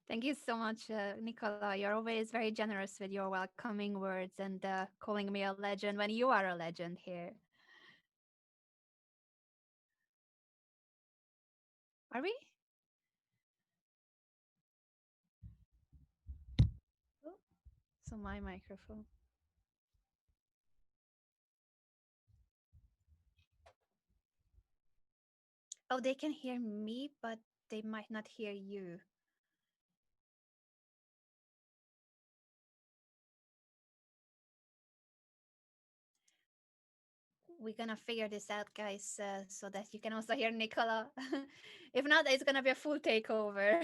Thank you so much, Nikola. You're always very generous with your welcoming words and calling me a legend when you are a legend here. Are we? Oh, so my microphone. Oh, they can hear me, but they might not hear you. We're gonna figure this out, guys, so that you can also hear Nikola. If not, it's gonna be a full takeover.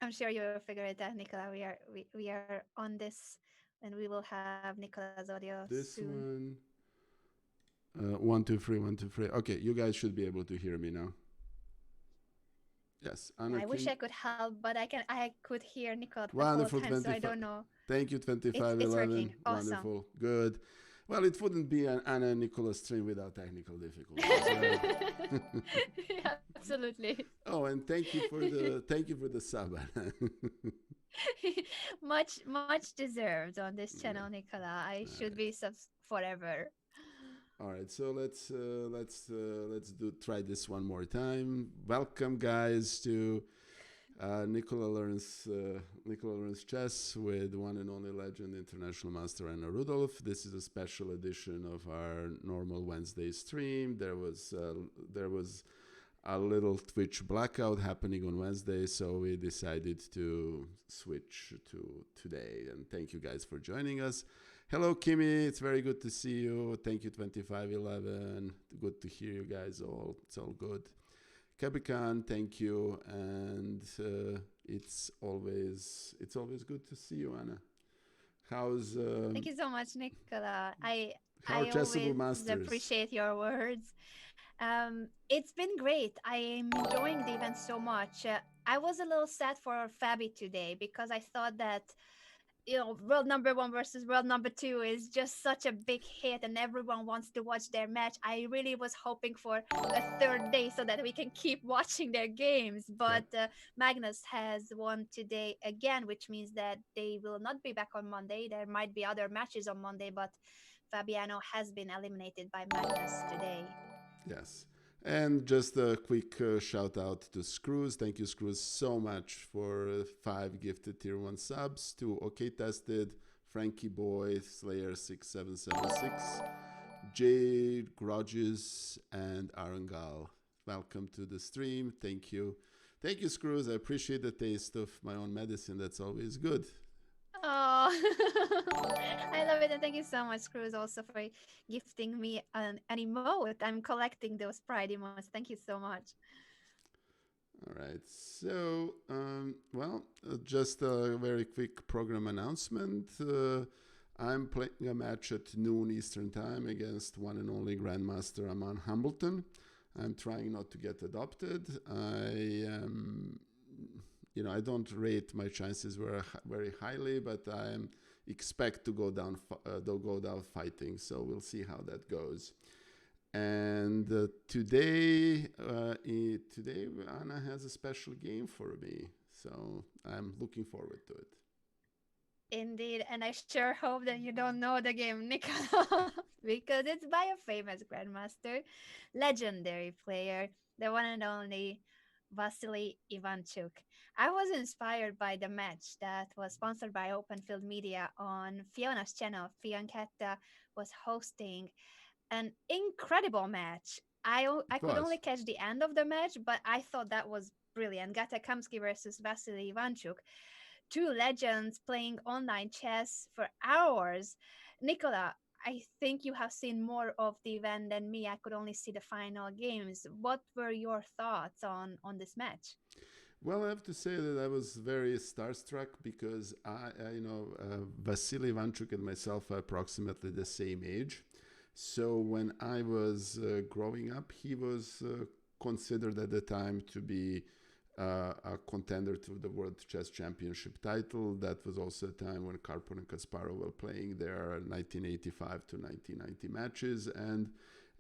I'm sure you'll figure it out, Nicola. We are on this, and we will have Nicola's audio This soon. one. One, two, three, one, two, three. Okay, you guys should be able to hear me now. Yes, Anna I wish King. I could help, but I could hear Nicola the whole Wonderful, time, so I don't 25. know. Thank you, It's working. 2511. Awesome. Wonderful. Good. Well, it wouldn't be an Anna and Nicola stream without technical difficulties, right? Absolutely. Oh, and thank you for the sub. Much deserved on this channel, Yeah. Nicola. I All should right. be subs forever. All right. So let's do try this one more time. Welcome, guys, to Nikola learns chess with one and only legend, international master Anna Rudolf. This is a special edition of our normal Wednesday stream. There was a little Twitch blackout happening on Wednesday, so we decided to switch to today. And thank you guys for joining us. Hello, Kimmy. It's very good to see you. Thank you, 2511. Good to hear you guys all. It's all good. Capricorn, thank you, and it's always good to see you, Anna. How's Thank you so much, Nicola. how I Chessable always Masters? appreciate your words. It's been great. I am enjoying the event so much. I was a little sad for Fabi today because I thought that world number one versus world number two is just such a big hit and everyone wants to watch their match. I really was hoping for a third day so that we can keep watching their games, but Yep. Magnus has won today again, which means that they will not be back on Monday. There might be other matches on Monday, but Fabiano has been eliminated by Magnus today. Yes. And just a quick shout out to Screws. Thank you, Screws, so much for 5 gifted tier 1 subs to OK Tested, Frankie Boy, Slayer6776, Jade, Grudges, and Arangal. Welcome to the stream. Thank you. Thank you, Screws. I appreciate the taste of my own medicine. That's always good. Oh, I love it. And thank you so much, Cruz, also for gifting me an emote. I'm collecting those pride emotes. Thank you so much. All right. So, just a very quick program announcement. I'm playing a match at noon Eastern Time against one and only Grandmaster Aman Hambleton. I'm trying not to get adopted. I don't rate my chances very highly, but I expect to go down fighting. So we'll see how that goes. And today Anna has a special game for me, so I'm looking forward to it. Indeed. And I sure hope that you don't know the game, Nikola, because it's by a famous grandmaster, legendary player, the one and only Vasily Ivanchuk. I was inspired by the match that was sponsored by Open Field Media on Fiona's channel. Fioncetta was hosting an incredible match. I It could only was. catch the end of the match, but I thought that was brilliant. Gata Kamsky versus Vasily Ivanchuk, two legends playing online chess for hours. Nicola, I think you have seen more of the event than me. I could only see the final games. What were your thoughts on this match? Well, I have to say that I was very starstruck because Vasily Ivanchuk and myself are approximately the same age. So when I was growing up, he was considered at the time to be a contender to the World Chess Championship title. That was also a time when Karpov and Kasparov were playing their 1985 to 1990 matches, and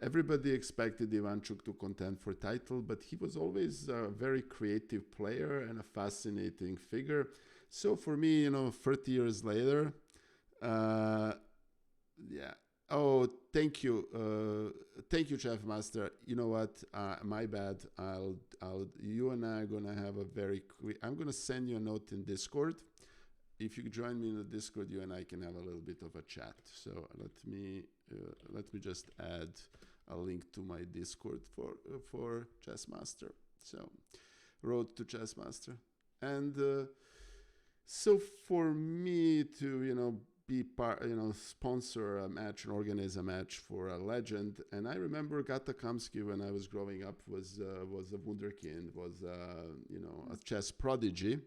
everybody expected Ivanchuk to contend for title, but he was always a very creative player and a fascinating figure. So for me, 30 years later, uh, yeah. Oh, thank you, Chef Master. You know what? My bad. You and I are gonna have a very quick. I'm gonna send you a note in Discord. If you join me in the Discord, you and I can have a little bit of a chat. So let me just add a link to my Discord for Chess Master. So, Road to Chess Master, and so for me to be part, sponsor a match and organize a match for a legend. And I remember Gata Kamsky when I was growing up was a wunderkind, was a chess prodigy.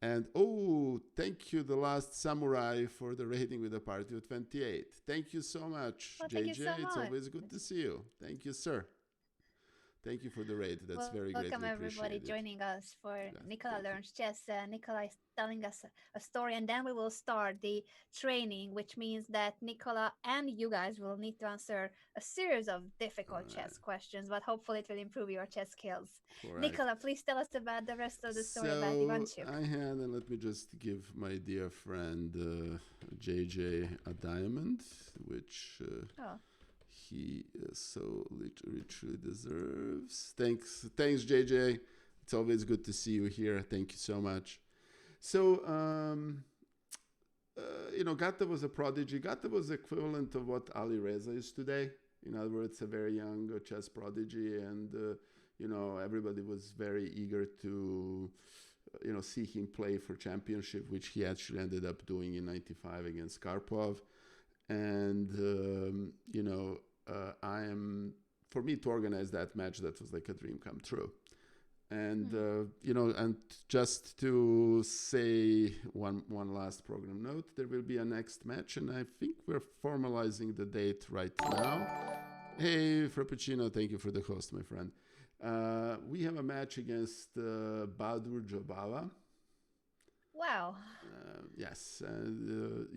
And oh, thank you, the last samurai, for the rating with a party of 28. Thank you so much, Well, thank you JJ. so It's much. always good to see you. Thank you, sir. Thank you for the rate. That's very Welcome greatly everybody appreciated. joining us for Yeah, Nikola thank you. Learns Chess. Nikola is telling us a story, and then we will start the training, which means that Nikola and you guys will need to answer a series of All difficult right. chess questions, but hopefully it will improve your chess skills. Correct. Nicola, please tell us about the rest of the story about So Ivanchuk. I had, and let me just give my dear friend JJ a diamond, which Oh, he so richly deserves. Thanks, JJ. It's always good to see you here. Thank you so much. So, Gata was a prodigy. Gata was equivalent of what Ali Reza is today. In other words, a very young chess prodigy, and everybody was very eager to see him play for championship, which he actually ended up doing in '95 against Karpov. And I am for me to organize that match, that was like a dream come true. And hmm. and just to say one last program note, there will be a next match, and I think we're formalizing the date right now. Hey, Frappuccino, thank you for the host, my friend. We have a match against Badur Jobava. Wow. Yes, and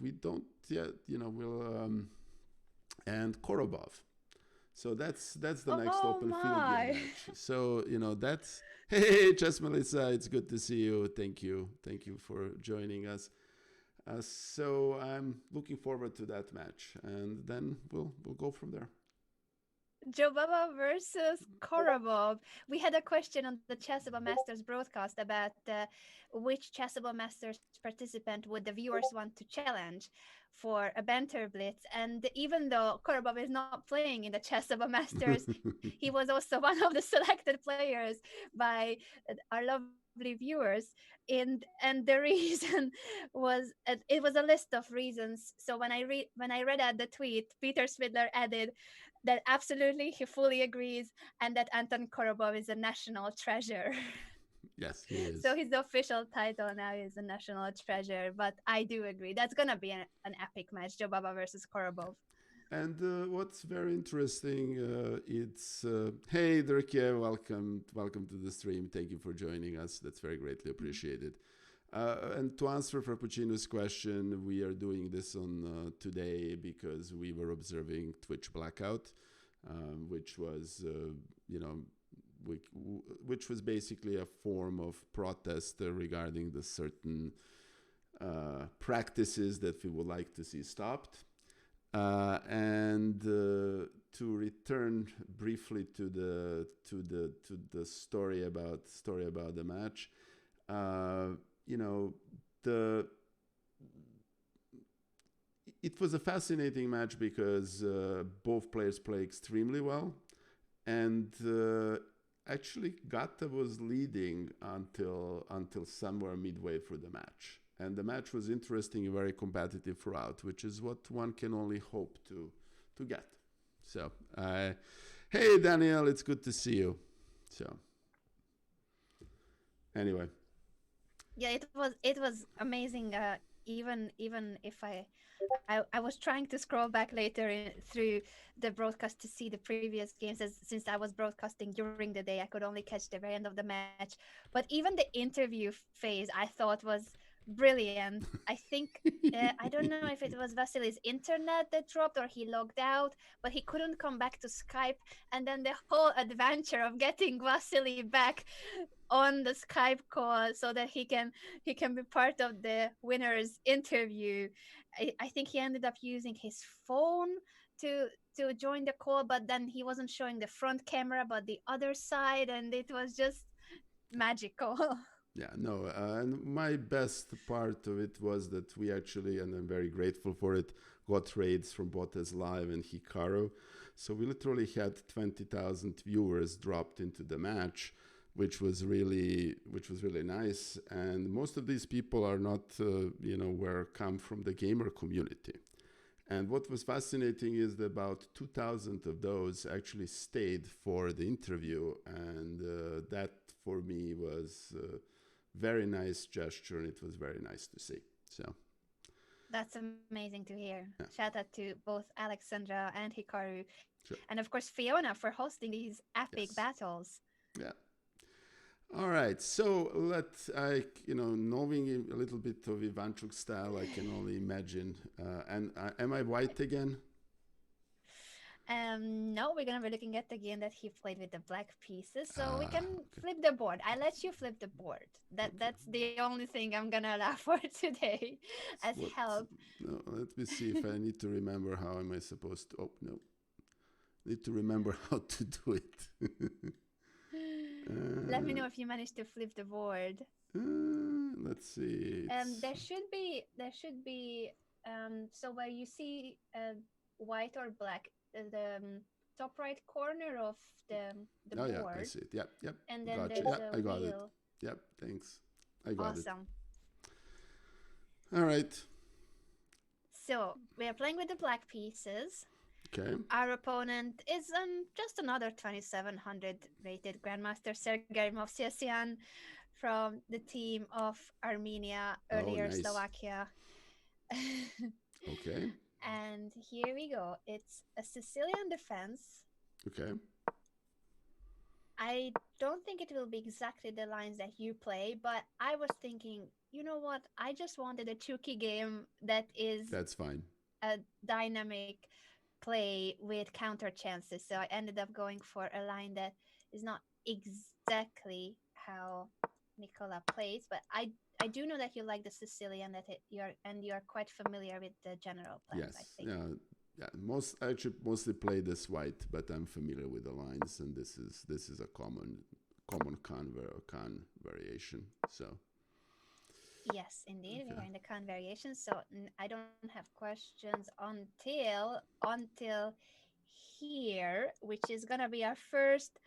we don't yet, and Korobov. So that's the next Oh Open Field my. match. So that's hey, Chess Melissa, it's good to see you. Thank you for joining us. So I'm looking forward to that match, and then we'll go from there. Jobaba versus Korobov. We had a question on the Chessable Masters broadcast about which Chessable Masters participant would the viewers want to challenge for a banter blitz. And even though Korobov is not playing in the Chessable Masters, he was also one of the selected players by our lovely viewers. And the reason was it was a list of reasons. So when I read out the tweet, Peter Swidler added that absolutely he fully agrees and that Anton Korobov is a national treasure. Yes, he So is. his official title now is a national treasure, but I do agree. That's going to be an epic match, Jobaba versus Korobov. And what's very interesting, it's hey Dirkia, welcome to the stream. Thank you for joining us. That's very greatly appreciated. And to answer Frappuccino's question, we are doing this on today because we were observing Twitch blackout, which was which was basically a form of protest regarding the certain practices that we would like to see stopped. And to return briefly to the story about the match, the it was a fascinating match because both players play extremely well, and actually Gata was leading until somewhere midway through the match, and the match was interesting and very competitive throughout, which is what one can only hope to get. So, hey Daniel, it's good to see you. So, Anyway, Yeah, it was amazing. Even if I was trying to scroll back later through the broadcast to see the previous games, since I was broadcasting during the day, I could only catch the very end of the match. But even the interview phase, I thought was brilliant. I think I don't know if it was Vasily's internet that dropped or he logged out, but he couldn't come back to Skype. And then the whole adventure of getting Vasily back on the Skype call so that he can be part of the winner's interview. I think he ended up using his phone to to join the call, but then he wasn't showing the front camera but the other side, and it was just magical. yeah, no, and my best part of it was that we actually, and I'm very grateful for it, got raids from Botes Live and Hikaru. So we literally had 20,000 viewers dropped into the match, which was really nice. And most of these people are not, were come from the gamer community. And what was fascinating is that about 2,000 of those actually stayed for the interview, and that for me was very nice gesture, and it was very nice to see. So That's amazing to hear. yeah, Shout out to both Alexandra and Hikaru, sure, and of course Fiona for hosting these epic yes, battles. yeah. All right, so knowing a little bit of Ivanchuk style, I can only imagine. And am I white again? No, we're gonna be looking at the game that he played with the black pieces, so we Ah, can okay, flip the board. I let you flip the board. okay. That's the only thing I'm gonna allow for today as What? help. No, let me see if I need to remember how am I supposed to. Oh no, need to remember how to do it. Let me uh, know if you managed to flip the board. let's see. It's There should be so where you see white or black, the top right corner of the oh yeah, I board, see it. Yep, yep. and then Gotcha. there's Yeah, a I got it. wheel. Yep, thanks. I got it. Awesome. All right. So we are playing with the black pieces. Okay. Our opponent is just another 2700 rated Grandmaster Sergei Movsesian from the team of Armenia, Oh, earlier nice. Slovakia. Okay. And here we go. It's a Sicilian defense. Okay. I don't think it will be exactly the lines that you play, but I was thinking, you know what? I just wanted a Chuki game that is That's fine. a dynamic play with counter chances. So I ended up going for a line that is not exactly how Nikola plays, but I do know that you like the Sicilian, you're quite familiar with the general plans, I Yes. think. Yeah. Yeah. I actually mostly play this white, but I'm familiar with the lines, and this is a common con variation. So Yes, indeed, we are okay. in the Khan variation, so I don't have questions until here, which is gonna be our first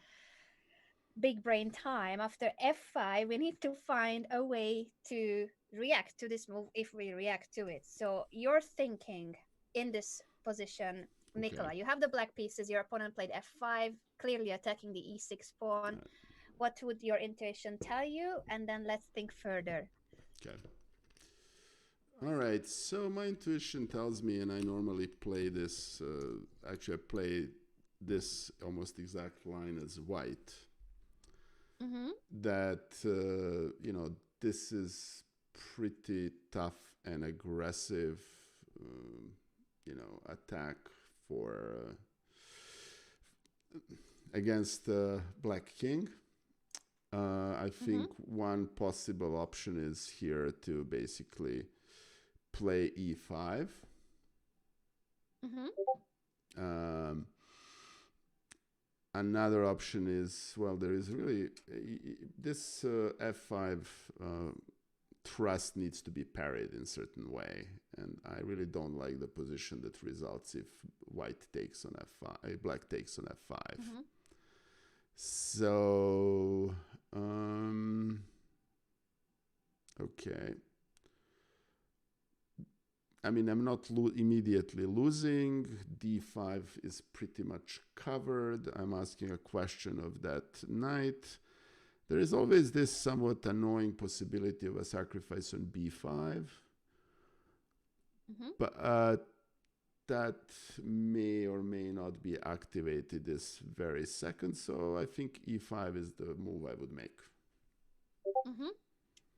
big brain time. After f5, we need to find a way to react to this move if we react to it. So you're thinking in this position, Okay. Nicola, you have the black pieces, your opponent played f5, clearly attacking the e6 pawn. All right. What would your intuition tell you? And then let's think further. Okay. All right. So my intuition tells me, and I normally play this. Actually, I play this almost exact line as white. Mm-hmm. That this is pretty tough and aggressive, attack for against Black King. I Mm-hmm. think one possible option is here to basically play e5. Mm-hmm. Um, Another option is, well, there is really this f5 thrust needs to be parried in a certain way, and I really don't like the position that results if white takes on f5, black takes on f5. Mm-hmm. So okay. I mean, I'm not immediately losing. D5 is pretty much covered. I'm asking a question of that knight. There is always this somewhat annoying possibility of a sacrifice on b5, Hmm. but that may or may not be activated this very second. So I think e5 is the move I would make. Hmm.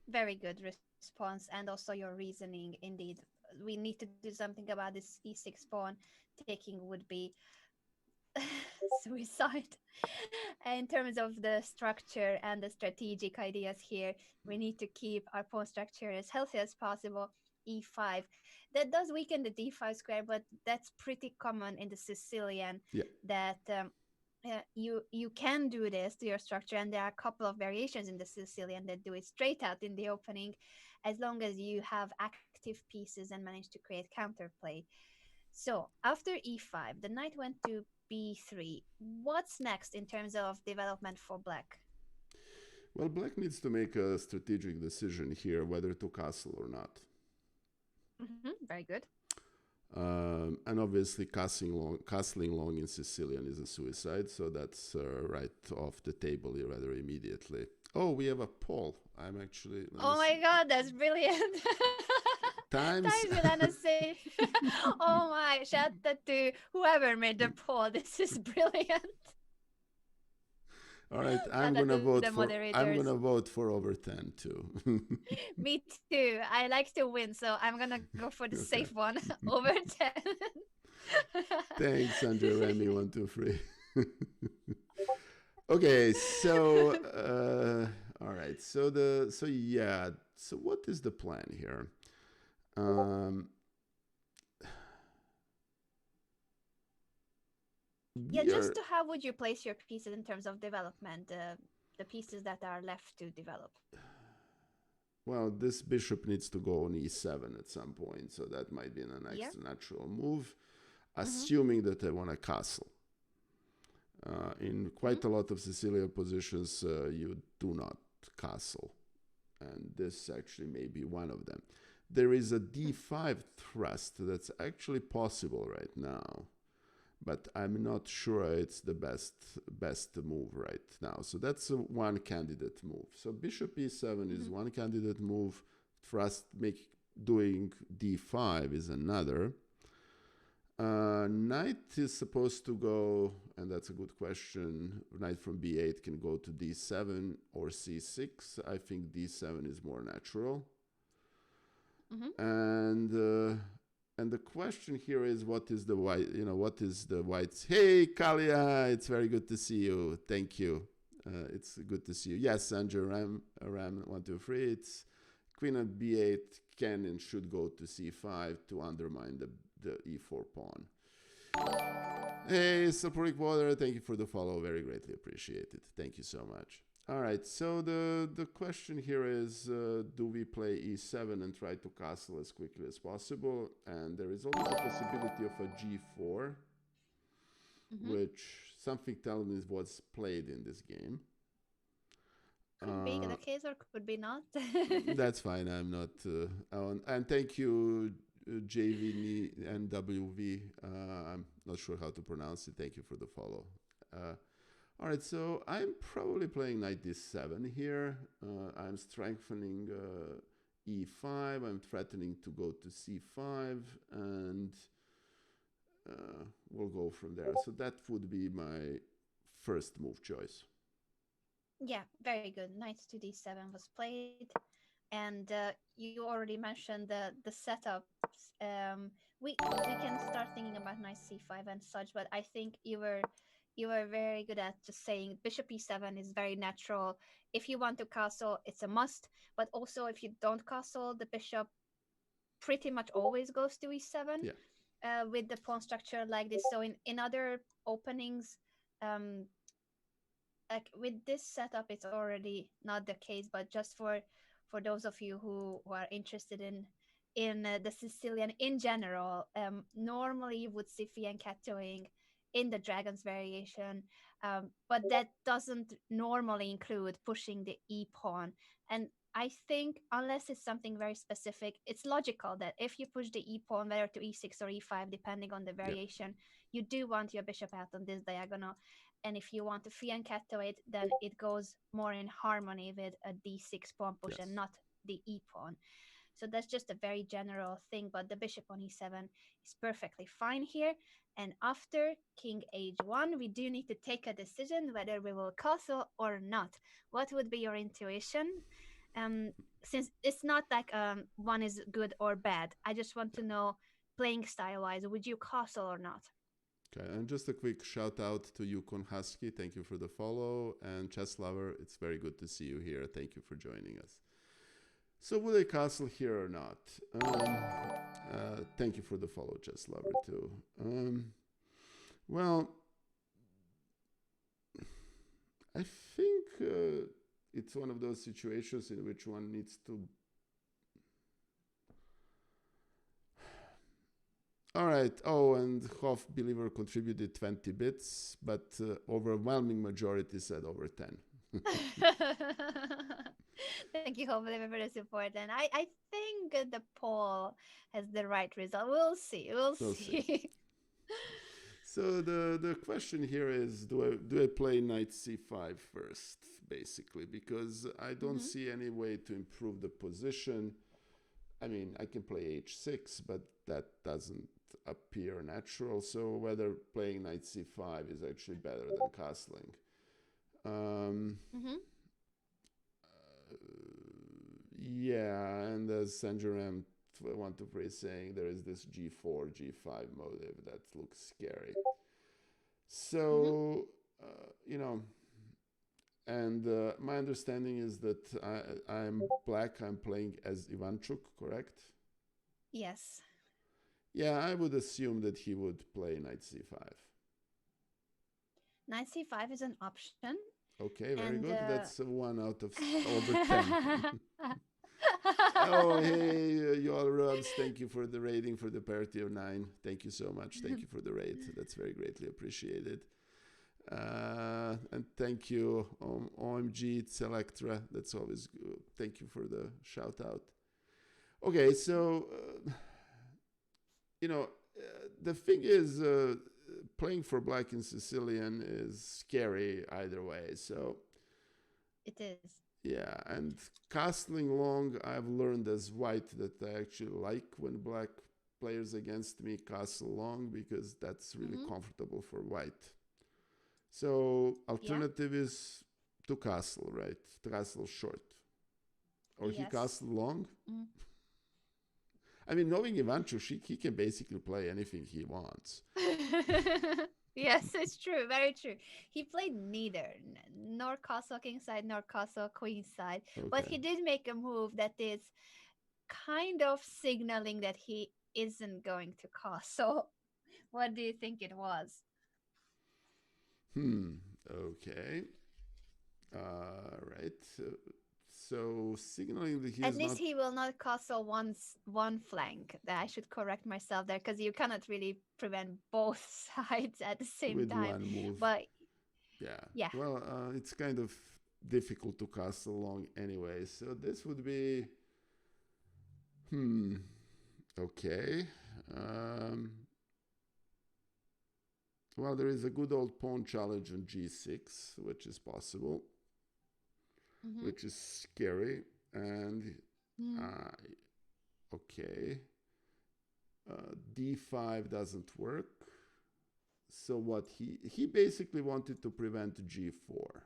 Very good response, and also your reasoning. Indeed, we need to do something about this e6 pawn. Taking would be suicide. In terms of the structure and the strategic ideas here, we need to keep our pawn structure as healthy as possible. e5. That does weaken the d5 square, but that's pretty common in the Sicilian Yeah. that you can do this to your structure, and there are a couple of variations in the Sicilian that do it straight out in the opening, as long as you have active pieces and manage to create counterplay. So after e5, the knight went to b3. What's next in terms of development for black? Well, black needs to make a strategic decision here whether to castle or not. Very good. And obviously, castling long in Sicilian is a suicide, so that's right off the table rather immediately. Oh, we have a poll. I'm actually, let me Oh see. my god, that's brilliant. Times. Times Milana say, oh my, shout out to whoever made the poll. This is brilliant. All right, Shout out to the moderators. I'm gonna vote for over 10 too. Me too. I like to win, so I'm gonna go for the safe Okay. one over 10. Thanks, Andre Remy 123. Okay, so all right, so yeah, so what is the plan here? Um, Yeah, we just are to how would you place your pieces in terms of development, the pieces that are left to develop? well, this bishop needs to go on e7 at some point, so that might be an Yeah. extra natural move, Mm-hmm. assuming that I want a castle. In Mm-hmm. quite a lot of Sicilian positions, you do not castle, and this actually may be one of them. There is a d5 thrust that's actually possible right now, but I'm not sure it's the best move right now. So that's a one candidate move. So bishop e7 Mm-hmm. is one candidate move. Thrust make doing d5 is another. Knight is supposed to go, and that's a good question. Knight from b8 can go to d7 or c6. I think d7 is more natural. Mm-hmm. And the question here is, what is the white? What is the white's? Hey, Kalia, it's very good to see you. Thank you. It's good to see you. Yes, Andrew Ram 123. It's queen at b8 can and should go to c5 to undermine the e4 pawn. Hey, Saporic Water, thank you for the follow. Very greatly appreciated. Thank you so much. All right, so the question here is, do we play e7 and try to castle as quickly as possible? And there is always a possibility of a g4, Mm-hmm. which something tells me was played in this game. Could be Uh, the case or could be not. that's fine. I'm not on. And thank you, JVNWV. I'm not sure how to pronounce it. Thank you for the follow. All right, so I'm probably playing knight d7 here. I'm strengthening e5. I'm threatening to go to c5, and we'll go from there. So that would be my first move choice. Yeah, very good. Knight to d7 was played, and you already mentioned the setups. We can start thinking about knight c5 and such, but I think you were very good at just saying bishop e7 is very natural. If you want to castle, it's a must, but also if you don't castle, the bishop pretty much always goes to e7 Yeah, with the pawn structure like this. So in other openings, um, like with this setup it's already not the case, but just for those of you who are interested in the Sicilian in general, normally you would see fianchettoing in the dragons variation, but that doesn't normally include pushing the e pawn. And I think unless it's something very specific, it's logical that if you push the e pawn whether to e6 or e5 depending on the yeah, variation, you do want your bishop out on this diagonal. And if you want to free and cat it, then it goes more in harmony with a d6 pawn push and Yes. not the e pawn. So that's just a very general thing, but the bishop on e7 is perfectly fine here. And after king h1, we do need to take a decision whether we will castle or not. What would be your intuition? Um, since it's not like one is good or bad, I just want to know playing style wise, would you castle or not? Okay, and just a quick shout out to Yukon Husky. Thank you for the follow. And Chess Lover, it's very good to see you here. Thank you for joining us. So, will I castle here or not? Thank you for the follow, Chess Lover, too. Well, I think it's one of those situations in which one needs to. All right. Oh, and Hoff Believer contributed 20 bits, but overwhelming majority said over 10. Thank you, hopefully, for the support. And I think the poll has the right result. We'll see. We'll We'll see. see. So the question here is, do I play knight c5 first, basically, because I don't Hmm. see any way to improve the position. I mean, I can play h6, but that doesn't appear natural. So whether playing knight c5 is actually better than castling. Um, Hmm. yeah, and as Sanjaram 123 is saying, there is this g4, g5 motive that looks scary. Hmm. So, you know, and my understanding is that I'm black, I'm playing as Ivanchuk, correct? Yes. Yeah, I would assume that he would play knight c5. Knight c5 is an option. Okay, very And good. That's a 1 out of over 10. Oh, hey, y'all Rubs, thank you for the rating for the parity of 9. Thank you so much. Thank you for the raid. That's very greatly appreciated. And thank you, OMG, Selectra. That's always good. Thank you for the shout out. Okay, so, you know, the thing is, playing for black in Sicilian is scary either way. So, It is. yeah, and castling long, I've learned as white that I actually like when black players against me castle long because that's really Hmm. comfortable for white. So Yeah. alternative is to castle, right? To castle short. Or he Yes. castle long. Mm. I mean, knowing Ivanchuk, he can basically play anything he wants. Yes, it's true. Very true. He played neither, nor castle kingside nor castle queenside. But Okay. he did make a move that is kind of signaling that he isn't going to castle. What do you think it was? Hmm. Okay. Right. So signaling that he At is least not he will not castle one flank. I should correct myself there because you cannot really prevent both sides at the same with time. one move. But Yeah. yeah, Well, it's kind of difficult to castle long anyway. So this would be. Hmm. Okay. Um, well, there is a good old pawn challenge on g6, which is possible, mm-hmm. which is scary. And Mm. uh, okay, d5 doesn't work. So what he basically wanted to prevent g4,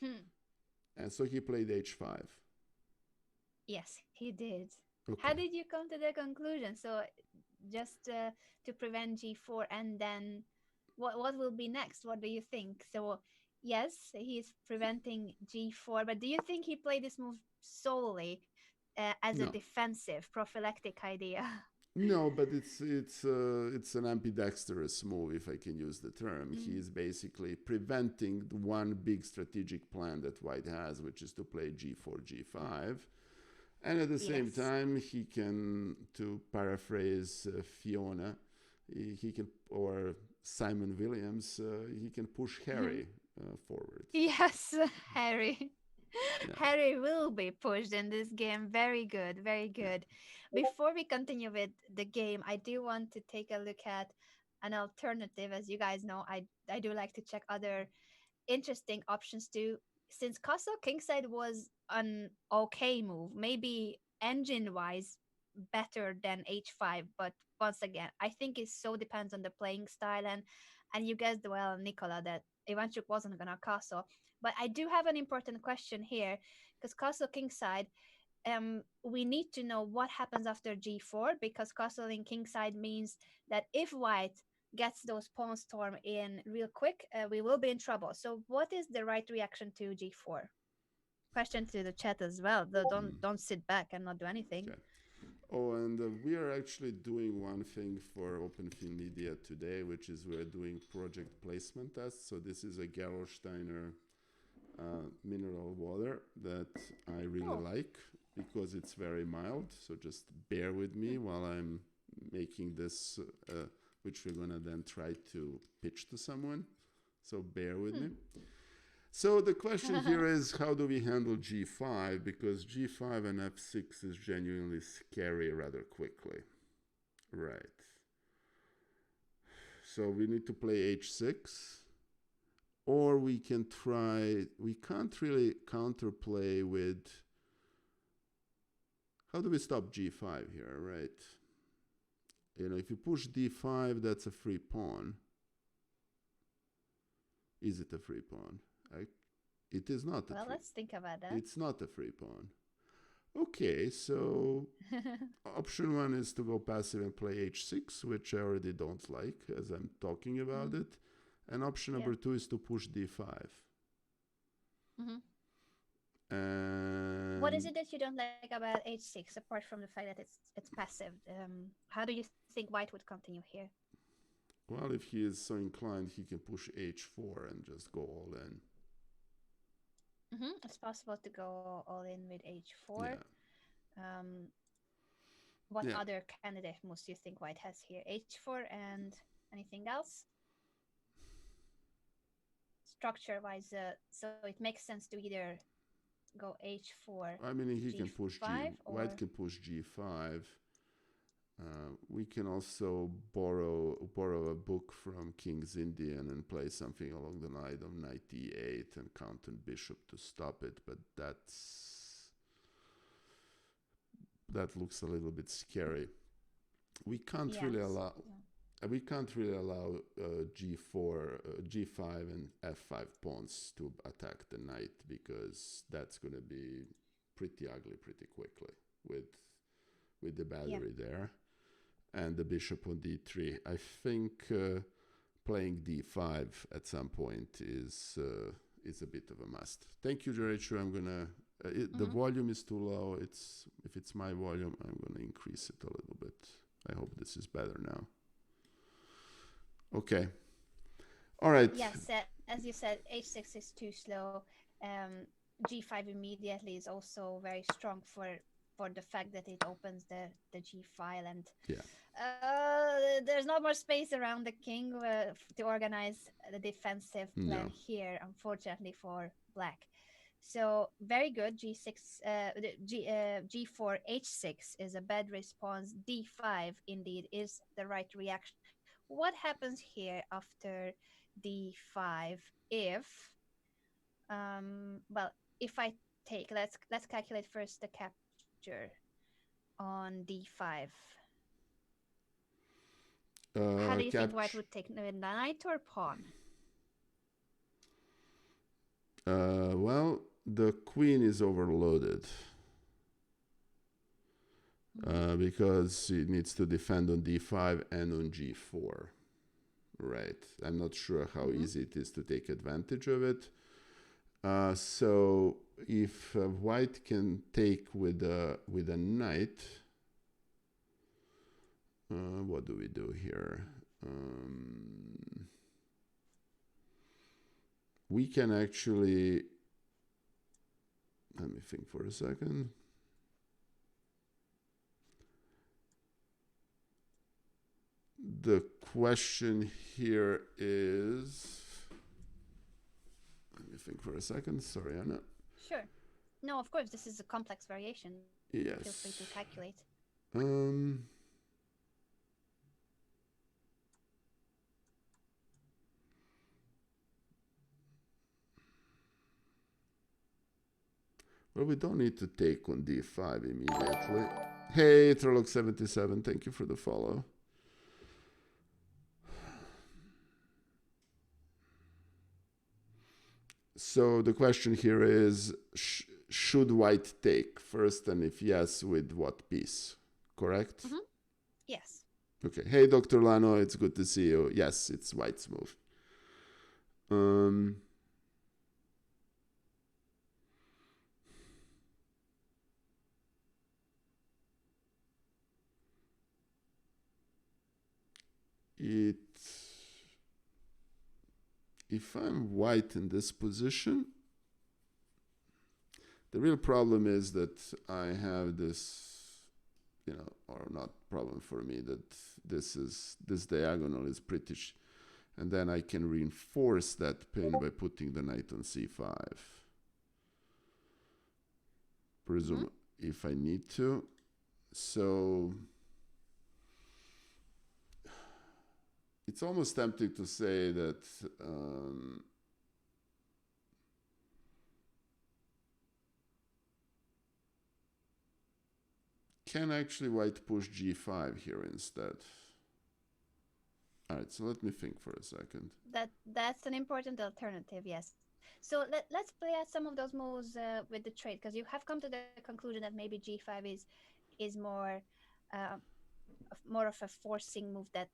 Hmm. and so he played h5. Yes, he did. How Okay. did you come to the conclusion? So just to prevent g4, and then what will be next? What do you think? So yes, he's preventing g4, but do you think he played this move solely as a No. defensive prophylactic idea? No, but it's an ambidextrous move, if I can use the term. He Mm. is basically preventing the one big strategic plan that White has, which is to play g4, g5, and at the same Yes. time he can, to paraphrase Fiona, he can, or Simon Williams, he can push Harry forward. Yes, Harry. Yeah. Harry will be pushed in this game. Very good, very Yeah. good. Before we continue with the game, I do want to take a look at an alternative. As you guys know, I do like to check other interesting options too. Since Castle Kingside was an okay move, maybe engine wise better than H5, but once again, I think it so depends on the playing style, and you guessed well, Nicola, that Ivanchuk wasn't gonna castle. But I do have an important question here, because Castle Kingside, we need to know what happens after G4, because castling kingside means that if white gets those pawn storm in real quick, we will be in trouble. So what is the right reaction to G4? Question to the chat as well. Mm. Don't sit back and not do anything. Okay. Oh, and we are actually doing one thing for OpenFin Media today, which is we're doing project placement tests. So this is a Gerolsteiner mineral water that I really Oh. like because it's very mild. So just bear with me Hmm. while I'm making this, which we're gonna then try to pitch to someone. So bear with me. Hmm. So the question here is, how do we handle G5? Because G5 and F6 is genuinely scary rather quickly. Right. So we need to play H6. Or we can try, we can't really counterplay with, how do we stop G5 here, right? You know, if you push D5, that's a free pawn. Is it a free pawn? It is not a Well, free. let's think about that. It's not a free pawn. Okay, so option one is to go passive and play H6, which I already don't like as I'm talking about Hmm. it. And option Yeah. number two is to push D5. Hmm. What is And it that you don't like about H6, apart from the fact that it's passive? How do you think white would continue here? well, if he is so inclined, he can push H4 and just go all in. It's possible to go all in with H4. Yeah, Um, what yeah. other candidate moves do you think white has here? H4 and anything else? Structure wise, so it makes sense to either go H4, I mean, he can push G5, G. or White can push G5. We can also borrow a book from King's Indian and play something along the line of knight e8 and count on bishop to stop it, but that looks a little bit scary. We can't yeah, really allow yeah. we can't really allow G4, G5, and F5 pawns to attack the knight because that's going to be pretty ugly pretty quickly with the Yeah. battery there and the bishop on D3. I think playing D5 at some point is a bit of a must. Thank you, Jericho. I'm gonna. The Hmm. volume is too low. If it's my volume, I'm gonna increase it a little bit. I hope this is better now. Okay. All right. Yes, as you said, H6 is too slow. G5 immediately is also very strong for the fact that it opens the G file, and Yeah. there's not more space around the king to organize the defensive plan No. here, unfortunately for black. So very good. G6, G4, H6 is a bad response. D5 indeed is the right reaction. What happens here after D5 if well, if I take, let's calculate first the capture on D5. How do you think white Capture. would take the knight or pawn? Well, the queen is overloaded Hmm. because it needs to defend on D5 and on G4. Right. I'm not sure how Hmm. easy it is to take advantage of it. So if white can take with a knight, what do we do here? We can actually. Let me think for a second. The question here is. Let me think for a second. Sorry, Anna. Sure. No, of course, this is a complex variation. Feel free to Yes. calculate. Um. But we don't need to take on d5 immediately. Hey, Trolloc77, thank you for the follow. So the question here is, should white take first, and if yes, with what piece? Correct? Mm-hmm. Yes. Okay. Hey, Dr. Lano, it's good to see you. Yes, it's white's move. Um, it if I'm white in this position, the real problem is that I have this, or not problem for me, that this diagonal is pretty, and then I can reinforce that pin by putting the knight on c5. Presume if I need to. So it's almost tempting to say that can actually white push g5 here instead? All right, so let me think for a second. That's an important alternative, yes. So let's play out some of those moves with the trade, because you have come to the conclusion that maybe g5 is uh, more of a forcing move that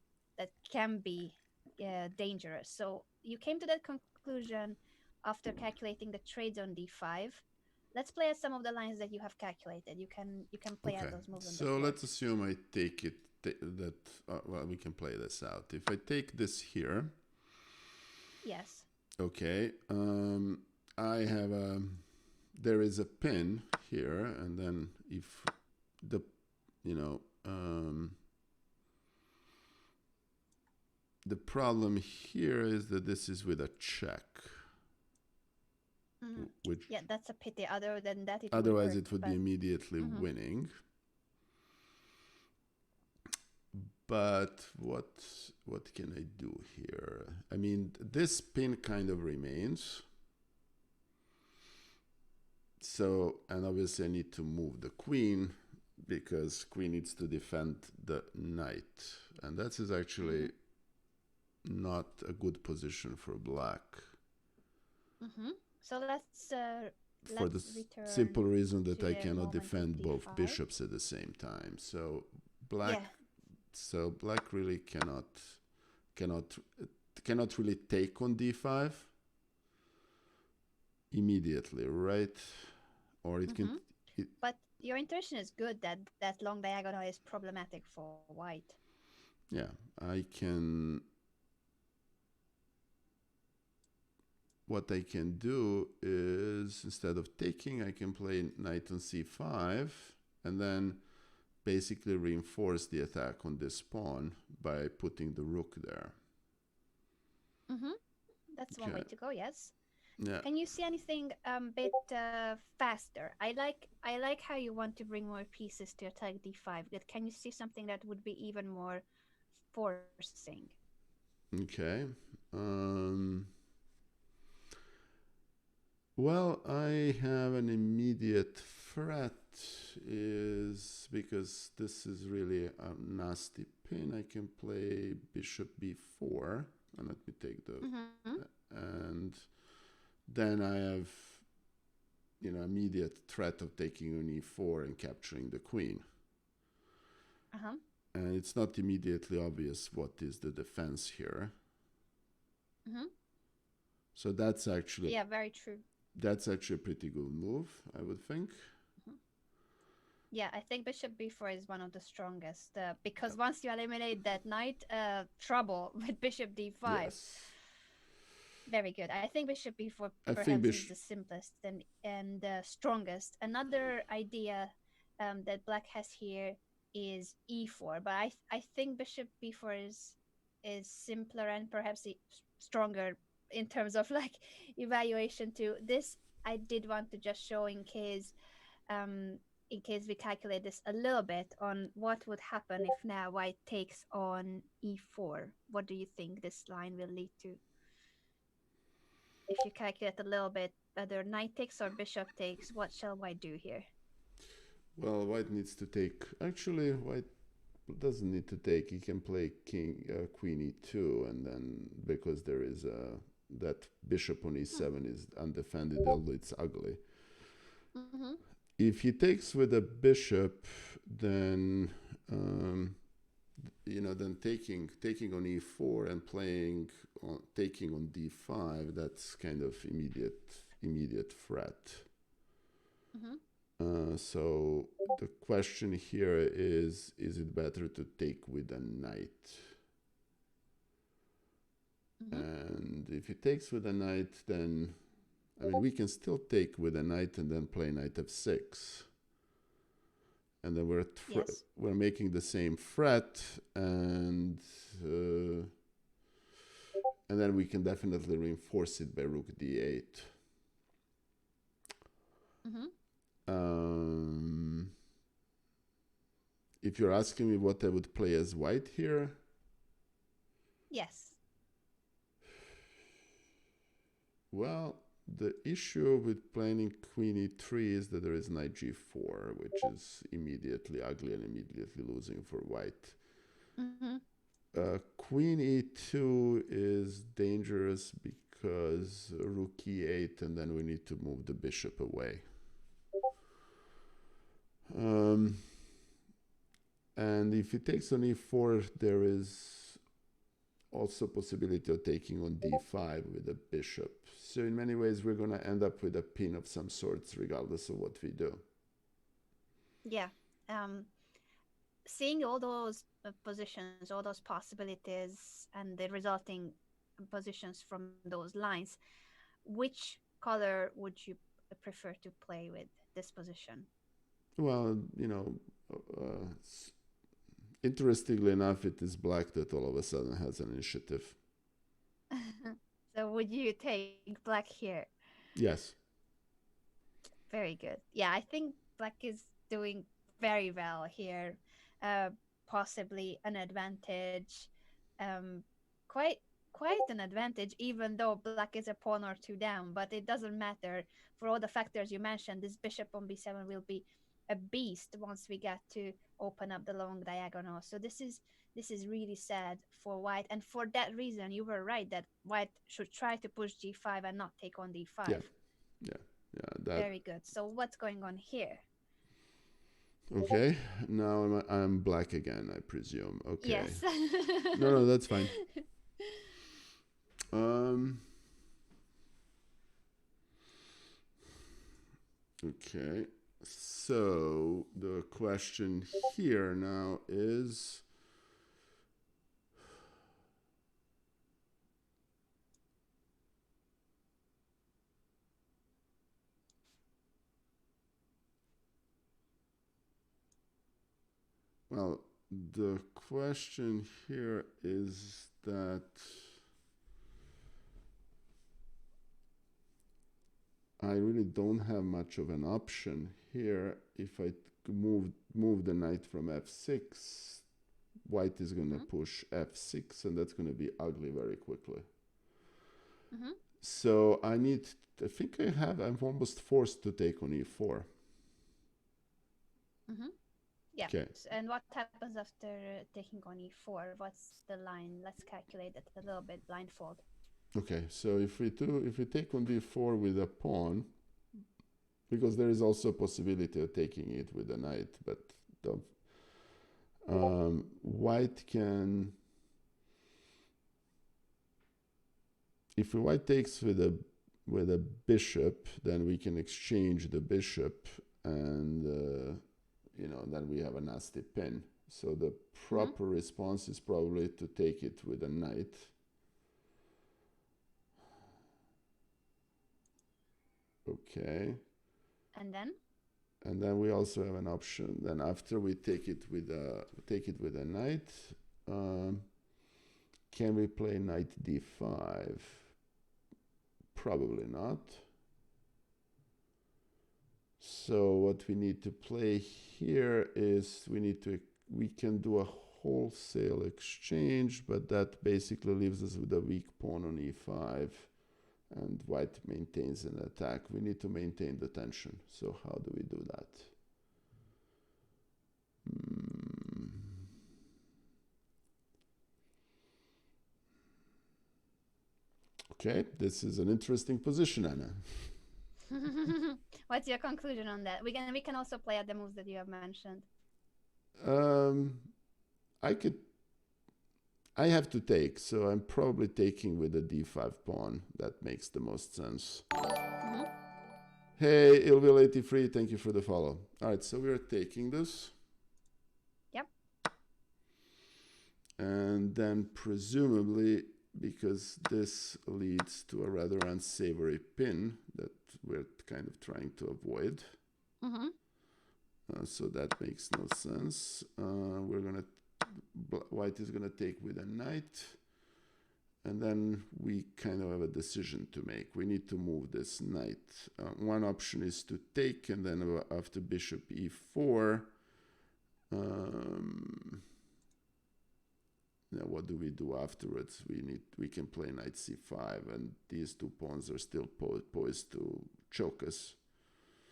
can be dangerous. So you came to that conclusion after calculating the trades on d5. Let's play out some of the lines that you have calculated. You can play out Okay, those moves on the so board. let's assume I take it that well, we can play this out. If I take this here, Yes. okay, I have there is a pin here, and then if the the problem here is that this is with a check, which Yeah, that's a pity. Other than that, it would otherwise work. it would But be immediately winning. But what can I do here? I mean, this pin kind of remains. So, and obviously I need to move the queen because queen needs to defend the knight. And that is actually not a good position for black. So For the let's return simple reason that to I the cannot moment of defend both d5. bishops at the same time. So Yeah. black really cannot really take on d5 immediately, right? Or it can. But your intuition is good that that long diagonal is problematic for white. Yeah, I can. What I can do is, instead of taking, I can play knight on c5 and then basically reinforce the attack on this pawn by putting the rook there. That's one way to go. Yes. Yeah. Can you see anything bit faster? I like how you want to bring more pieces to attack d5. But can you see something that would be even more forcing? Okay. Well, I have an immediate threat is because this is really a nasty pin. I can play bishop b4, and let me take the and then I have immediate threat of taking on e4 and capturing the queen. And it's not immediately obvious what is the defense here. So that's actually very true. That's actually a pretty good move, I would think. Yeah, I think bishop b4 is one of the strongest because once you eliminate that knight, trouble with bishop d5. Yes. Very good. I think bishop b4 I think perhaps is the simplest and strongest. Another idea that black has here is e4, but I think bishop b4 is simpler and perhaps stronger in terms of like evaluation too. This I did want to just show in case we calculate this a little bit on what would happen if now white takes on e4. What do you think this line will lead to? If you calculate a little bit whether knight takes or bishop takes. What shall white do here? Well, white needs to take. Actually, white doesn't need to take. He can play queen e2, and then because there is that bishop on e7 is undefended, although it's ugly. Mm-hmm. If he takes with a bishop, then then taking on e4 and playing on taking on d5, that's kind of immediate threat. Mm-hmm. So the question here is it better to take with a knight? Mm-hmm. And if he takes with a knight, then I mean we can still take with a knight and then play knight f6, and then Yes. we're making the same threat, and then we can definitely reinforce it by rook d8. Mm-hmm. If you're asking me what I would play as white here, Yes. well, the issue with playing queen e3 is that there is knight g4, which is immediately ugly and immediately losing for white. Mm-hmm. Queen e2 is dangerous because rook e8, and then we need to move the bishop away. And if he takes on e4, there is also possibility of taking on d5 with a bishop. So in many ways, we're going to end up with a pin of some sorts, regardless of what we do. Yeah. Um, Seeing all those positions, all those possibilities, and the resulting positions from those lines, which color would you prefer to play with this position? Well, interestingly enough, it is black that all of a sudden has an initiative. So would you take black here? Yes. Very good. Yeah, I think black is doing very well here. Uh, Possibly an advantage. Um, quite quite an advantage, even though black is a pawn or two down. But it doesn't matter for all the factors you mentioned. This bishop on b7 will be a beast once we get to open up the long diagonal. So this is really sad for white, and for that reason, you were right that white should try to push g5 and not take on Yeah. d5. Yeah. Yeah. That. Very good. So what's going on here? Okay. Now I'm black again, I presume. Okay. Yes. No, that's fine. Um. Okay. So the question here now is, well, the question here is that I really don't have much of an option here. If I move the knight from f6, white is going to Mhm, push f6, and that's going to be ugly very quickly. mhm, So I think I'm almost forced to take on e4. mhm. Yeah. Okay. And what happens after taking on e4? What's the line? Let's calculate that a little bit blindfold. Okay, so if we take on d4 with a pawn, because there is also a possibility of taking it with a knight, but the, white can, if white takes with a bishop, then we can exchange the bishop, and then we have a nasty pin. So the Mhm. proper response is probably to take it with a knight. Okay. And then We also have an option. Then after we take it with a knight, um, can we play knight d5? Probably not. So what we need to play here is we can do a wholesale exchange, but that basically leaves us with a weak pawn on e5, and white maintains an attack. We need to maintain the tension. So how do we do that? Hmm. Okay, this is an interesting position, Anna. What's your conclusion on that? We can also play at the moves that you have mentioned. Um, I could. I have to take, so I'm probably taking with the d5 pawn. That makes the most sense. Mm-hmm. Hey, Ilvil83, thank you for the follow. All right, so we're taking this. Yep. And then presumably, because this leads to a rather unsavory pin that we're kind of trying to avoid. Mm-hmm. So that makes no sense. White is gonna take with a knight. And then we kind of have a decision to make. We need to move this knight. One option is to take, and then after bishop e4, now what do we do afterwards? We can play knight c5, and these two pawns are still poised to choke us.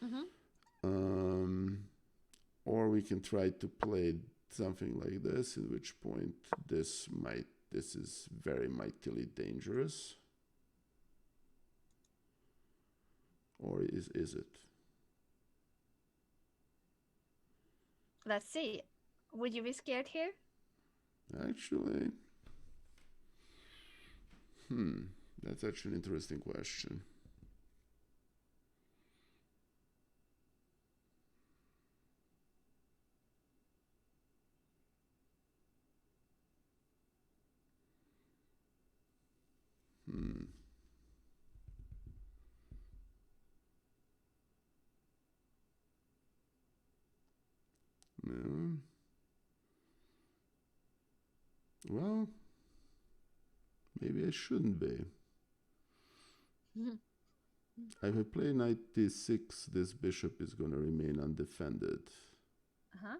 Mm-hmm. Or we can try to play something like this, at which point this is very mightily dangerous. Or is it? Let's see. Would you be scared here? Actually, that's actually an interesting question. No. Well, maybe I shouldn't be. If I play knight d6, this bishop is going to remain undefended. Uh-huh.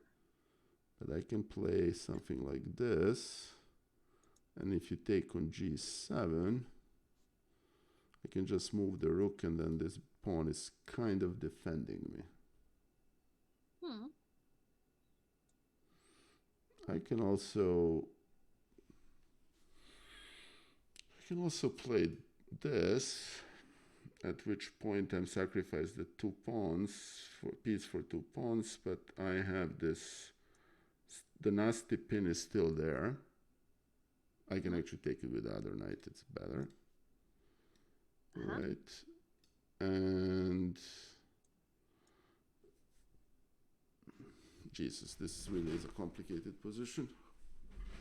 But I can play something like this. And if you take on g7, I can just move the rook, and then this pawn is kind of defending me. I can also play this, at which point I'm sacrificed the two pawns for piece for two pawns, but I have this. The nasty pin is still there. I can actually take it with the other knight. It's better. Right. And Jesus, this really is a complicated position.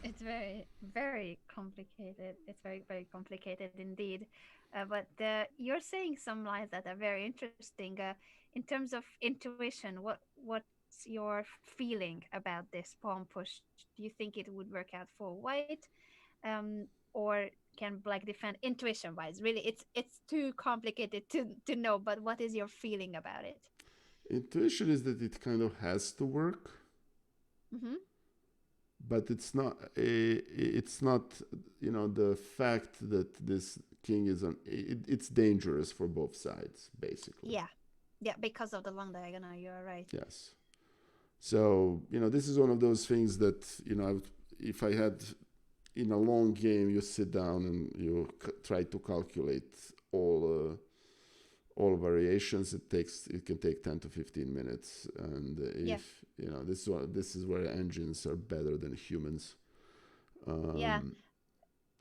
It's very, very complicated. It's very, very complicated indeed. But you're saying some lines that are very interesting. In terms of intuition, what's your feeling about this pawn push? Do you think it would work out for white, or can black defend intuition-wise? Really, it's too complicated to know. But what is your feeling about it? Intuition is that it kind of has to work. Mm-hmm. But it's not the fact that this king is on it's dangerous for both sides, basically. Yeah, because of the long diagonal. You're right. Yes. So this is one of those things that if I had in a long game, you sit down and you try to calculate all variations. It can take 10 to 15 minutes, and if this is where engines are better than humans. Yeah,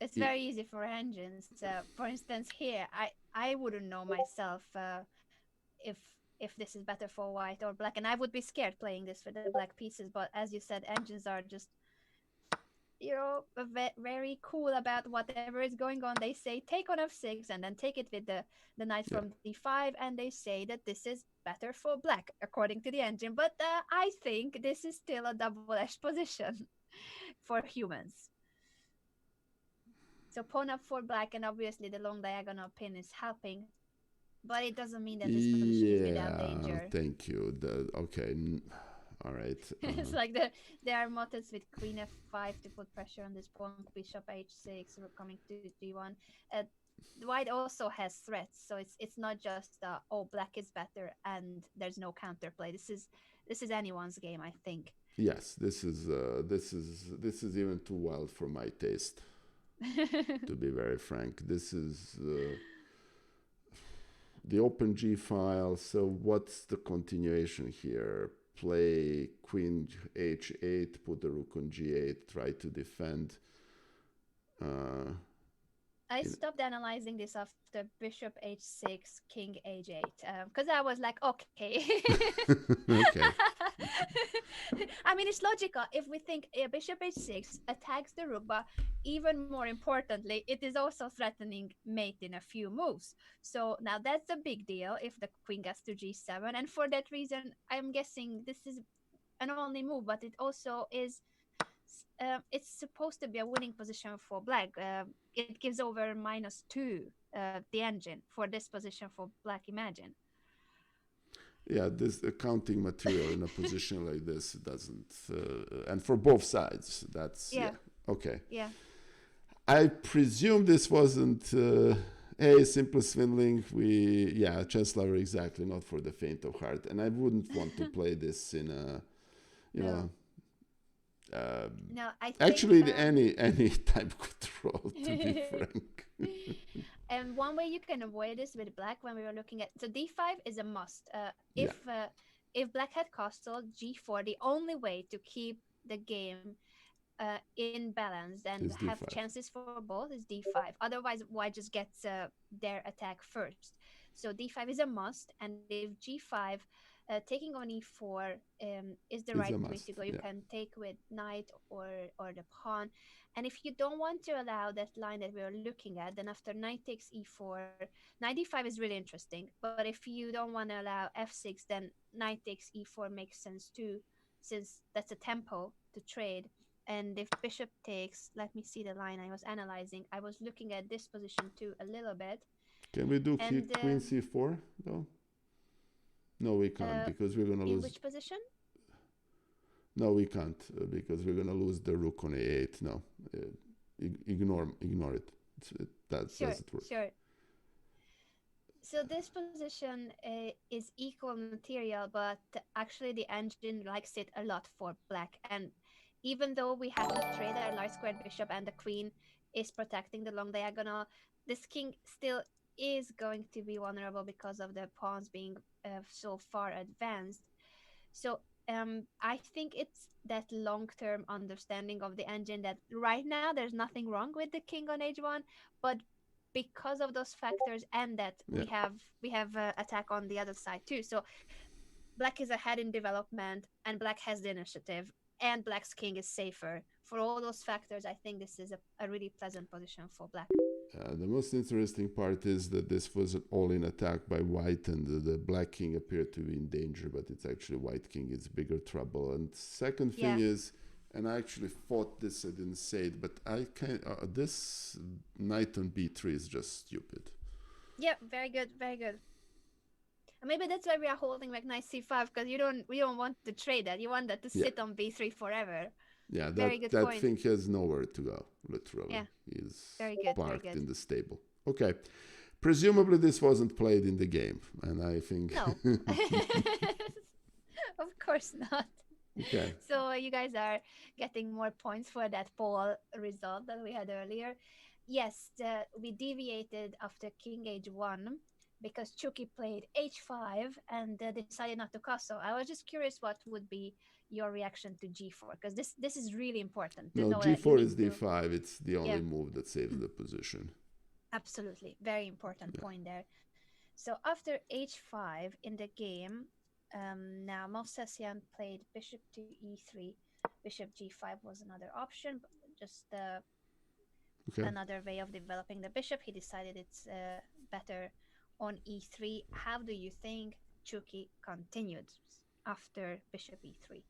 it's very easy for engines. For instance, here I wouldn't know myself if this is better for white or black, and I would be scared playing this for the black pieces. But as you said, engines are just very cool about whatever is going on. They say take on f6 and then take it with the knight from d5, and they say that this is better for black according to the engine. But I think this is still a double-edged position for humans. So pawn up for black, and obviously the long diagonal pin is helping, but it doesn't mean that this position is without danger. Thank you. Okay. All right. It's like there are motifs with queen f5 to put pressure on this pawn, bishop h6, coming to g1. white also has threats, so it's not just oh, black is better and there's no counterplay. This is anyone's game, I think. Yes, this is even too wild for my taste. To be very frank, this is the open G file. So what's the continuation here? Play queen h8, put the rook on g8, try to defend. Uh, I in, stopped analyzing this after bishop h6, king h8, because I was like, okay. okay. I mean, it's logical if we think bishop h6 attacks the rook, but even more importantly, it is also threatening mate in a few moves. So now that's a big deal if the queen gets to g7, and for that reason, I'm guessing this is an only move, but it also is it's supposed to be a winning position for black. It gives over -2 the engine for this position for black, imagine. Yeah, this accounting material in a position like this doesn't, and for both sides, that's Yeah, yeah, okay. yeah. I presume this wasn't a simple swindling. Yeah, chess lover, exactly, not for the faint of heart, and I wouldn't want to play this in a, you No, know, uh, no, I think actually any type control, to be frank. and one way you can avoid this with black when we were looking at, so d5 is a must. Yeah, If black had castle g4, the only way to keep the game in balance and is have d5. chances for both is d5. Otherwise, white just gets their attack first. So d5 is a must, and if g5 taking on e4 is the Is right a way to must. go. You Yeah, can take with knight or the pawn, and if you don't want to allow that line that we are looking at, then after knight takes e4, knight d5 is really interesting. But if you don't want to allow f6, then knight takes e4 makes sense too, since that's a tempo to trade. And if bishop takes, let me see the line I was analyzing. I was looking at this position too a little bit. can we do And queen c4 though? No, we can't, because we're gonna in lose. which position? No, we can't, because we're gonna lose the rook on a8. No, ignore it. That Sure, doesn't work. sure. So this position is equal material, but actually the engine likes it a lot for black. And even though we have to trade our large squared bishop and the queen is protecting the long diagonal, this king still is going to be vulnerable because of the pawns being so far advanced. So I think it's that long-term understanding of the engine that right now there's nothing wrong with the king on h1, but because of those factors and that Yeah, we have attack on the other side too. So black is ahead in development and black has the initiative and black's king is safer. For all those factors, I think this is a really pleasant position for black. the most interesting part is that this was an all-in attack by white, and the black king appeared to be in danger, but it's actually white king is bigger trouble. And second thing Yeah. is, and I actually thought this, I didn't say it, but I can this knight on b3 is just stupid. Yeah, very good, very good. And maybe that's why we are holding like knight c5, because we don't want to trade that. You want that to Yeah, sit on b3 forever. yeah, Very that good that point. thing has nowhere to go. Literally, Yeah, he's very good, very parked good. in the stable. Okay, presumably this wasn't played in the game, and I think No. Of course not. okay. So you guys are getting more points for that poll result that we had earlier. Yes, we deviated after king h1 because Chucky played h5 and decided not to castle. I was just curious what would be your reaction to g4, because this is really important to No, know that you g4 need is to. d5. It's the only Yeah, move that saves the position. absolutely. Very important Yeah. point there. So after h5 in the game, now Mosesian played bishop to e3. Bishop g5 was another option, but just Okay. another way of developing the bishop. He decided it's better on e3. How do you think Chuki continued after bishop e3?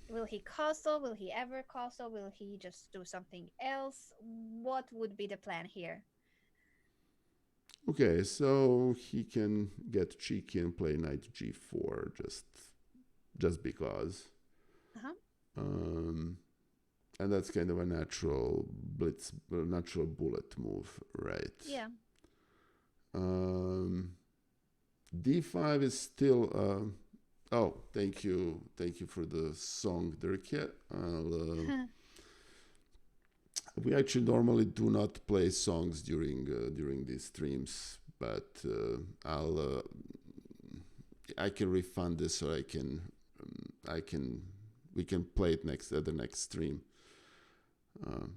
Will he castle? Will he ever castle? Will he just do something else? What would be the plan here? Okay, so he can get cheeky and play knight g4 just because. Uh-huh. Um, And that's kind of a natural blitz, natural bullet move, right? Yeah. Um, D5 is still. Oh, thank you for the song, Dirk. We actually normally do not play songs during these streams, but I can refund this, or I can we can play it next at the next stream. Um,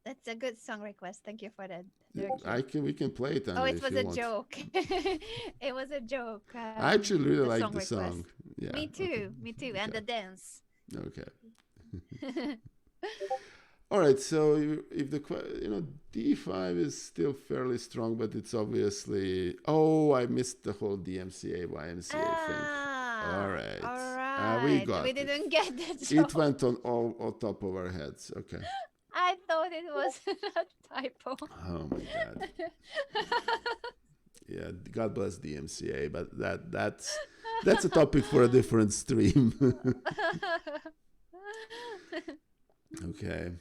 That's a good song request. Thank you for that, I Turkey. can we can play it, Oh, Anna, it if was you a want. joke. It was a joke. I actually really The like song the request. song. Yeah. Me Okay. too. Me too. And Okay. the dance. Okay. All right. So if the D5 is still fairly strong, but it's obviously. Oh, I missed the whole DMCA YMCA thing. All Ah, right. all We right. We got it. didn't get that It joke. went on all on top of our heads. Okay. I thought it was a typo. Oh my God. Yeah. God bless DMCA, but that's a topic for a different stream. Okay.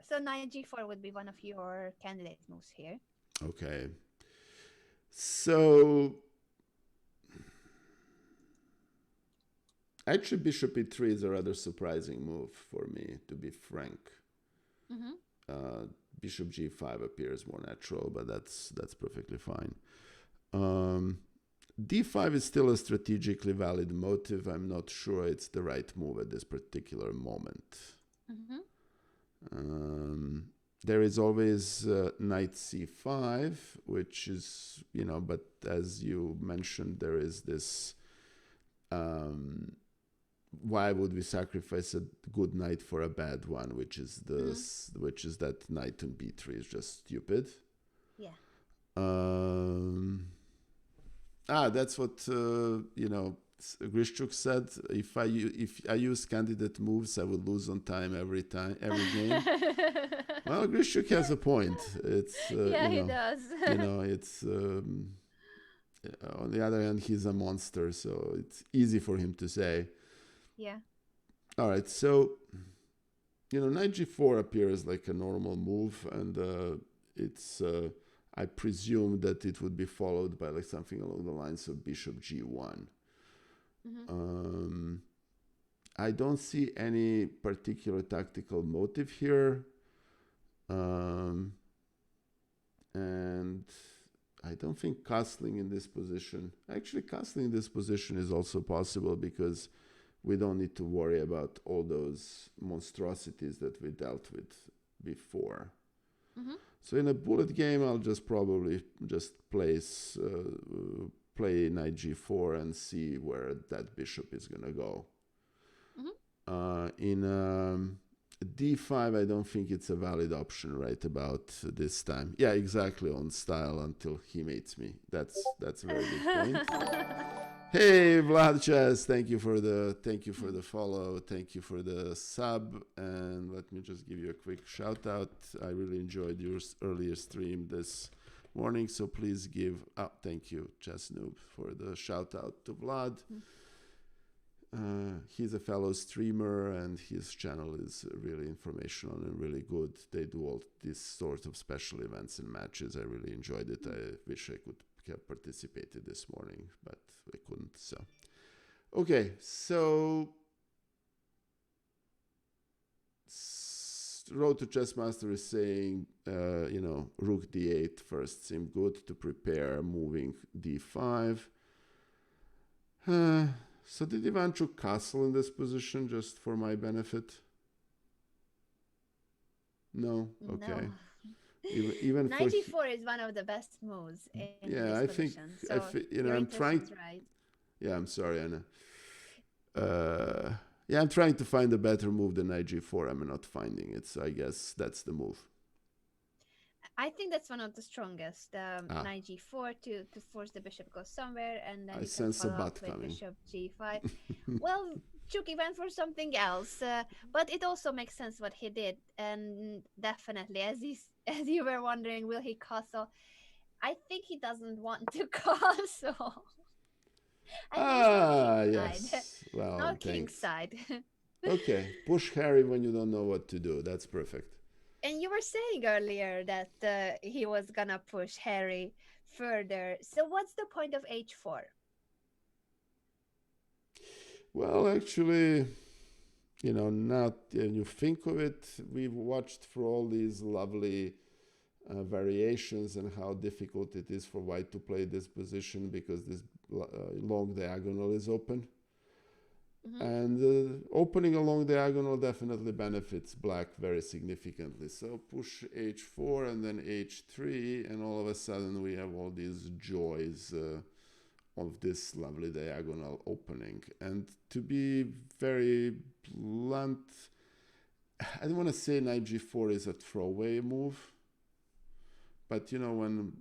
So knight g4 would be one of your candidate moves here. Okay. So actually, bishop e3 is a rather surprising move for me, to be frank. Mm-hmm. Uh, Bishop g5 appears more natural, but that's perfectly fine. Um, d5 is still a strategically valid motive. I'm not sure it's the right move at this particular moment. Mm-hmm. There is always knight c5, which is, but as you mentioned, there is this. Why would we sacrifice a good knight for a bad one, which is which is that knight on b3 is just stupid. Yeah. That's what Grishchuk said. If I use candidate moves, I would lose on time every game. Well, Grishchuk has a point. It's Yeah, he does. it's on the other hand, he's a monster, so it's easy for him to say. Yeah. All right, so knight g4 appears like a normal move, and it's I presume that it would be followed by like something along the lines of bishop g1. Mm-hmm. I don't see any particular tactical motive here, and I don't think castling in this position. Actually, castling in this position is also possible because we don't need to worry about all those monstrosities that we dealt with before. Mm-hmm. So in a bullet game, I'll just probably just play knight g4 and see where that bishop is going to go. Mm-hmm. In d5, I don't think it's a valid option right about this time. Yeah, exactly, on style until he mates me. That's a very good point. Hey Vlad Chess, thank you for the follow, thank you for the sub, and let me just give you a quick shout out. I really enjoyed your earlier stream this morning, so please give thank you Chess Noob for the shout out to Vlad. He's a fellow streamer and his channel is really informational and really good. They do all these sorts of special events and matches. I really enjoyed it. I wish I could have participated this morning, but I couldn't. So, okay, so Road to Chessmaster is saying, rook d8 first seemed good to prepare moving d5. So did Ivanchuk castle in this position just for my benefit? No? Okay. No. Even knight g4 is one of the best moves in this position. So your I'm trying. intuition's right. Yeah, I'm sorry, Anna. I'm trying to find a better move than knight g4. I'm not finding it, so I guess that's the move. I think that's one of the strongest. Knight g4 to force the biship to go somewhere, and then I you can sense a follow butt up with coming. bishop g5. Well, Chucky went for something else, but it also makes sense what he did, and definitely, as you were wondering, will he castle? I think he doesn't want to castle. And he's on king Ah, side, yes. Well, not king thanks. side. Okay, push Harry when you don't know what to do. That's perfect. And you were saying earlier that he was gonna push Harry further. So what's the point of h4? Well, actually, not you think of it, we've watched through all these lovely variations and how difficult it is for white to play this position because this long diagonal is open. Hmm. And opening a long diagonal definitely benefits black very significantly. So push h4 and then h3, and all of a sudden we have all these joys of this lovely diagonal opening. And to be very blunt, I don't want to say knight g4 is a throwaway move, but when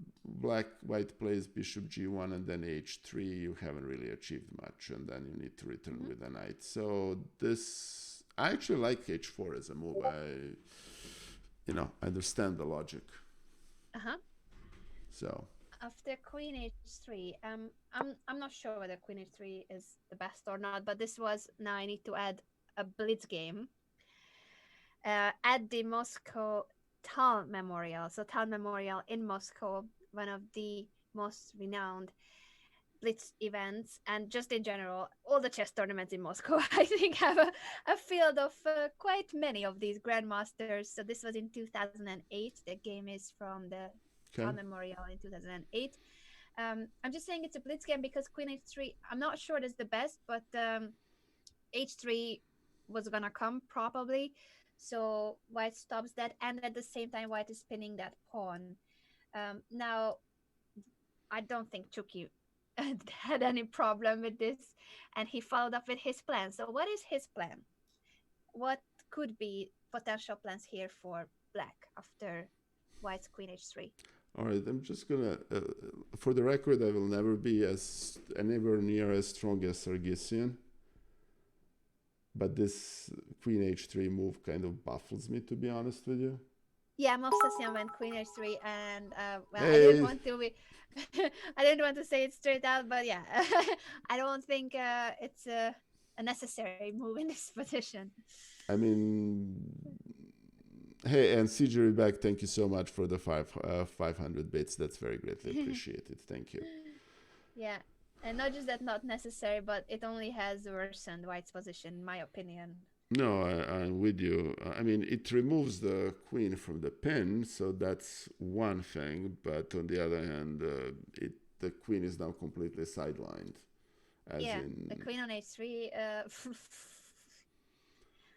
white plays bishop g1 and then h3, you haven't really achieved much, and then you need to return Hmm. with a knight. So this, I actually like h4 as a move. I understand the logic. Uh-huh. So After queen h3, I'm not sure whether queen h3 is the best or not, but this was, now I need to add a blitz game at the Moscow Town Memorial. So Town Memorial in Moscow, one of the most renowned blitz events, and just in general all the chess tournaments in Moscow I think have a field of quite many of these grandmasters. So this was in 2008. The game is from the okay, Town Memorial in 2008. I'm just saying it's a blitz game because queen h3, I'm not sure that's the best, but h3 was gonna come probably, so white stops that, and at the same time white is spinning that pawn. Now I don't think Chucky had any problem with this, and he followed up with his plan. So, what is his plan? What could be potential plans here for black after white's queen h3? all right. I'm just gonna, for the record, I will never be anywhere near as strong as Sargisian, but this queen h3 move kind of baffles me, to be honest with you. Yeah, Mostasian went queen h3, and well, I didn't Hey, want to be, I didn't want to say it straight out, but yeah, I don't think it's a necessary move in this position. I mean, hey, and CJ back, thank you so much for the 500 bits. That's very greatly appreciated. Thank you. Yeah, and not just that, not necessary, but it only has worsened White's position, in my opinion. No, I'm with you. I mean, it removes the queen from the pin, so that's one thing. But on the other hand, the queen is now completely sidelined, as Yeah, the in, queen on h3.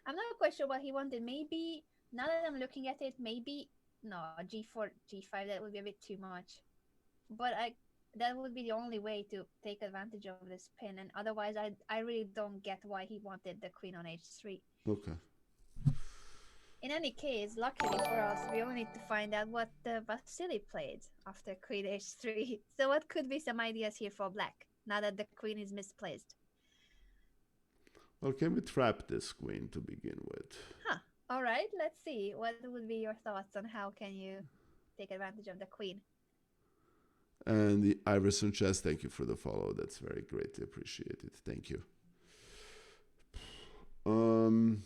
I'm not quite sure what he wanted. Maybe now that I'm looking at it, maybe no g4, g5. That would be a bit too much. But that would be the only way to take advantage of this pin, and otherwise, I really don't get why he wanted the queen on h3. okay. In any case, luckily for us, we only need to find out what Vasily played after queen h3. So, what could be some ideas here for black now that the queen is misplaced? Well, can we trap this queen to begin with? Huh. All right, let's see. What would be your thoughts on how can you take advantage of the queen? And the Iverson chess, thank you for the follow. That's very greatly appreciated. Thank you. Um,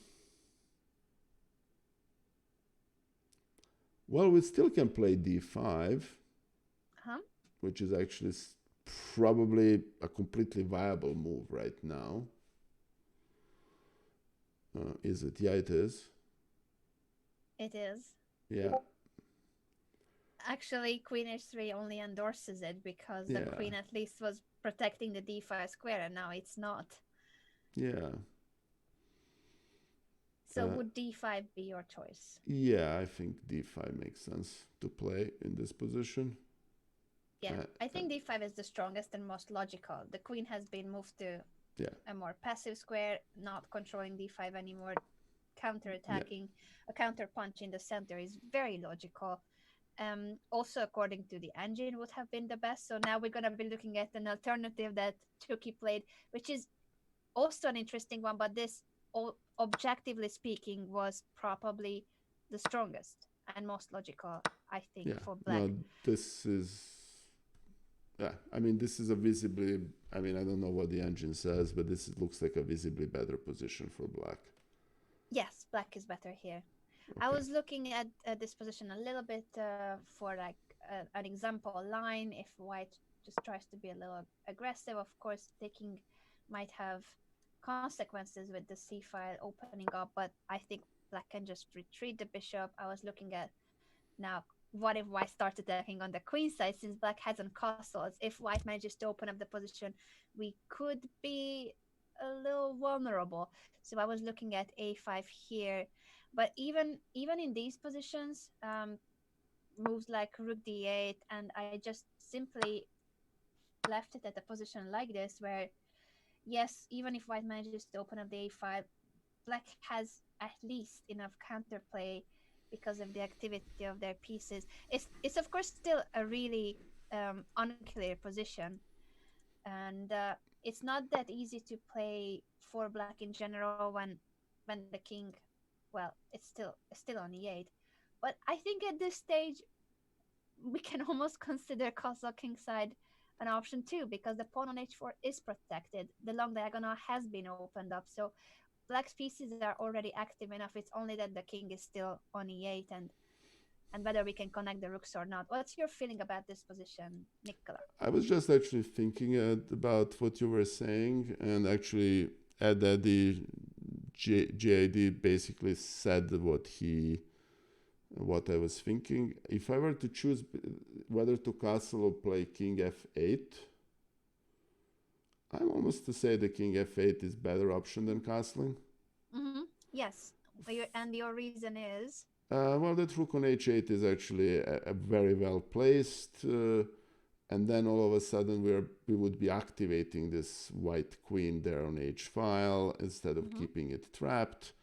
well, we still can play d5, Huh? which is actually probably a completely viable move right now. Is it? Yeah, it is. It is. Yeah, Actually, queen h3 only endorses it because the yeah, queen at least was protecting the d5 square, and now it's not. yeah. So, would d5 be your choice? Yeah, I think d5 makes sense to play in this position. Yeah, Uh, I uh, think d5 is the strongest and most logical. The queen has been moved to yeah, a more passive square, not controlling d5 anymore. yeah, Counter-attacking, a counter punch in the center is very logical. Also, according to the engine, would have been the best. So now we're gonna be looking at an alternative that Chucky played, which is also an interesting one. But this, objectively speaking, was probably the strongest and most logical, I think, yeah. for black. No, this is yeah, I mean, this is a visibly, I mean, I don't know what the engine says, but looks like a visibly better position for black. Yes, black is better here. I Okay. was looking at this position a little bit for like an example line. If white just tries to be a little aggressive, of course, taking might have consequences with the c file opening up. But I think black can just retreat the bishop. I was looking at now. What if white starts attacking on the queen side since black has on castles? If white manages to open up the position, we could be a little vulnerable. So I was looking at a5 here, but even in these positions, moves like rook d8, and I just simply left it at a position like this, where yes, even if white manages to open up the a5, black has at least enough counterplay because of the activity of their pieces. It's of course still a really unclear position, and it's not that easy to play for black in general when the king, well, it's still on e8. But I think at this stage we can almost consider castle kingside an option too, because the pawn on h4 is protected. The long diagonal has been opened up, so black's pieces are already active enough. It's only that the king is still on e8, and whether we can connect the rooks or not. What's your feeling about this position, Nikola? I was just actually thinking about what you were saying, and actually, Ed Eddy, JID basically said what I was thinking. If I were to choose whether to castle or play king f8, I'm almost to say the king f8 is better option than castling. Mm-hmm. Yes. And your reason is? Well, that rook on h8 is actually a very well placed, and then all of a sudden we would be activating this white queen there on h file instead of Mm-hmm. keeping it trapped.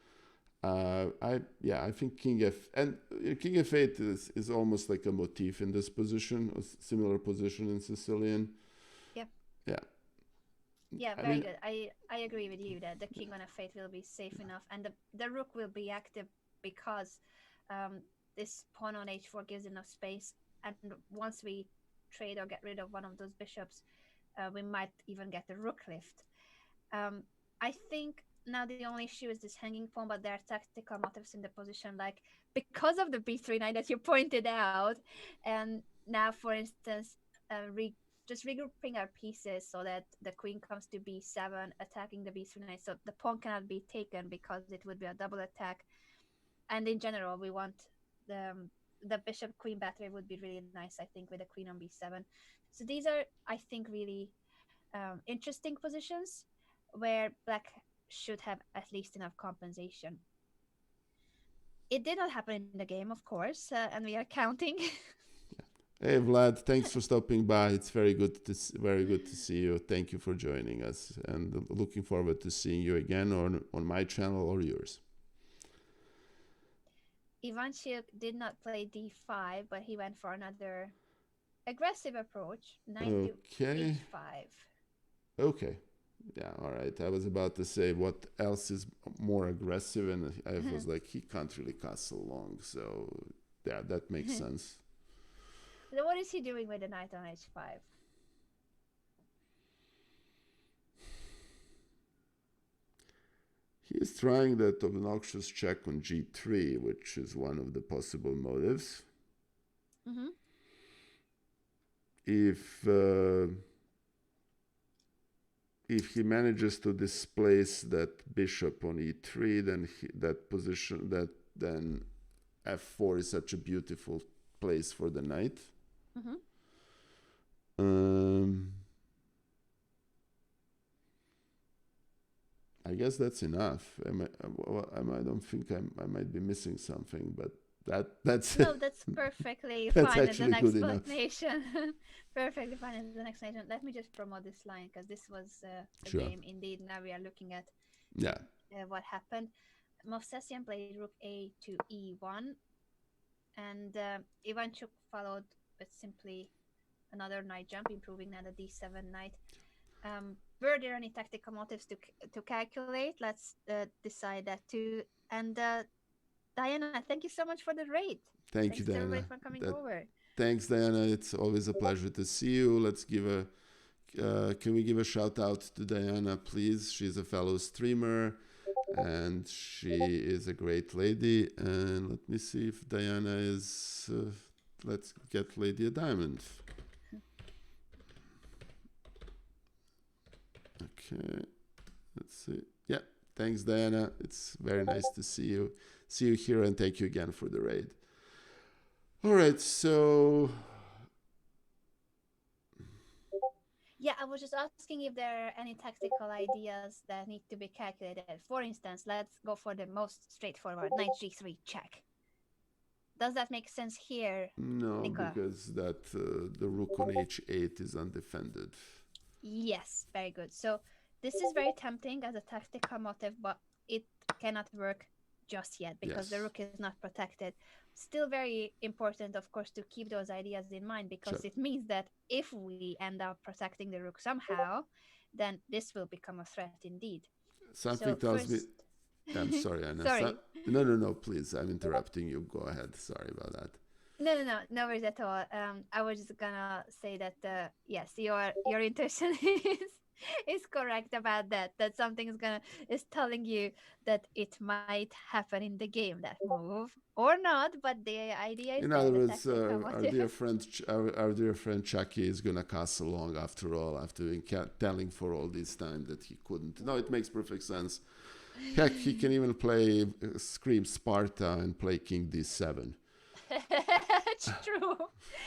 I think king f8 is almost like a motif in this position, a similar position in Sicilian. Yep. Yeah, Yeah, I very mean, good. I agree with you that the king on f8 will be safe enough, and the rook will be active because um, this pawn on h4 gives enough space, and once we trade or get rid of one of those bishops, we might even get a rook lift. Um, I think now the only issue is this hanging pawn, but there are tactical motives in the position, like because of the b3 knight that you pointed out, and now, for instance, just regrouping our pieces so that the queen comes to b7, attacking the b3 knight, so the pawn cannot be taken because it would be a double attack. And in general, we want the bishop queen battery would be really nice, I think, with the queen on b7. So these are, I think, really interesting positions where black should have at least enough compensation. It did not happen in the game, of course, and we are counting. hey Vlad, thanks for stopping by. It's very good to see you. Thank you for joining us, and looking forward to seeing you again on my channel or yours. Ivanchuk did not play d5, but he went for another aggressive approach, knight to Okay. h5. Okay. Yeah, all right. I was about to say what else is more aggressive, and I was like, he can't really castle long, so yeah, that makes sense. So what is he doing with the knight on h5? He is trying that obnoxious check on g3, which is one of the possible motives. Mm-hmm. If uh, if he manages to displace that bishop on e3, then then f4 is such a beautiful place for the knight. Mm-hmm. Um, I guess that's enough. I don't think I might be missing something, but that's No, that's perfectly that's fine as an actually good enough. explanation. Perfectly fine as an explanation. Let me just promote this line because this was a Sure. game indeed. Now we are looking at Yeah. what happened. Movsesian played rook a to e1, and Ivanchuk followed with simply another knight jump, improving now the d7 knight. Were there any tactical motives to calculate? Let's decide that too. And Diana, thank you so much for the raid. Thank Thanks you, to everybody Diana. for coming That over. Thanks, Diana. It's always a pleasure to see you. Let's give a can we give a shout out to Diana, please? She's a fellow streamer and she is a great lady. And let me see if Diana is. Let's get Lady a diamond. Okay, let's see. Yeah, thanks, Diana. It's very nice to see you. See you here, and thank you again for the raid. All right, so Yeah, I was just asking if there are any tactical ideas that need to be calculated. For instance, let's go for the most straightforward knight g3 check. Does that make sense here, no, Nikola? because that the rook on h8 is undefended. Yes, very good. So this is very tempting as a tactical motive, but it cannot work just yet because the Yes, rook is not protected. Still very important, of course, to keep those ideas in mind because sure. it means that if we end up protecting the rook somehow, then this will become a threat indeed. So Something tells me. first, I'm sorry, Anna. sorry. No, no, no. Please, I'm interrupting you. Go ahead. Sorry about that. No worries at all. I was just gonna say that yes, your intention is correct about that. That something is telling you that it might happen in the game, that move or not, but the idea is In there, other the words, tactical our motive. dear friend, our dear friend Chucky is gonna castle long after all, after telling for all this time that he couldn't. No, it makes perfect sense. Heck, he can even play Scream Sparta and play King D7. It's true.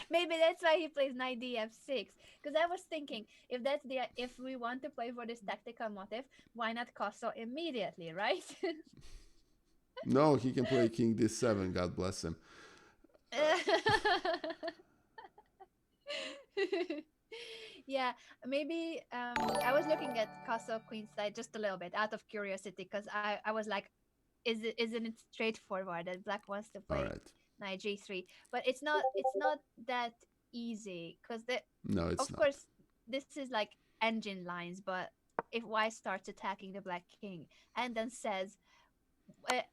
Maybe that's why he plays knight df6. Because I was thinking, if we want to play for this tactical motive, why not castle immediately, right? No, he can play King D7. God bless him. Yeah, maybe I was looking at castle queenside just a little bit out of curiosity because I was like, isn't it straightforward that black wants to All play right. knight g3? But it's not that easy because the No, it's of not. course this is like engine lines, but if white starts attacking the black king and then says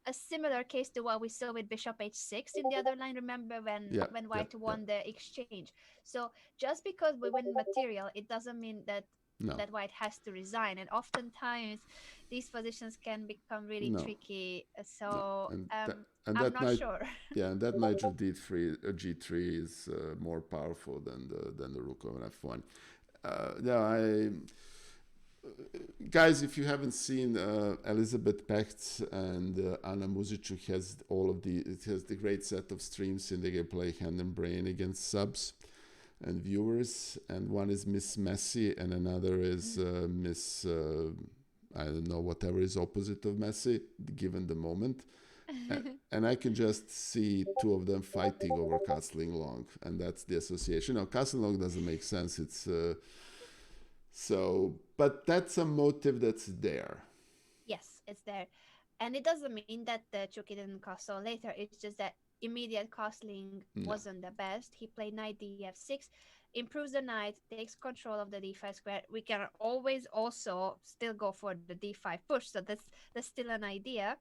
a similar case to what we saw with bishop h6 in the other line, remember Yeah, when yep, white yep. won the exchange. So just because we win material, it doesn't mean that No, white has to resign, and oftentimes these positions can become really no, tricky. no. So And I'm that not knight, sure. yeah, and that knight of D3, G3 is more powerful than the rook of an F1. No, guys, if you haven't seen Elizabeth Pecht and Anna Muzic, who has it has the great set of streams in the play Hand and Brain against subs and viewers, and one is Miss Messi and another is Miss I don't know, whatever is opposite of Messi given the moment. And I can just see two of them fighting over castling long, and that's the association. Now, castling long doesn't make sense. It's so, but that's a motive that's there. Yes, it's there. And it doesn't mean that the Chucky didn't castle later. It's just that immediate castling No, wasn't the best. He played knight df6, improves the knight, takes control of the d5 square. We can always also still go for the d5 push. So that's still an idea.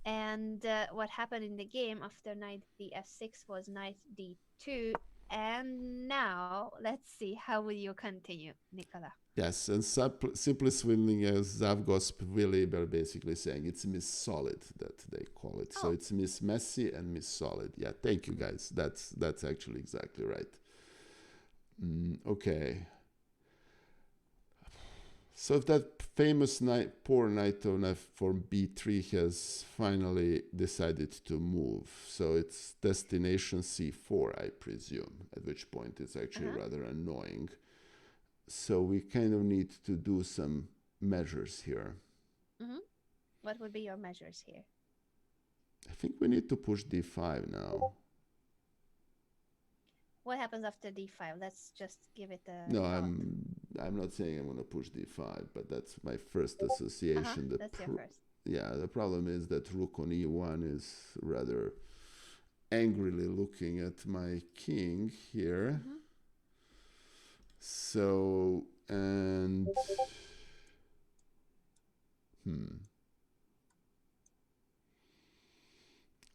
And what happened in the game after knight df6 was knight d2. And now let's see, how will you continue, Nikola? yes, and simply swindling as Zavgosp Willy are basically saying it's Miss Solid that they call it. So Oh, it's Miss Messy and Miss Solid. Yeah, thank you guys. That's actually exactly right. Okay. So if that famous knight, poor knight on f4 b3 has finally decided to move, so it's destination c4, I presume, at which point it's actually uh-huh. rather annoying. So we kind of need to do some measures here. Mm-hmm. What would be your measures here? I think we need to push d5 now. What happens after d5? Let's just give it a No, thought. I'm not saying I'm going to push d5, but that's my first Uh-huh. association. That's your first. Yeah, the problem is that rook on e1 is rather angrily looking at my king here. Mm-hmm. So, and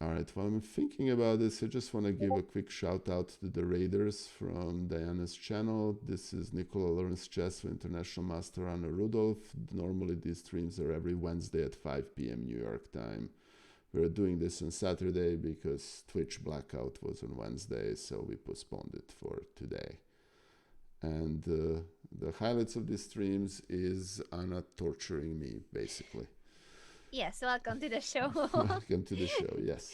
All right, while I'm thinking about this, I just want to give a quick shout out to the Raiders from Diana's channel. This is Nikola Learns Chess with International Master Anna Rudolf. Normally, these streams are every Wednesday at 5 p.m. New York time. We're doing this on Saturday because Twitch blackout was on Wednesday, so we postponed it for today. And the highlights of these streams is Anna torturing me, basically. Yes, welcome to the show. Welcome to the show, yes.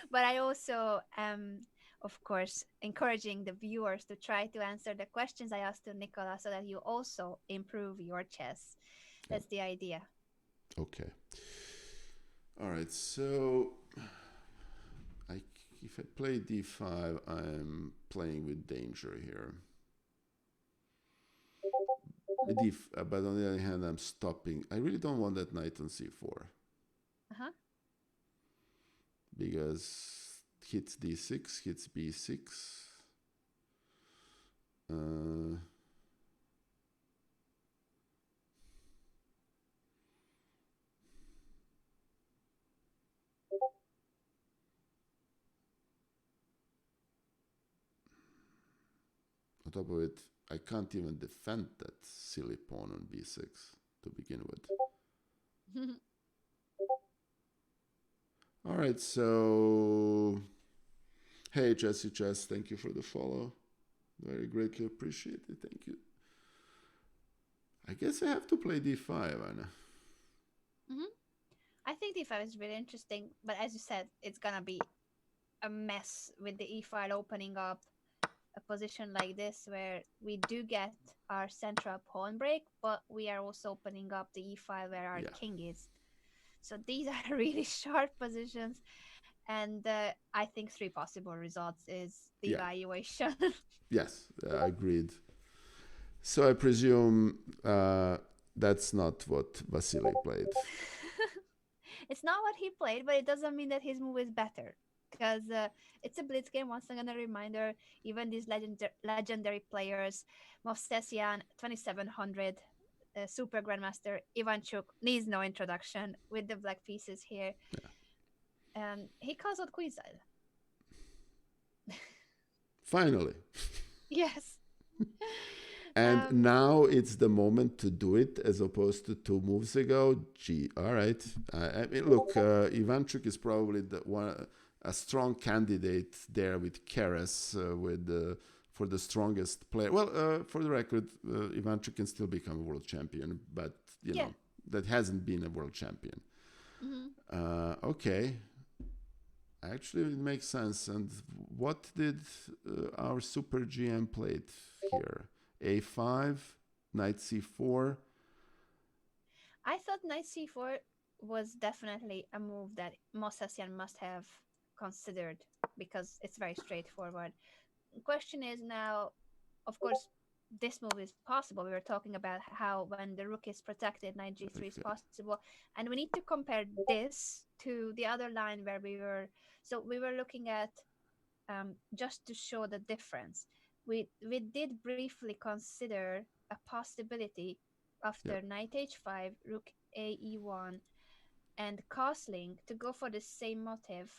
But I also am, of course, encouraging the viewers to try to answer the questions I asked to Nicola so that you also improve your chess. That's the idea. Okay. All right, so if I play d5, I'm playing with danger here. But on the other hand, I'm stopping. I really don't want that knight on c4. Uh-huh. Because hits d6, hits b6. On top of it, I can't even defend that silly pawn on b6 to begin with. All right, so hey, Jesse Chess, thank you for the follow. Very greatly appreciated. Thank you. I guess I have to play d5, Anna. I think d5 is really interesting, but as you said, it's gonna be a mess with the e file opening up a position like this where we do get our central pawn break, but we are also opening up the e file where our king is. So these are really sharp positions, and I think 3 possible results is the evaluation. Yes, agreed. So I presume that's not what Vasily played. It's not what he played, but it doesn't mean that his move is better. Because it's a blitz game. Once again, a reminder, even these legendary players, Movsesian, 2700, Super Grandmaster, Ivanchuk, needs no introduction with the black pieces here. And he calls out queenside. Finally. Yes. And now it's the moment to do it as opposed to 2 moves ago. Gee, all right. I mean, look, Ivanchuk is probably a strong candidate there with Keres for the strongest player. Well, for the record, Ivanchuk can still become a world champion, but you know that hasn't been a world champion. Okay. Actually, it makes sense. And what did our super GM play here? A5, knight c4. I thought knight c4 was definitely a move that Mossessian must have considered because it's very straightforward. The question is now, of course, this move is possible. We were talking about how when the rook is protected, knight g3 is possible. And we need to compare this to the other line where we were looking at just to show the difference. We did briefly consider a possibility after knight h5, rook a e1, and castling to go for the same motive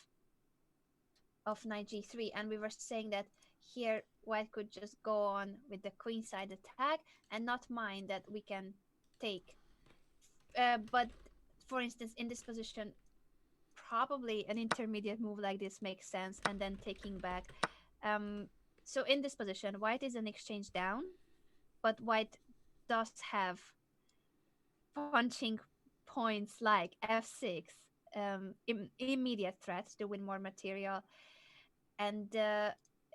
of knight g3, and we were saying that here white could just go on with the queenside attack and not mind that we can take. But for instance, in this position, probably an intermediate move like this makes sense, and then taking back. So in this position, white is an exchange down, but white does have punching points like f6, immediate threats to win more material, and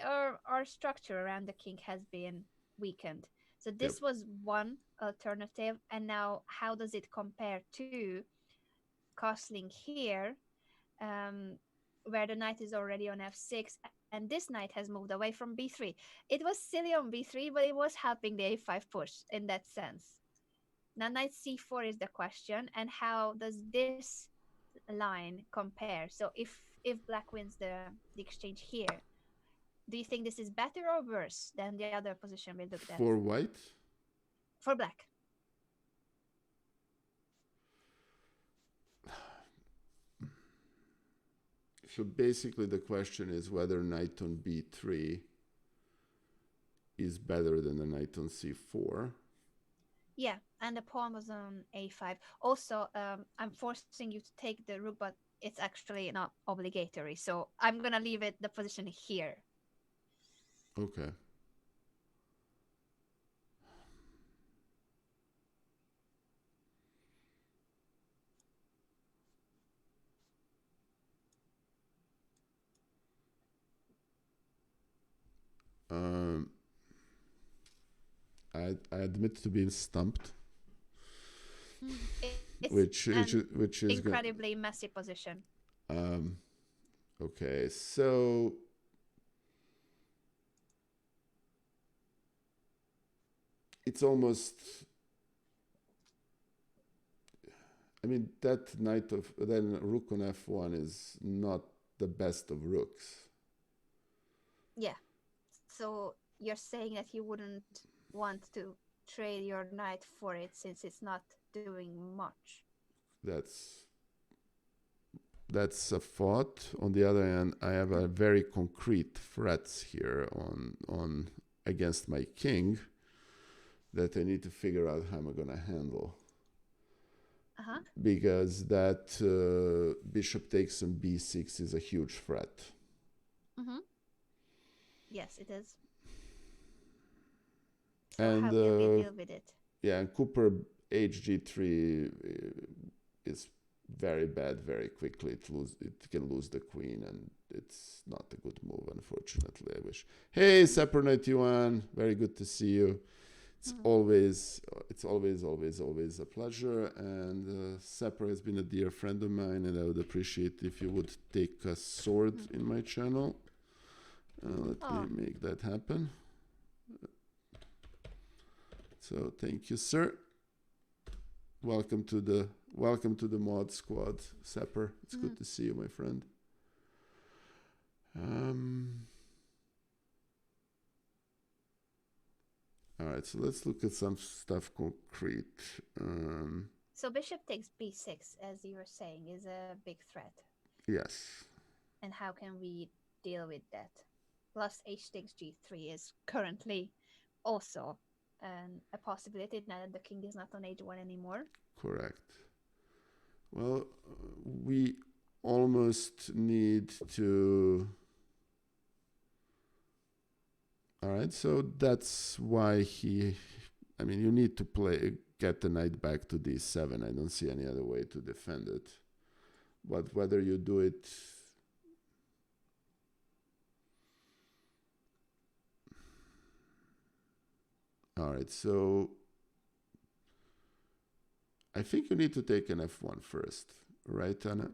our structure around the king has been weakened. So this was one alternative, and now how does it compare to castling here, where the knight is already on f6 and this knight has moved away from b3. It was silly on b3, but it was helping the a5 push in that sense. Now knight c4 is the question, and how does this line compare? So if black wins the exchange here, do you think this is better or worse than the other position we looked at? For white? For black. So basically the question is whether knight on b3 is better than the knight on c4. Yeah, and the pawn was on a5. Also, I'm forcing you to take the rook, but it's actually not obligatory. So I'm gonna leave it the position here. Okay. Um, I admit to being stumped, It's which an is incredibly messy position. um, okay. So it's almost. I mean that knight of then rook on f1 is not the best of rooks. Yeah. So you're saying that you wouldn't want to trade your knight for it since it's not doing much. That's a thought. On the other hand, I have a very concrete threats here on against my king that I need to figure out how I'm gonna handle. Uh-huh. Because that bishop takes on b6 is a huge threat. Mm-hmm. Yes, it is. So And how can we deal with it? yeah, and Cooper hg3 is very bad very quickly. It can lose the queen, and it's not a good move, unfortunately. I wish. Hey, Sapper 91, very good to see you. It's always a pleasure. And Sapper has been a dear friend of mine, and I would appreciate if you would take a sword in my channel. Let me make that happen. So thank you, sir. Welcome to the mod squad, Sapper. It's good to see you, my friend. All right, so let's look at some stuff concrete. So bishop takes b6, as you were saying, is a big threat. Yes. And how can we deal with that? Plus h takes g3 is currently also a possibility now that the king is not on h1 anymore. Correct. Well, we almost need to... All right, so that's why I mean, you need to get the knight back to d7. I don't see any other way to defend it. But whether you do it... All right, so I think you need to take an f1 first, right, Anna?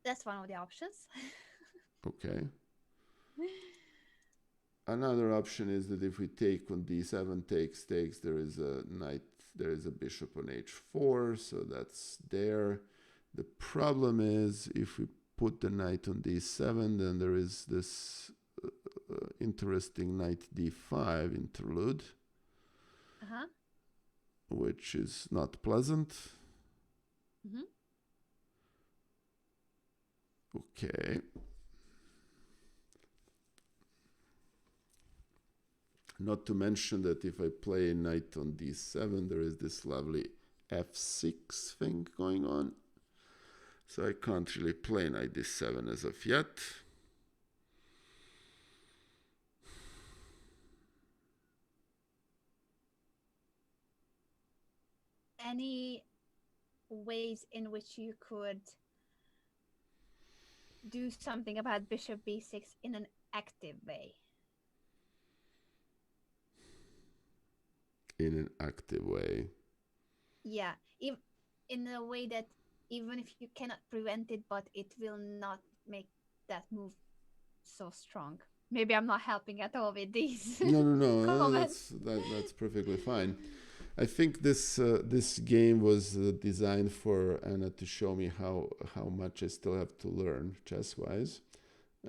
That's one of the options. Okay. Another option is that if we take on d7, takes, there is a knight, there is a bishop on h4, so that's there. The problem is if we put the knight on d7, then there is this interesting knight d5 interlude, which is not pleasant. Okay. Not to mention that if I play knight on d7, there is this lovely f6 thing going on. So I can't really play knight d7 as of yet. Any ways in which you could do something about bishop b6 in an active way? In an active way. Yeah, in a way that even if you cannot prevent it, but it will not make that move so strong. Maybe I'm not helping at all with these. No, that's perfectly fine. I think this game was designed for Anna to show me how much I still have to learn chess wise,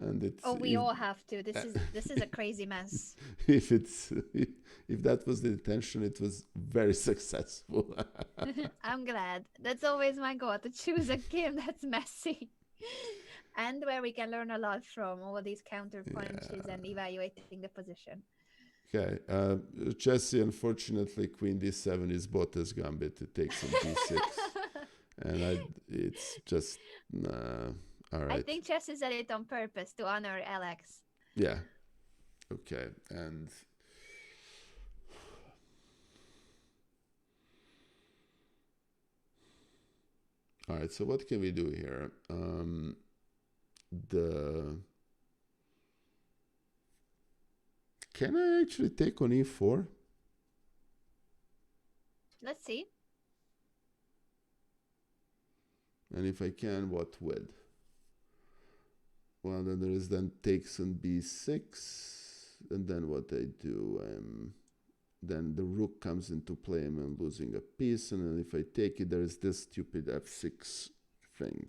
and it's we all have to. This is a crazy mess. if that was the intention, it was very successful. I'm glad. That's always my goal, to choose a game that's messy. and where we can learn a lot from all these counter punches Yeah. and evaluating the position. Okay. Jesse, unfortunately, Queen D7 is Botta's gambit. It takes on B6, and it's just all I right. think Chess said it on purpose to honor Alex. Yeah. Okay. And all right. So what can we do here? The Can I actually take on E4? Let's see. And if I can, what with? Well, then there is then takes on B6, and then what I do, then the rook comes into play, and I'm losing a piece, and then if I take it, there is this stupid F6 thing.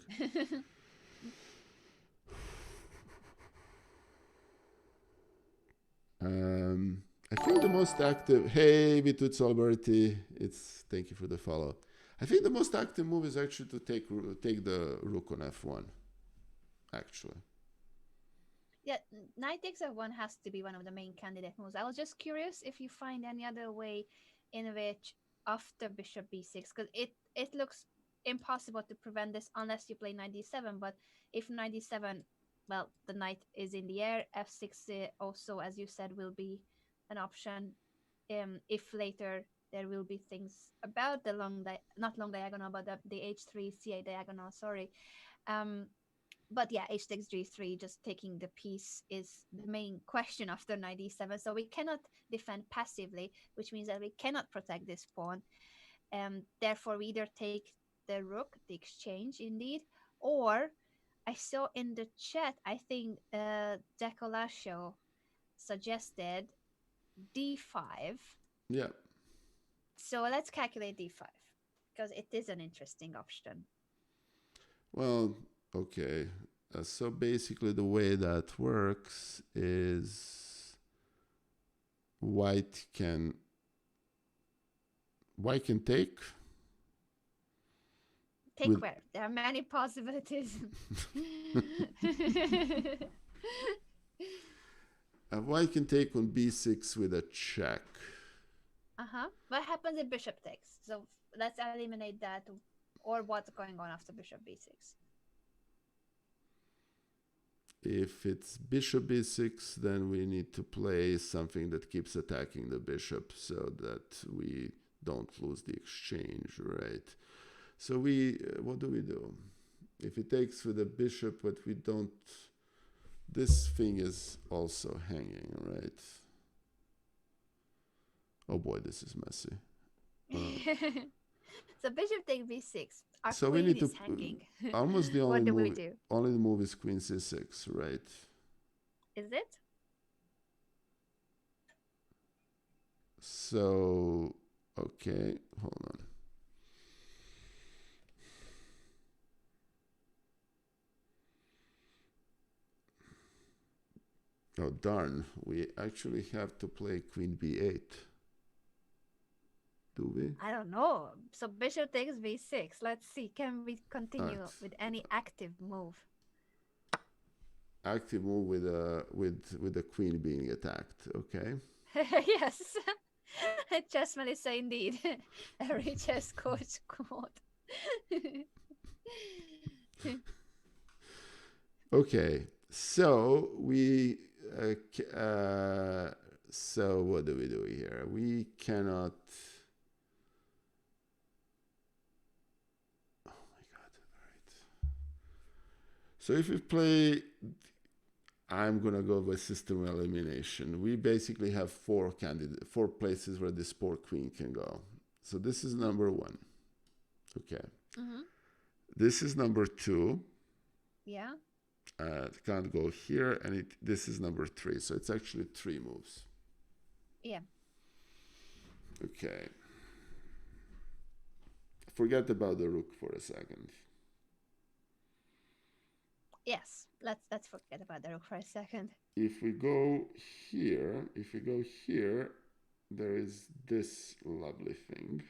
I think the most active. Hey, Vituz Alberti, it's thank you for the follow. I think the most active move is actually to take the rook on F1. Actually, Yeah, knight takes f1 has to be one of the main candidate moves. I was just curious if you find any other way in which after bishop b6, because it looks impossible to prevent this unless you play knight d7. But if knight d7, well, the knight is in the air. F6 also, as you said, will be an option. If later there will be things about the not long diagonal, but the h3 ca diagonal. Sorry. Um, but yeah, h takes g3, just taking the piece is the main question after knight d7. So we cannot defend passively, which means that we cannot protect this pawn. Therefore, we either take the rook, the exchange indeed, or I saw in the chat, I think Nikola suggested d5. yeah. So let's calculate d5 because it is an interesting option. Well, okay. So basically, the way that works is white can take Take with where? There are many possibilities. white can take on b6 with a check. What happens if bishop takes? So let's eliminate that. Or what's going on after bishop b6? If it's bishop b6, then we need to play something that keeps attacking the bishop so that we don't lose the exchange, right? So what do we do? If it takes with the bishop, but we don't, this thing is also hanging, right? Oh boy, this is messy. So bishop takes b6. Our So we queen need to is hanging. almost the What do we do? only the move is queen c6, right? Is it? So okay, hold on. Oh darn, we actually have to play queen b8. Do we? I don't know. So bishop takes b6. Let's see. Can we continue Right. with any active move? Active move with the queen being attacked. Okay. Yes. Chess Melissa indeed. Every chess coach quote. Okay. So we so what do we do here? We cannot. Oh my god! All right. So if we play, I'm gonna go with system elimination. We basically have four places where this poor queen can go. So this is number one. Okay. Mm-hmm. This is number two. Yeah. Can't go here, and this is number three. So it's actually three moves. Yeah. Okay. Forget about the rook for a second. Yes. Let's forget about the rook for a second. If we go here, there is this lovely thing.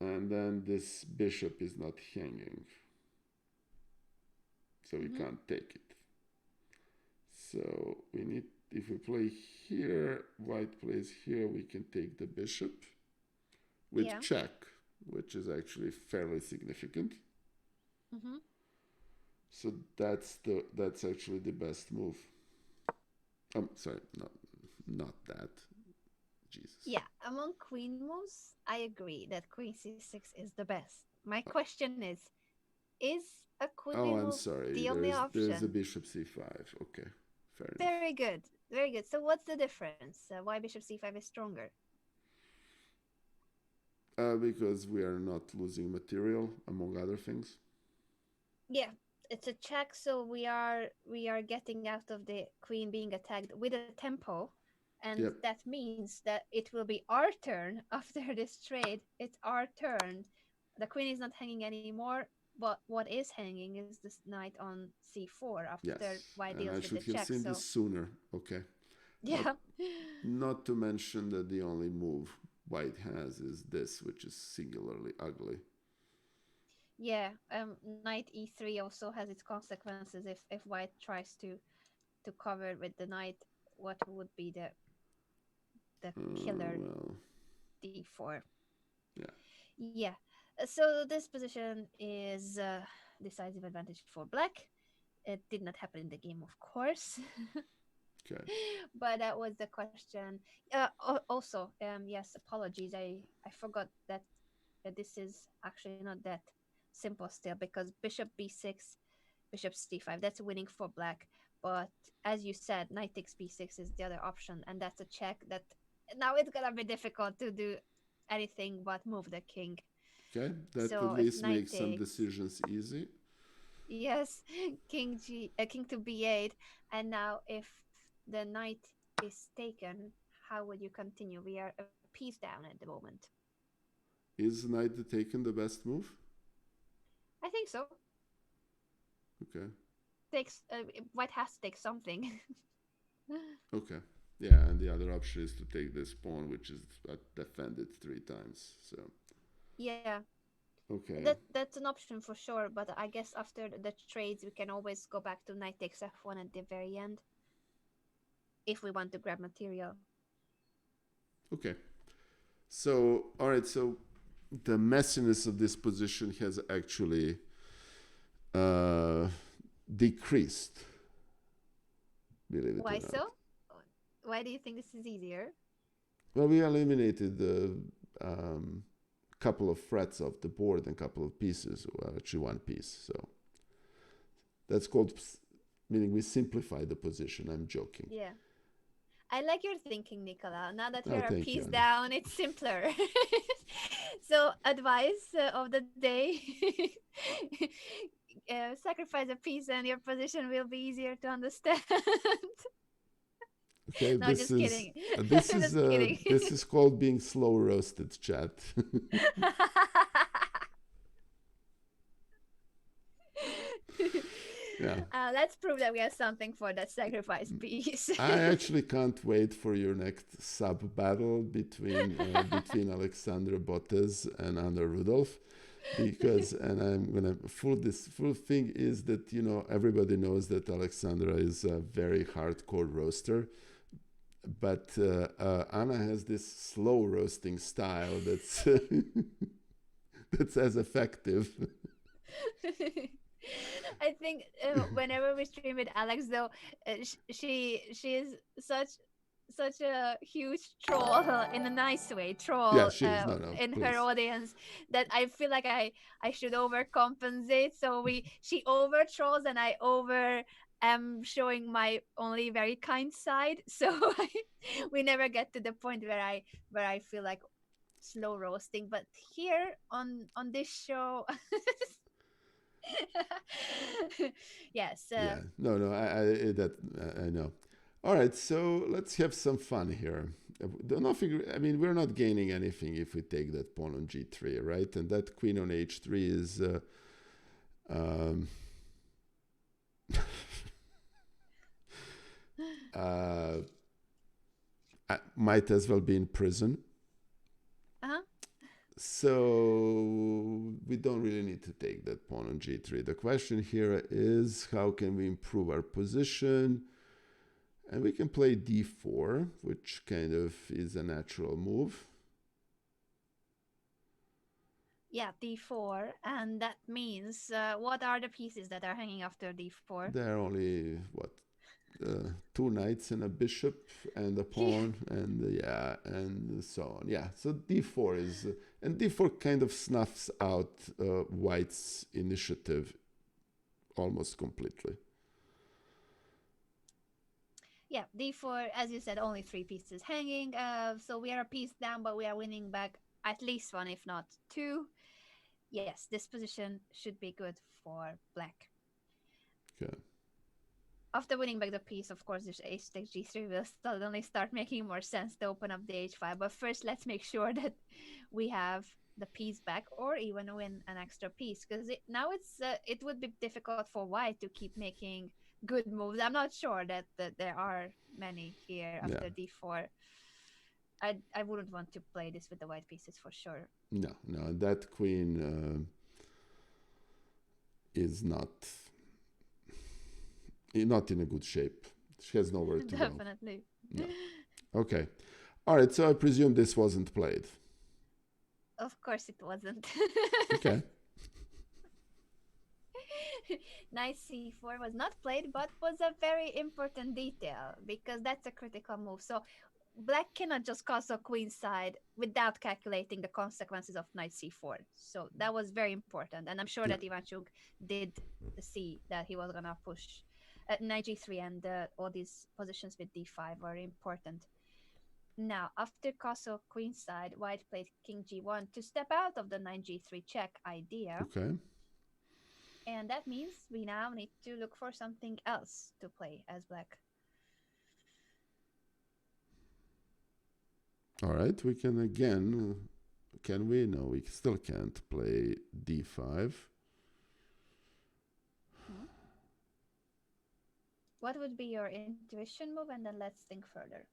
And then this bishop is not hanging. so we Mm-hmm. can't take it. So we need, if we play here, white plays here, we can take the bishop with Yeah. check, which is actually fairly significant. Mm-hmm. So that's actually the best move. I'm sorry, not that. Jesus. Yeah, among queen moves, I agree that queen c6 is the best. My question is a Oh, queen I'm move sorry. the only There's a option? bishop c5. Okay, fair enough. Very good, very good. So what's the difference? Why bishop c5 is stronger? Because we are not losing material, among other things. Yeah, it's a check, so we are getting out of the queen being attacked with a tempo, and Yep. that means that it will be our turn after this trade. It's our turn. The queen is not hanging anymore, but what is hanging is this knight on c4 after Yes, white and deals I with the should have check. seen So this sooner. Okay. Not yeah. not to mention that the only move white has is this, which is singularly ugly. Yeah, knight e3 also has its consequences if white tries to cover with the knight. What would be the killer Well, d4? yeah. Yeah. So this position is decisive advantage for black. It did not happen in the game, of course, Okay. but that was the question. Also, yes, apologies. I forgot that this is actually not that simple still, because bishop b6, bishop c5. That's winning for black. But as you said, knight takes b6 is the other option, and that's a check that now it's gonna be difficult to do anything but move the king. Okay. That at So if least knight makes some takes, decisions easy. yes, king to b8, and now if the knight is taken, how would you continue? We are a piece down at the moment. Is knight taken the best move? I think so. Okay. Takes white has to take something. Okay. Yeah, and the other option is to take this pawn, which is defended 3 times. So Yeah, okay. that's an option for sure. But I guess after the trades, we can always go back to knight takes f1 at the very end if we want to grab material. Okay. So all right. So the messiness of this position has actually uh, decreased. Believe it or Why not. so? Why do you think this is easier? Well, we eliminated the couple of threats of the board and couple of pieces. Well, actually, one piece. So that's called meaning we simplify the position. I'm joking. Yeah. I like your thinking, Nikola. Now that Oh, we're a thank you, piece Anna. down, it's simpler. So, advice of the day: sacrifice a piece, and your position will be easier to understand. Okay, No, just kidding. Just kidding. this is called being slow roasted, chat. Yeah, Let's prove that we have something for that sacrifice piece. I actually can't wait for your next sub battle between Alexandra Bottes and Anna Rudolf, because and I'm gonna full thing is that everybody knows that Alexandra is a very hardcore roaster, but Anna has this slow roasting style that's that's as effective. I think whenever we stream with Alex, though, she is such a huge troll in a nice way, Yeah, troll she is. No, no, in her please. audience, that I feel like I should overcompensate. So she over trolls and I over am showing my only very kind side. So we never get to the point where I feel like slow roasting. But here on this show, yes. Yeah, no, no, I know. All right, so let's have some fun here. I mean, we're not gaining anything if we take that pawn on g3, right? And that queen on h3 is. Um, might as well be in prison. Uh-huh. So we don't really need to take that pawn on g3. The question here is how can we improve our position? And we can play d4, which kind of is a natural move. Yeah, d4, and that means what are the pieces that are hanging after d4? There are only what, two knights and a bishop and a pawn and yeah, and so on. Yeah, so d4 is and d4 kind of snuffs out white's initiative almost completely. Yeah, d4, as you said, only three pieces hanging. So we are a piece down, but we are winning back at least one, if not two. Yes, this position should be good for black. Okay. After winning back the piece, of course, this h takes g3 will suddenly start making more sense to open up the h5. But first, let's make sure that we have the piece back, or even win an extra piece, because now it would be difficult for white to keep making good moves. I'm not sure that there are many here Yeah. after d4. I wouldn't want to play this with the white pieces for sure. No, that queen is not in a good shape. She has nowhere to go. Definitely. No. Okay. All right. So I presume this wasn't played. Of course it wasn't. Okay. Knight c4 was not played, but was a very important detail because that's a critical move. So black cannot just castle queenside without calculating the consequences of knight c4. So that was very important, and I'm sure that Ivanchuk did see that he was gonna push knight g3, and all these positions with d5 were important. Now, after castle queenside, white played king g1 to step out of the knight g3 check idea. Okay. And that means we now need to look for something else to play as black. All right. We can again. Can we? No, we still can't play d5. What would be your intuition move? And then let's think further.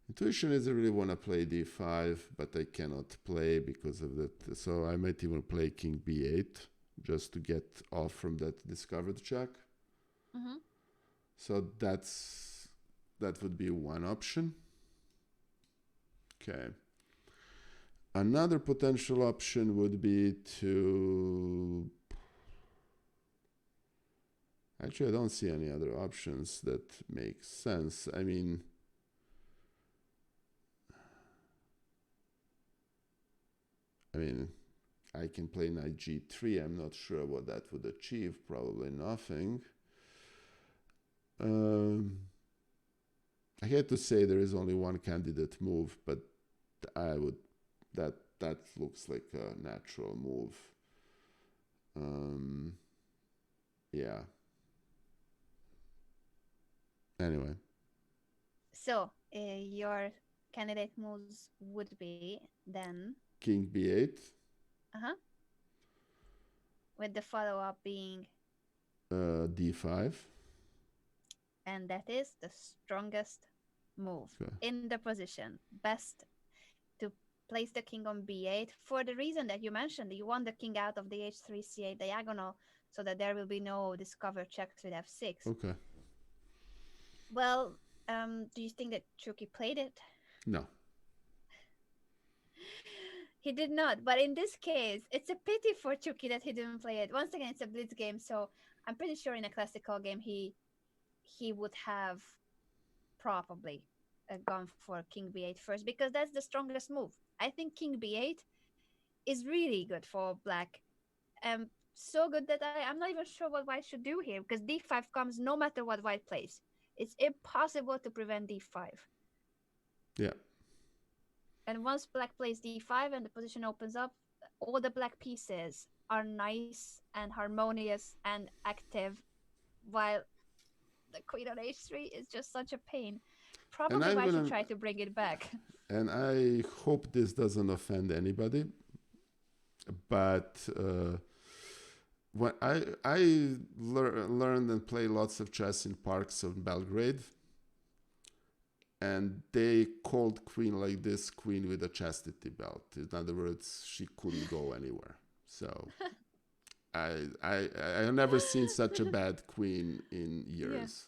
Intuition is I really want to play d5, but I cannot play because of that. So I might even play king b8 just to get off from that discovered check. Mm-hmm. So that would be one option. Okay. Another potential option would be to... Actually, I don't see any other options that make sense. I mean... I can play knight g3. I'm not sure what that would achieve. Probably nothing. I hate to say there is only one candidate move, but I would that looks like a natural move. Yeah. Anyway. So your candidate moves would be then King b8. Uh-huh. With the follow-up being d5. And that is the strongest move in the position. Best to place the king on b8 for the reason that you mentioned. You want the king out of the h3 c8 diagonal so that there will be no discovered checks with f6. Okay. Well, do you think that Chucky played it? No. He did not. But in this case, it's a pity for Chucky that he didn't play it. Once again, it's a blitz game, so I'm pretty sure in a classical game he would have probably gone for king b8 first, because that's the strongest move. I think king b8 is really good for black. So good that I'm not even sure what white should do here, because d5 comes no matter what white plays. It's impossible to prevent d5. Yeah. And once black plays d5 and the position opens up, all the black pieces are nice and harmonious and active, while the queen on h3 is just such a pain. Probably why I should try to bring it back. And I hope this doesn't offend anybody, but when I learned and played lots of chess in parks of Belgrade, and they called queen like this queen with a chastity belt. In other words, she couldn't go anywhere. So I have never seen such a bad queen in Yeah. years.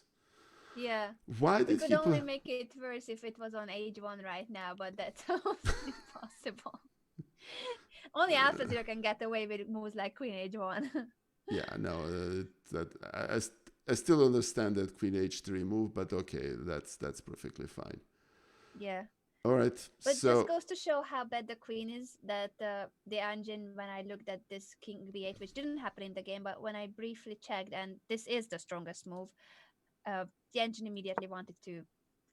Yeah. Why We did could people? only make it worse if it was on age one right now, but that's almost impossible. Only Uh, AlphaZero can get away with moves like Queen age one. yeah, no, that I still understand that queen h3 move, but okay, that's perfectly fine. Yeah. All right, But just so goes to show how bad the queen is that the engine, when I looked at this king b8, which didn't happen in the game, but when I briefly checked, and this is the strongest move, the engine immediately wanted to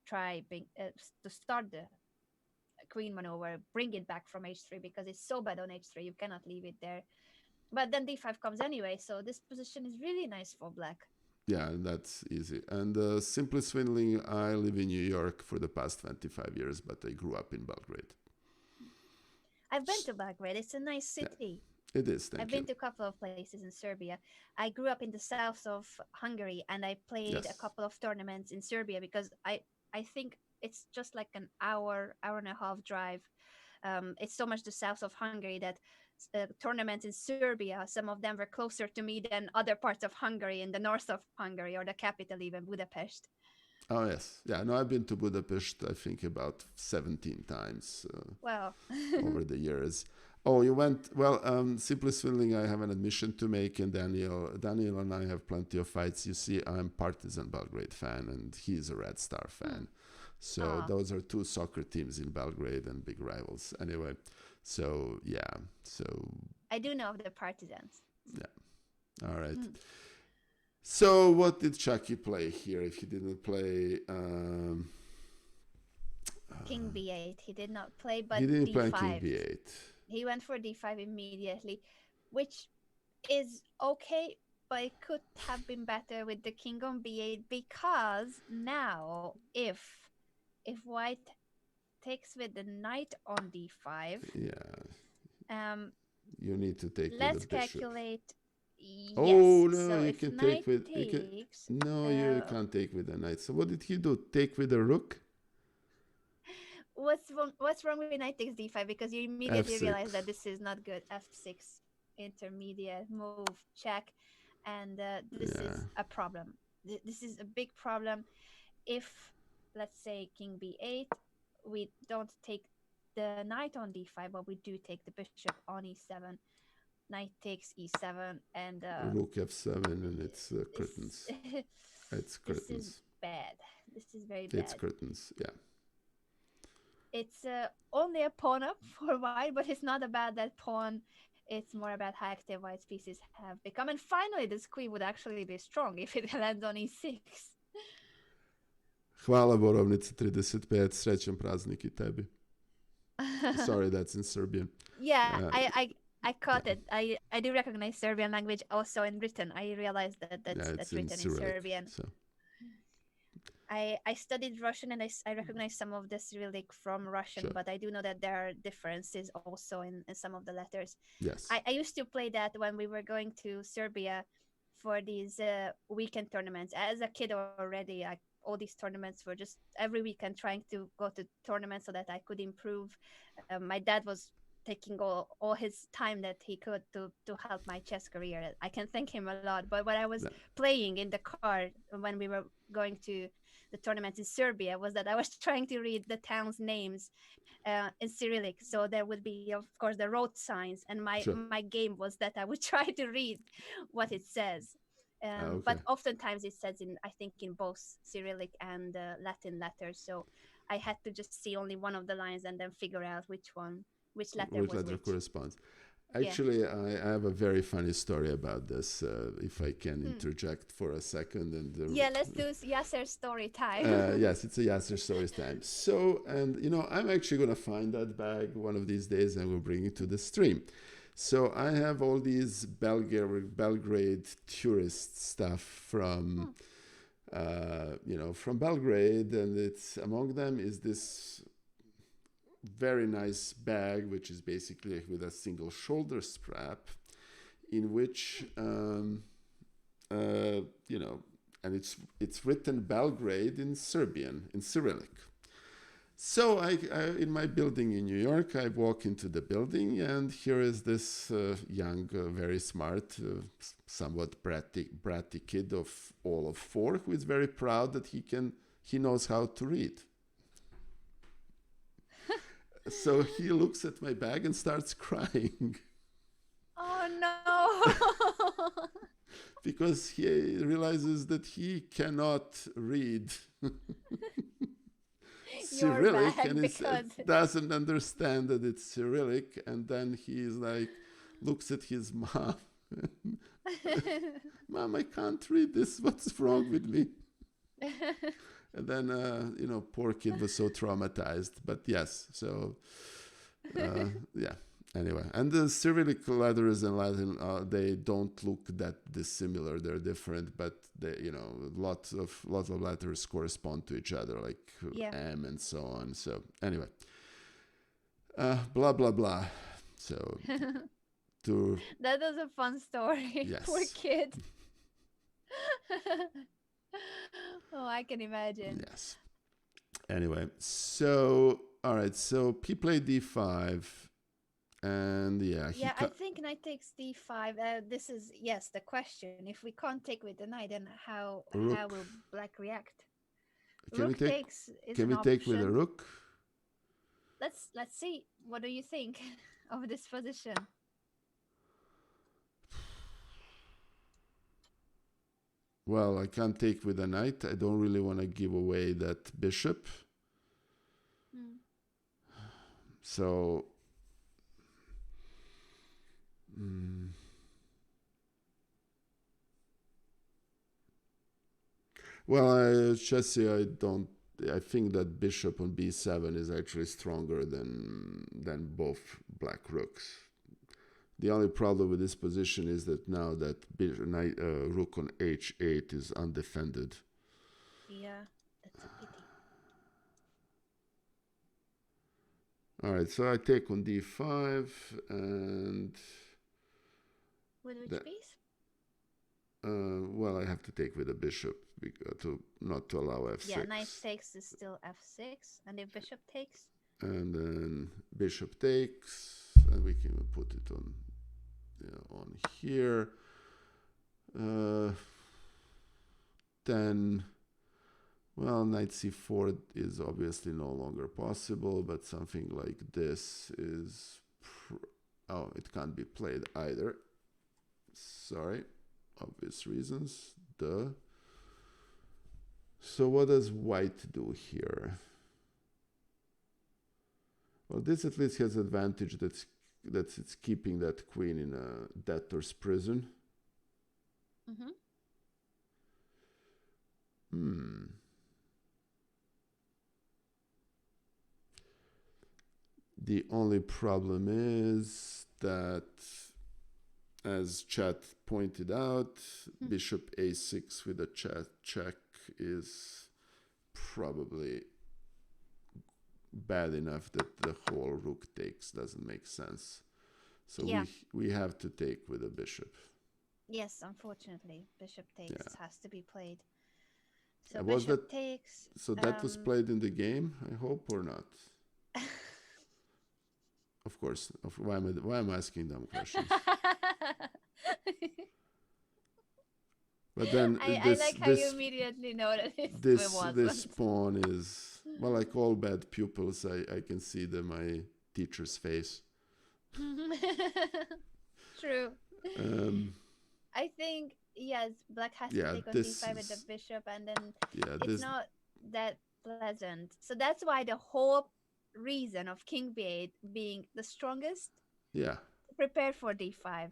try to start the queen maneuver, bring it back from h3 because it's so bad on h3, you cannot leave it there. But then d5 comes anyway, so this position is really nice for black. yeah, that's easy. And simply swindling, I live in New York for the past 25 years, but I grew up in Belgrade. I've been to Belgrade, it's a nice Yeah, city. it is. I've Thank been you. to a couple of places in Serbia. I grew up in the south of Hungary and I played a Yes. couple of tournaments in Serbia because I think it's just like an hour and a half drive. It's so much the south of Hungary that tournaments in Serbia, some of them were closer to me than other parts of Hungary in the north of Hungary or the capital, even Budapest. Oh yes. Yeah. No, I've been to Budapest. I think about 17 times Well, over the years. Oh, you went well. Simply swindling. I have an admission to make, and Daniel and I have plenty of fights. You see, I'm Partizan Belgrade fan, and he's a Red Star fan. So ah, those are two soccer teams in Belgrade and big rivals. Anyway, so yeah. So I do know of the partisans. yeah. All right. So what did Chucky play here? If he didn't play, King b8, he did not play, he but didn't play King d5. B8. He went for d5 immediately, which is okay, but it could have been better with the king on b8 because now if white takes with the knight on d5, Yeah, um, you need to take with the let's bishop. calculate. Yes, Oh no, so you if can take knight with you can. takes, No, you uh, can't take with the knight. So what did he do? Take with the rook? what's wrong with knight takes d5 because you immediately realize that F6. this is not good. F6 intermediate move check, and this Yeah, is a problem. This is a big problem. If let's say king b8, we don't take the knight on d5, but we do take the bishop on e7. Knight takes e7, and rook F7, and it's this curtains. It's this is curtains. bad. This is very It's bad. curtains. Yeah. It's only a pawn up for white, but it's not about that pawn. It's more about how active white's pieces have become. And finally, this queen would actually be strong if it lands on e6. Hvala Borovnica 35, srećan praznik i tebi. Sorry, that's in Serbian. Yeah, Uh, I caught yeah, it. I do recognize Serbian language also in written. I realized that yeah, that's it's in written in Cyrillic. Serbian. So I studied Russian and I recognize some of the Cyrillic from Russian, sure. but I do know that there are differences also in some of the letters. Yes. I used to play that when we were going to Serbia for these weekend tournaments. As a kid already, all these tournaments were just every weekend trying to go to tournaments so that I could improve. My dad was taking all his time that he could to help my chess career. I can thank him a lot. But when I was Yeah. playing in the car when we were going to the tournaments in Serbia was that I was trying to read the town's names in Cyrillic. So there would be, of course, the road signs, and Sure. my game was that I would try to read what it says. But Okay. oftentimes it says in, I think, in both Cyrillic and Latin letters. So I had to just see only one of the lines and then figure out which letter Which was letter which. corresponds? Yeah. Actually, I have a very funny story about this. If I can Hmm. interject for a second, and Yeah, let's do Yasser's story time. yes, it's a Yasser stories time. So, and I'm actually gonna find that bag one of these days, and we'll bring it to the stream. So I have all these Belgrade tourist stuff from, from Belgrade, and it's among them is this very nice bag, which is basically with a single shoulder strap, in which and it's written Belgrade in Serbian, in Cyrillic. So in my building in New York, I walk into the building, and here is this young, very smart, somewhat bratty kid of all of 4, who is very proud that he knows how to read. So he looks at my bag and starts crying. Oh no. Because he realizes that he cannot read Your Cyrillic, and bag he because doesn't understand that it's Cyrillic, and then he's like, looks at his mom. Mom, I can't read this. What's wrong with me? And then, poor kid was so traumatized. But yes, so, yeah. Anyway, and the Cyrillic letters in Latin, they don't look that dissimilar. They're different, but they, lots of letters correspond to each other, like yeah. M and so on. So anyway, blah blah blah. So to That was a fun story. Poor yes, kid. Oh, I can imagine. yes. Anyway, so all right, so he played d5, and yeah, Yeah, I think knight takes d5. This is yes the question. If we can't take with the knight, then how rook. will black react? Can we Rook take? takes is Can an we take with a option. rook? Let's see. What do you think of this position? Well, I can't take with a knight. I don't really want to give away that bishop. Hmm. So, well, Chelsea, I don't. I think that bishop on b7 is actually stronger than both black rooks. The only problem with this position is that now that rook on h8 is undefended. Yeah, that's a pity. All right, so I take on d5, and With which that, piece? well, I have to take with a bishop to not to allow f6. Yeah, knight takes is still f6, and if bishop takes. And then bishop takes, and we can put it on here. Then, well, knight c4 is obviously no longer possible, but something like this is. Oh, it can't be played either. Sorry, obvious reasons. Duh. So what does white do here? Well, this at least has advantage that it's keeping that queen in a debtor's prison. Mm-hmm. The only problem is that, as chat pointed out, bishop a6 with a check is probably bad enough that the whole rook takes doesn't make sense. So yeah. we have to take with a bishop. Yes, unfortunately, bishop takes has to be played. So was bishop that, takes. So that was played in the game, I hope, or not? Of course. Why am I asking them questions? But then I like how you immediately know that it wasn't. This pawn is, well, like all bad pupils, I can see my teacher's face. True. I think yes, black has to take on d5 with the bishop, and then it's not that pleasant. So that's why the whole reason of king b8 being the strongest. Yeah. Prepare for d5.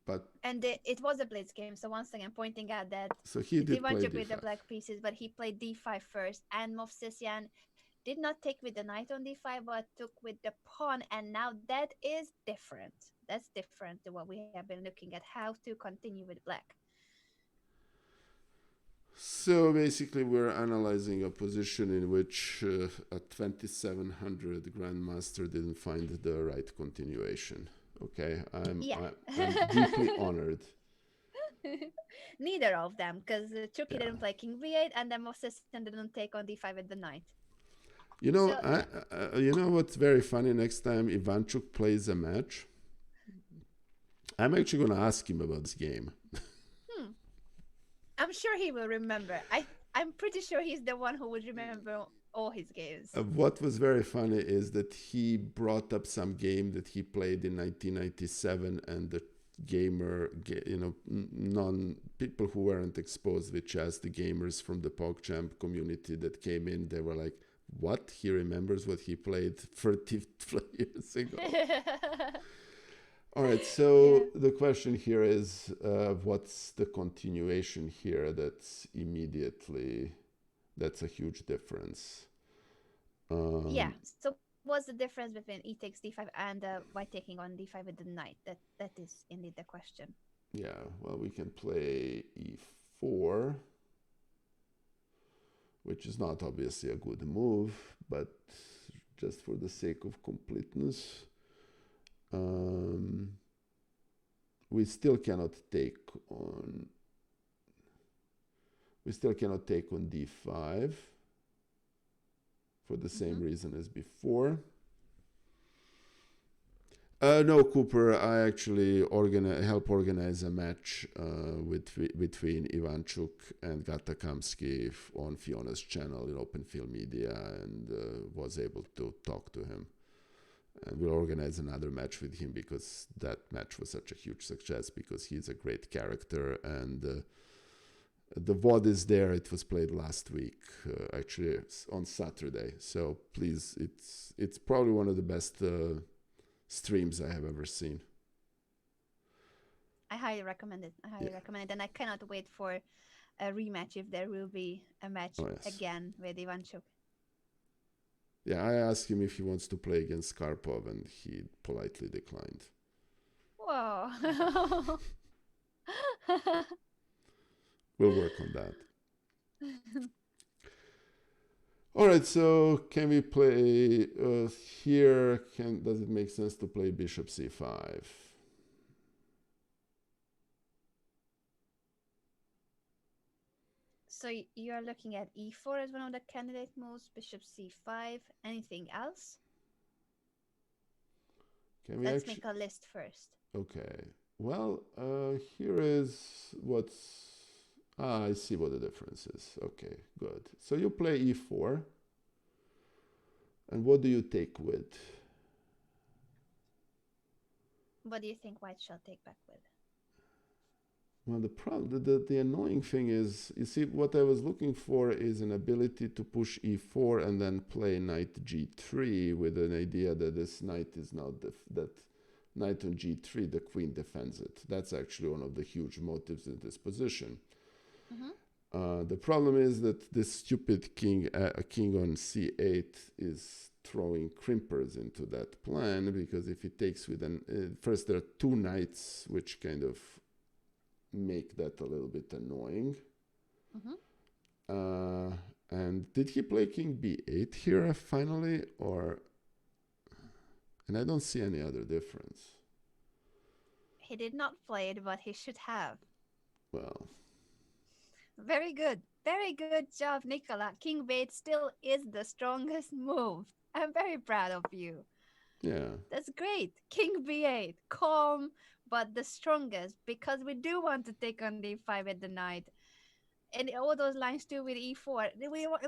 But it was a blitz game, so once again pointing out that so he did play with the black pieces, but he played d5 first, and Movsesian did not take with the knight on d5, but took with the pawn, and now that is different. That's different to what we have been looking at, how to continue with black. So basically, we're analyzing a position in which a 2700 grandmaster didn't find the right continuation. Okay, I'm deeply honored. Neither of them, because Chucky didn't play king b8, and then Movsesian didn't take on d5 with the knight. You know, So you know what's very funny? Next time Ivanchuk plays a match, I'm actually going to ask him about this game. hmm, I'm sure he will remember. I'm pretty sure he's the one who would remember all his games. What was very funny is that he brought up some game that he played in 1997, and the non people who weren't exposed with chess, the gamers from the PogChamp community that came in, they were like, "What? He remembers what he played 30 years ago." All right, Yeah. so the question here is, what's the continuation here that's a huge difference? Yeah. Um, So what's the difference between e takes d5 and white taking on d5 with the knight? That is indeed the question. yeah, well, we can play e4, which is not obviously a good move, but just for the sake of completeness, um, we still cannot take on d5 for the Mm-hmm. same reason as before. No, Cooper. I actually help organize a match between Ivanchuk and Gatakamsky on Fiona's channel in Open Film Media, and was able to talk to him. And we'll organize another match with him because that match was such a huge success because he's a great character, and the VOD is there. It was played last week, actually on Saturday. So please, it's probably one of the best streams I have ever seen. I highly recommend it. I Yeah. highly recommend it, and I cannot wait for a rematch if there will be a match Oh yes. again with Ivanchuk. Yeah, I asked him if he wants to play against Karpov, and he politely declined. Whoa. We'll work on that. All right, so can we play here? Does it make sense to play bishop c5? So you are looking at e4 as one of the candidate moves, bishop c5. Anything else? Can we Let's actually? make a list first. Okay. Well, here is what's. Ah, I see what the difference is. Okay, good. So you play e4, and what do you take with? What do you think white shall take back with? Well, the annoying thing is, you see, what I was looking for is an ability to push e4 and then play knight g3 with an idea that this knight is not that knight on g3, the queen defends it. That's actually one of the huge motives in this position. Mm-hmm. The problem is that this stupid king on c8 is throwing crimpers into that plan, because if he takes with first there are two knights which kind of make that a little bit annoying. Mm-hmm. And did he play king b8 here finally, or? And I don't see any other difference. He did not play it, but he should have. Well, Very good. Very good job, Nikola. King b8 still is the strongest move. I'm very proud of you. yeah, That's great. King b8. Calm, but the strongest, because we do want to take on d5 at the knight. And all those lines too with e4.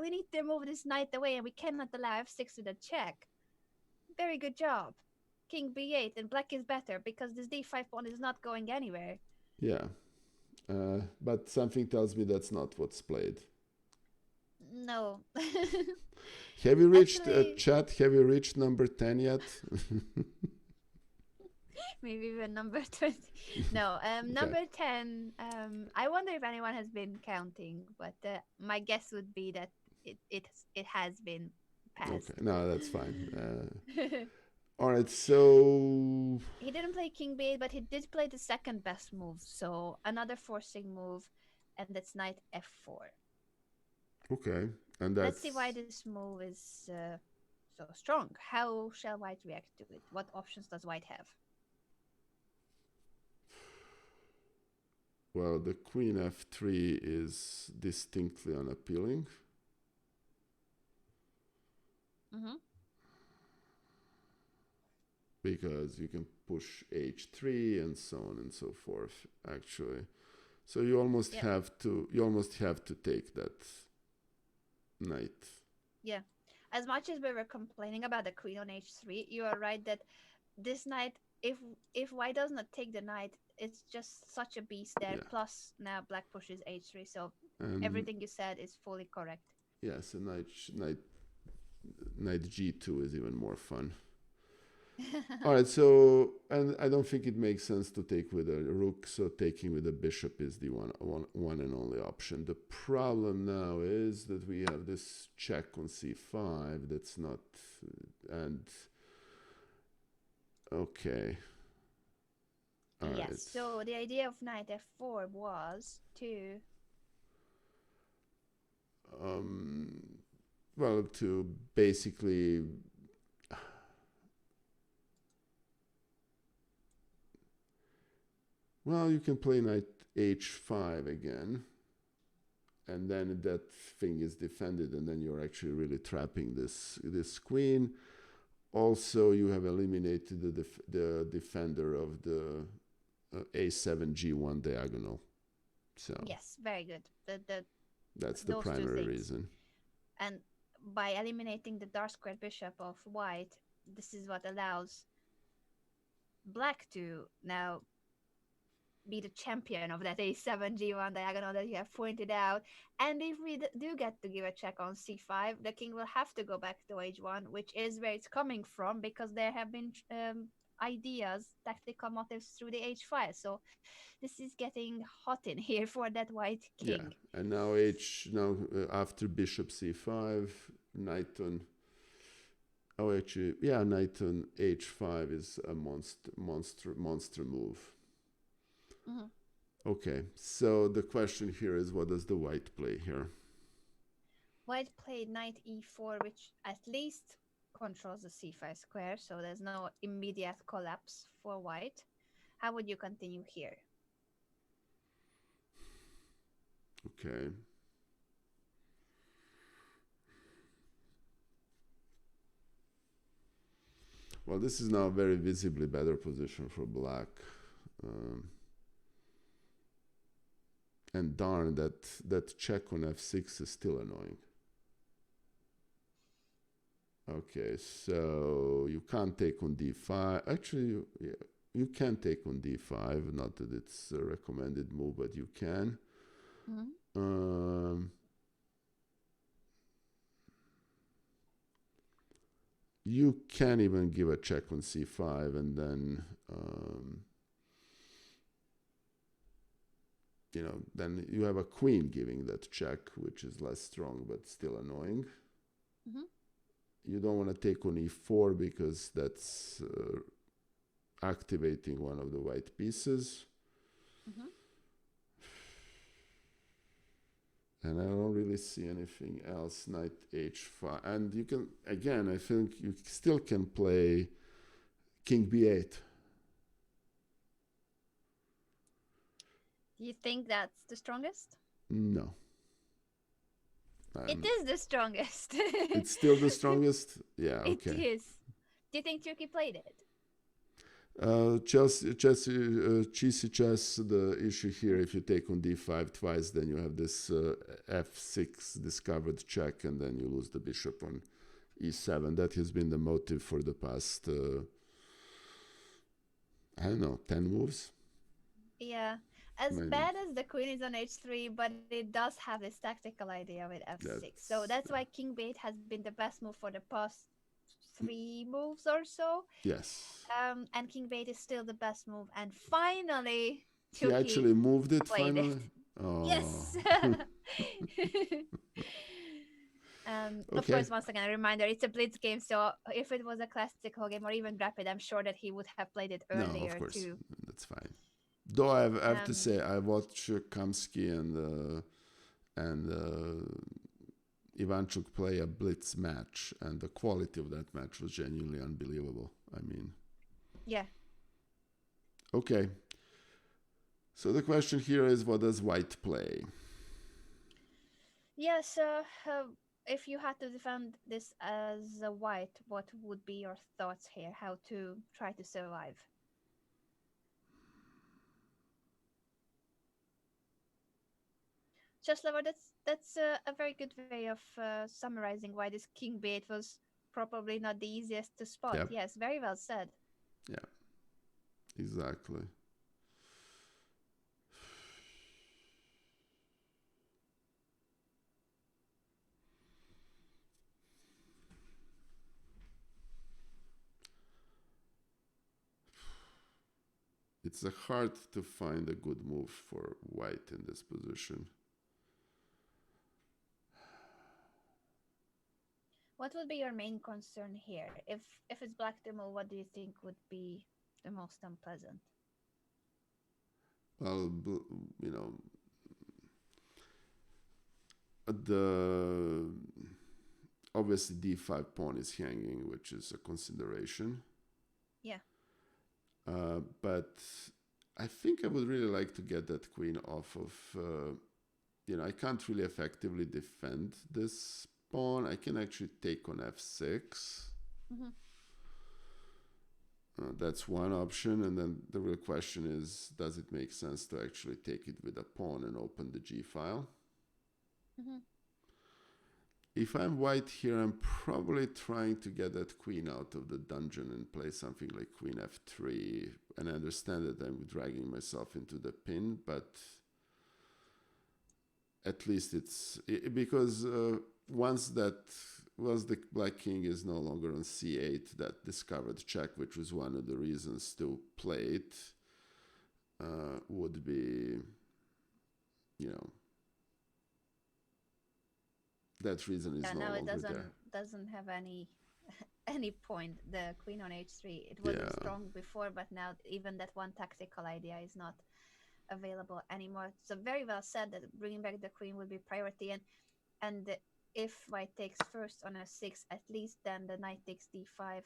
We need to move this knight away, and we cannot allow f6 with a check. Very good job. King b8, and black is better because this d5 pawn is not going anywhere. yeah. But something tells me that's not what's played. No. Have you reached Actually, chat? Have you reached number 10 yet? maybe even number 20. No, Okay. number 10. I wonder if anyone has been counting, but my guess would be that it has been Okay. passed. No, that's fine. All right. So, He didn't play king b8, but he did play the second best move. So another forcing move, and that's knight f4. okay. And Let's see why that's, this move is so strong. How shall white react to it? What options does white have? well, the queen f3 is distinctly unappealing. Mm-hmm. because you can push h3 and so on and so forth. Actually, so you almost Yep. have to you almost have to take that knight. Yeah. As much as we were complaining about the queen on h3, you are right that this knight, if white does not take the knight, it's just such a beast there. Yeah, Plus, now black pushes h3, so and everything you said is fully correct. yes, a knight g2 is even more fun. All right, so and I don't think it makes sense to take with a rook, so taking with a bishop is the one and only option. The problem now is that we have this check on c5 that's not, and okay, all Yes. right. So the idea of knight f4 was to. Um, well, to basically, well, you can play knight h5 again, and then that thing is defended, and then you're actually really trapping this queen. Also, you have eliminated the defender of the a7 g1 diagonal. So Yes, very good. that's the Those two primary things. reason. And by eliminating the dark squared bishop of white, this is what allows black to now be the champion of that a7 g1 diagonal that you have pointed out. And if we do get to give a check on c5, the king will have to go back to h1, which is where it's coming from, because there have been ideas, tactical motives through the h file. So this is getting hot in here for that white Yeah, king. and now after bishop c5, knight on. Oh, actually, yeah, knight on h5 is a monster move. Mhm. Okay, so the question here is, what does the white play here? White played knight e4, which at least controls the c5 square, so there's no immediate collapse for white. How would you continue here? Okay. Well, this is now a very visibly better position for black. Um, and darn, that check on f6 is still annoying. Okay, so you can't take on d5. Actually, you can take on d5. Not that it's a recommended move, but you can. Mhm. Um, you can even give a check on c5, and then then you have a queen giving that check, which is less strong but still annoying. Mhm. You don't want to take on e4 because that's activating one of the white pieces. Mhm. And I don't really see anything else. Knight h5. And you can, again, I think you still can play king b8. Do you think that's the strongest? No. It Um, is the strongest. it's still the strongest? Yeah, It okay. is. Do you think Turkey played it? Cheesy chess, the issue here, if you take on d5 twice, then you have this f6 discovered check, and then you lose the bishop on e7. That has been the motive for the past, I don't know, 10 moves? Yeah. As Maybe. bad as the queen is on h3, but it does have this tactical idea with f6. So That's, that's yeah. why king b8 has been the best move for the past three moves or so. Yes. And king b8 is still the best move. And finally, He Turkey actually moved it played it. finally? Oh. Yes. Of Okay. course, once again, a reminder, it's a blitz game, so if it was a classical game or even rapid, I'm sure that he would have played it No, earlier of course. too. That's fine. Though I have to Um, say, I watched Kamsky and Ivanchuk play a blitz match, and the quality of that match was genuinely unbelievable. I mean, yeah. okay. So the question here is, what does white play? Yes, if you had to defend this as a white, what would be your thoughts here? How to try to survive? Just Lover, that's a very good way of summarizing why this king bait was probably not the easiest to spot. Yep. Yes, very well said. Yeah. Exactly. It's hard to find a good move for white in this position. What would be your main concern here? If it's black to move, what do you think would be the most unpleasant? Well, you know, the obviously d5 pawn is hanging, which is a consideration. Yeah. But I think I would really like to get that queen off of. I can't really effectively defend this pawn. I can actually take on f6. Mm-hmm. That's one option, and then the real question is, does it make sense to actually take it with a pawn and open the g file? Mm-hmm. If I'm white here, I'm probably trying to get that queen out of the dungeon and play something like queen f3. And I understand that I'm dragging myself into the pin, but at least because once the black king is no longer on c8, that discovered check, which was one of the reasons to play it, would be, that reason is Yeah, no now it longer there. doesn't have any any point. The queen on h3. It wasn't Yeah, strong before, but now even that one tactical idea is not available anymore. So very well said that bringing back the queen would be priority. And if white takes first on a6, at least then the knight takes d5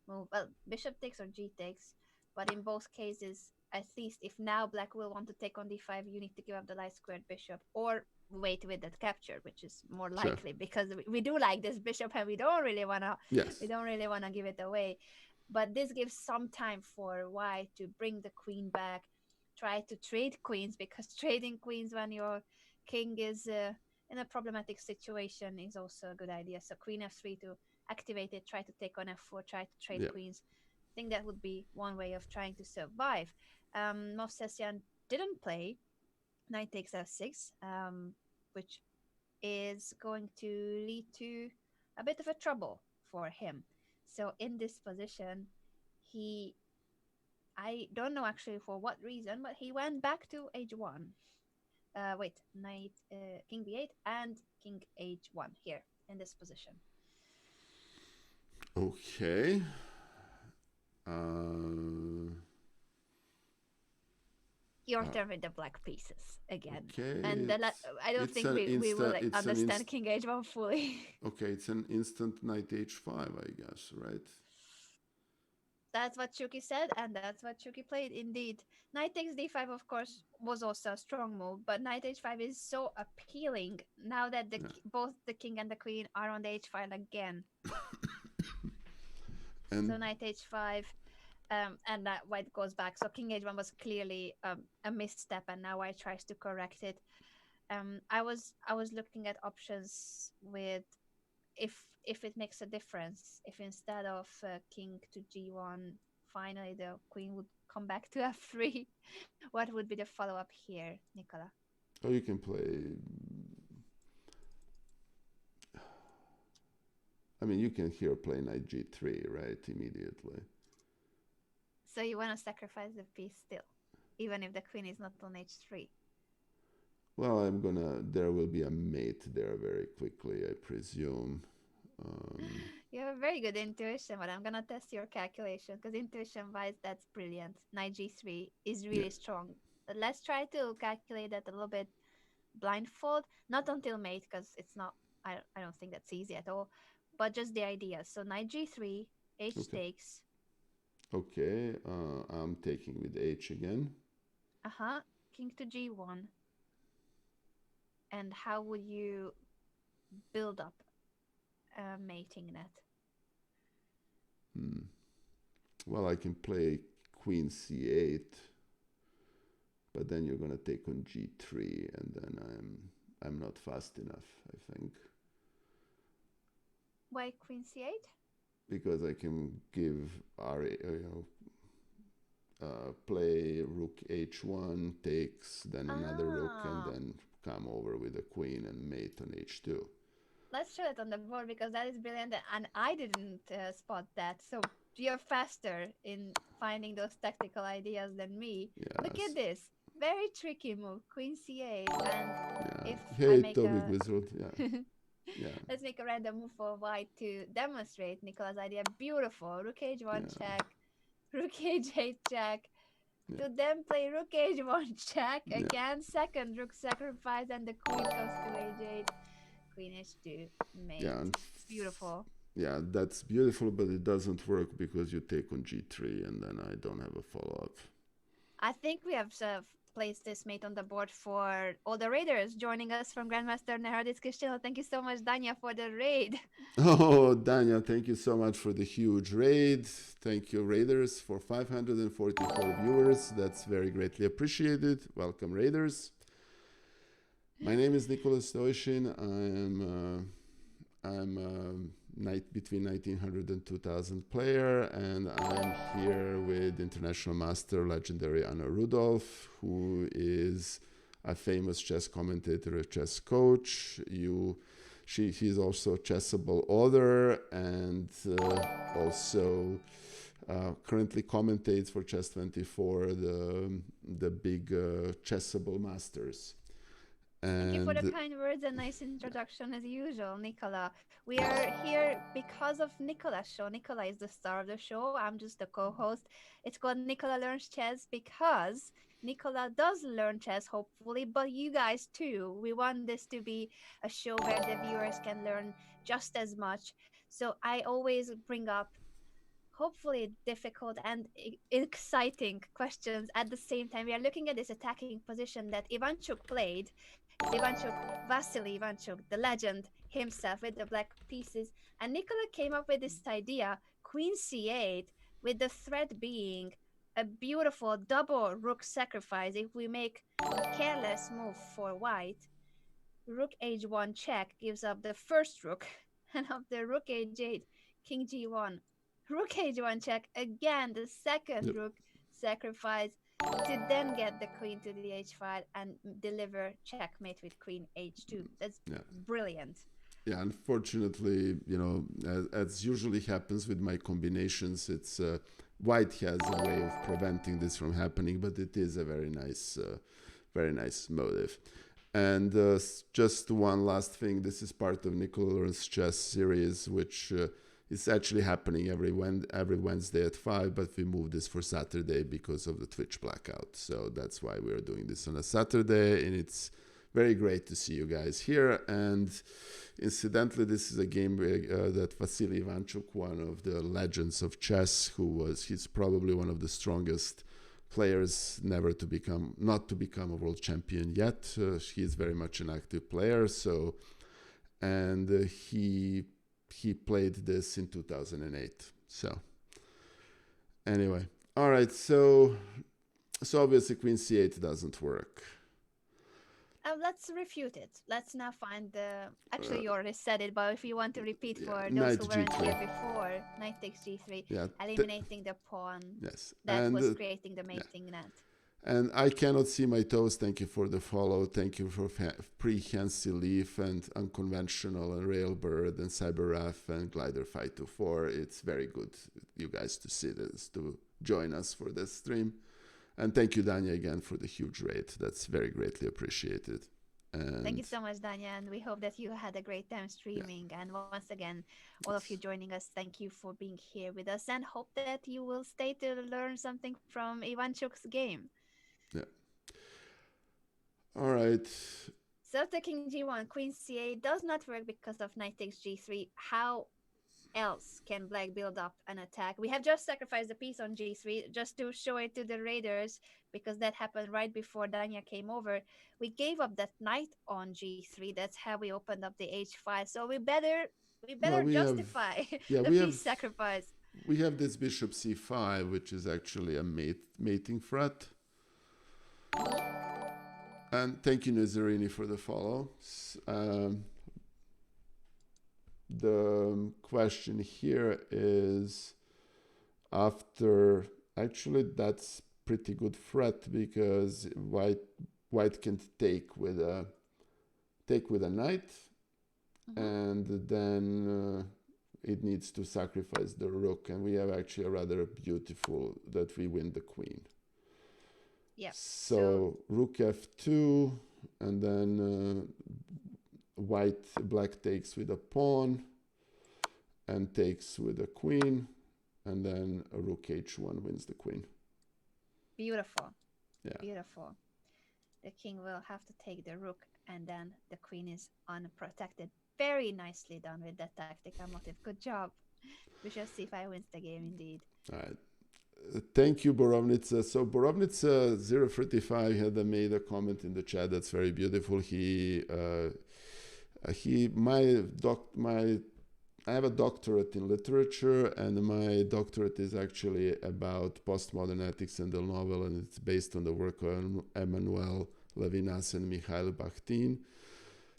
move. Well, bishop takes or g takes, but in both cases, at least if now black will want to take on d5, you need to give up the light squared bishop or wait with that capture, which is more sure. likely because we do like this bishop and we Yes. don't really wanna give it away. But this gives some time for white to bring the queen back, try to trade queens because trading queens when your king is in a problematic situation is also a good idea. So queen f3 to activate it, try to take on f4, try to trade Yeah. queens. I think that would be one way of trying to survive. Movsesian didn't play knight takes f6, which is going to lead to a bit of a trouble for him. So in this position, he I don't know actually for what reason, but he went back to h1. Wait, knight, king b8 and king h1 here in this position. Okay. Uh, Your uh, turn with the black pieces again. okay. And I don't It's think an we will insta. It's an understand inst. king h1 fully. Okay, it's an instant knight h5, I guess, right? That's what Chuki said, and that's what Chuki played indeed. Knight takes d5, of course, was also a strong move, but knight h5 is so appealing now that Yeah. both the king and the queen are on the h file again. So And knight h5, and that white goes back. So king h1 was clearly a misstep, and now white tries to correct it. I was looking at options with if it makes a difference. If instead of king to g1, finally the queen would come back to f3, what would be the follow up here, Nicola? oh, you can play. I mean, you can here play knight g3, right? Immediately. So you want to sacrifice the piece still, even if the queen is not on h3. Well, There will be a mate there very quickly, I presume. Um, You have a very good intuition, but I'm gonna test your calculation because intuition wise, that's brilliant. Knight g3 is yeah. really strong. But let's try to calculate that a little bit blindfold, not until mate because it's not. I don't think that's easy at all. But just the idea. So knight g3, h Okay. takes. Okay. I'm taking with h again. King to g1. And how would you build up? mating net. Hmm. Well, I can play queen c8, but then you're gonna take on g3, and then I'm not fast enough, I think, Why queen c8? because I can give r play rook h1 takes, then another rook, and Ah, then come over with a queen and mate on h2. let's show it on the board because that is brilliant, and I didn't spot that. So you're faster in finding those tactical ideas than me. Look at Yes. this, very tricky move, queen c8, and Yeah. if I Hey, make Topic a Wizard. Yeah. Yeah. let's make a random move for white to demonstrate Nicola's idea. Beautiful, rook h1 Yeah. check, rook h8 check. Yeah. To then play rook h1 check Yeah. again, second rook sacrifice, and the queen goes to h8, queen h2, Yeah. mate. Beautiful. Yeah, that's beautiful, but it doesn't work because you take on g3, and then I don't have a follow up. I think we have placed this mate on the board for all the raiders joining us from Grandmaster Nehardit's channel. Thank you so much, Danya, for the raid. Oh, Daniel, thank you so much for the huge raid. Thank you, Raiders, for 544 viewers. That's very greatly appreciated. Welcome, Raiders. My name is Nikola Stoishin. I'm between 1900 and 2000 player, and I'm here with international master legendary Anna Rudolf, who is a famous chess commentator, a chess coach. She's also a chessable author, and also currently commentates for Chess 24, the big chessable masters. Thank you for the And kind words and nice introduction as usual, Nicola. We are here because of Nicola's show. Nicola is the star of the show. I'm just the co-host. It's called Nicola Learns Chess because Nicola does learn chess, hopefully, but you guys too. We want this to be a show where the viewers can learn just as much. So I always bring up hopefully difficult and exciting questions at the same time. We are looking at this attacking position that Ivanchuk played. It's Ivanchuk, Vasily Ivanchuk, the legend himself with the black pieces. And Nikola came up with this idea, Queen c8, with the threat being a beautiful double rook sacrifice. If we make a careless move for white, rook h1 check gives up the first rook, and after rook h8, king g1, rook h1 check again, the second yep, rook sacrifice to then get the queen to the h file and deliver checkmate with queen h2. That's yeah. brilliant. Yeah, unfortunately, as usually happens with my combinations, it's white has a way of preventing this from happening, but it is a very nice motive. And just one last thing, this is part of Nicola's chess series, which is actually happening every Wednesday at 5, but we moved this for Saturday because of the Twitch blackout. So that's why we're doing this on a Saturday, and it's very great to see you guys here. And incidentally, this is a game that Vasily Ivanchuk, one of the legends of chess, he's probably one of the strongest players not to become a world champion yet. He's very much an active player. So, and he played this in 2008. So, anyway, all right. So obviously Queen C8 doesn't work. Let's refute it. Let's now find the. Uh, Actually, you already said it, but if you want to repeat yeah, for those Knight who weren't G3. here before, knight takes g3, Yeah, eliminating the pawn yes, that was creating the yeah. mating net. And I cannot see my toes. Thank you for the follow. Thank you for pre-Hansi Leaf and Unconventional and Railbird and CyberRaf and Glider 524. It's very good, you guys, to see this, to join us for this stream. And thank you, Danya, again for the huge rate. That's very greatly appreciated. And Thank you so much, Danya, and we hope that you had a great time yeah, streaming. And once again, all of you yes, joining us, thank you for being here with us, and hope that you will stay to learn something from Ivanchuk's game. yeah. All right. So taking g1, queen c8 does not work because of knight takes g3. How else can black build up an attack? We have just sacrificed the piece on g3 just to show it to the raiders because that happened right before Danya came over. We gave up that knight on g3. That's how we opened up the h file. So we better We Well, better we have justify yeah the piece sacrifice. we have this bishop c5, which is actually a mating threat. Mm-hmm. And thank you, Nazarini, for the follow. The question here is after actually that's pretty good threat because white can take with a knight, Mm-hmm. and then it needs to sacrifice the rook, and we have actually a rather beautiful that we win the queen. Yep. So So rook f2, and then black takes with a pawn and takes with a queen, and then a rook h1 wins the queen. beautiful. Yeah. Beautiful. The king will have to take the rook, and then the queen is unprotected. Very nicely done with that tactical motive. Good job. Bishop c5 wins the game indeed. All right. Thank you, Borovnitsa. So Borovnitsa 035 had made a comment in the chat that's very beautiful. I have a doctorate in literature, and my doctorate is actually about postmodern ethics and the novel, and it's based on the work of Emmanuel Levinas and Mikhail Bakhtin.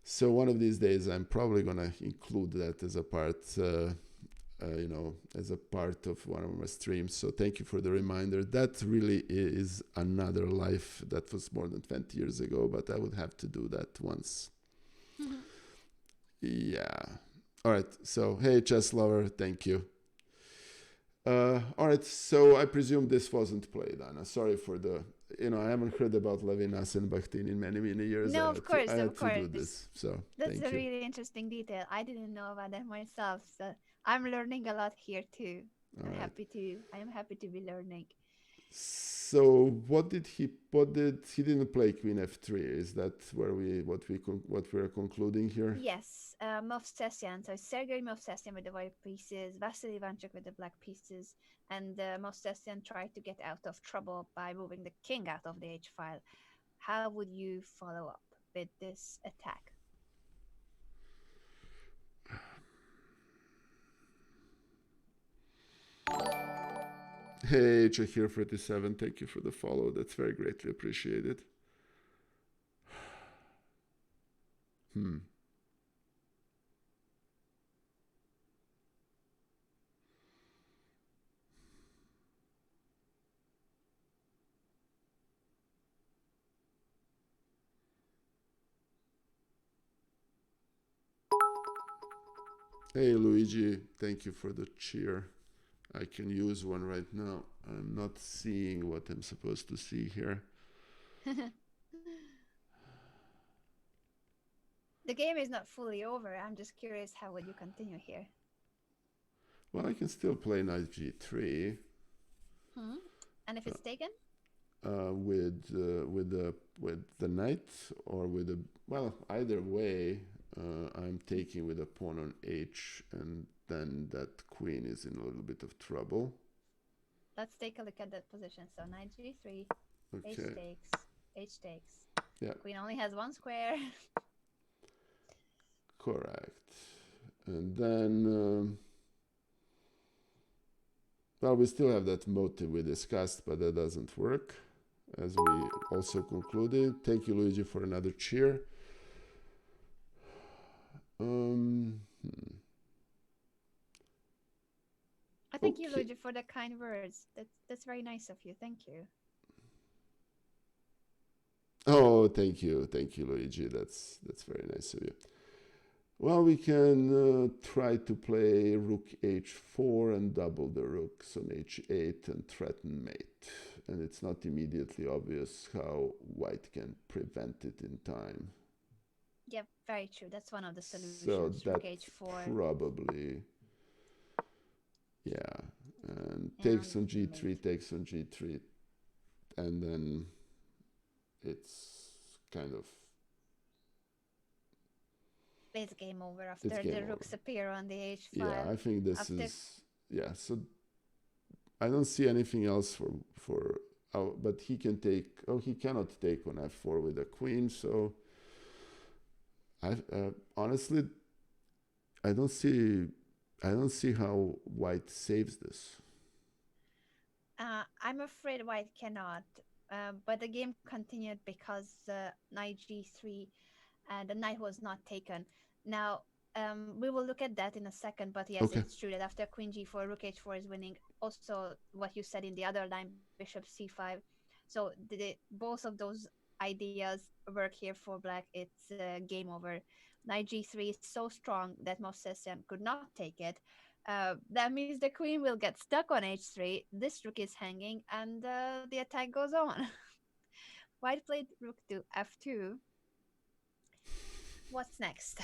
So one of these days, I'm probably going to include that as a part, as a part of one of my streams. So thank you for the reminder. That really is another life. That was more than 20 years ago, but I would have to do that once. Yeah. All right. So, hey, chess lover, thank you. All right. So I presume this wasn't played, Anna. Sorry for the, I haven't heard about Levinas and Bakhtin in many, many years. No, of course, I of had to do course. this. So That's thank a you. really interesting detail. I didn't know about that myself. So I'm learning a lot here too. All right. I am happy to be learning. So what did he didn't play queen f3? Is that what we're concluding here? Yes, Movsesian. So Sergei Movsesian with the white pieces, Vasily Ivanchuk with the black pieces, and Movsesian tried to get out of trouble by moving the king out of the h file. How would you follow up with this attack? Hey, Chahir 37, thank you for the follow. That's very greatly appreciated. Hey, Luigi, thank you for the cheer. I can use one right now. I'm not seeing what I'm supposed to see here. The game is not fully over. I'm just curious, how would you continue here? Well, I can still play knight g3. And if it's taken? With the knight, or with a, well, either way, I'm taking with a pawn on h, and then that queen is in a little bit of trouble. Let's take a look at that position. So knight g3, Okay. h takes. Yeah. Queen only has one square. Correct. And then, well, we still have that motive we discussed, but that doesn't work, as we also concluded. Thank you, Luigi, for another cheer. I thank you, Luigi, for the kind words. That's very nice of you. Thank you. Oh, thank you, Luigi. That's very nice of you. Well, we can try to play rook h4 and double the rooks on h8 and threaten mate. And it's not immediately obvious how white can prevent it in time. Yeah, very true. That's one of the solutions. So rook that h4. probably, yeah. And takes on g3, mate. Takes on g3. And then it's kind of, it's game over after the rooks appear on the h file. Yeah, I think this is, yeah. So I don't see anything else for but he can take, he cannot take on f4 with a queen. So I honestly, I don't see I don't see how white saves this. I'm afraid white cannot. But the game continued because knight g3 and the knight was not taken. Now, we will look at that in a second, but yes, Okay. it's true that after queen g4, rook h4 is winning. Also, what you said in the other line, bishop c5. So both of those ideas work here for black. It's game over. Knight g3 is so strong that Movsesian could not take it. That means the queen will get stuck on h3. This rook is hanging, and the attack goes on. White played rook to f2. What's next?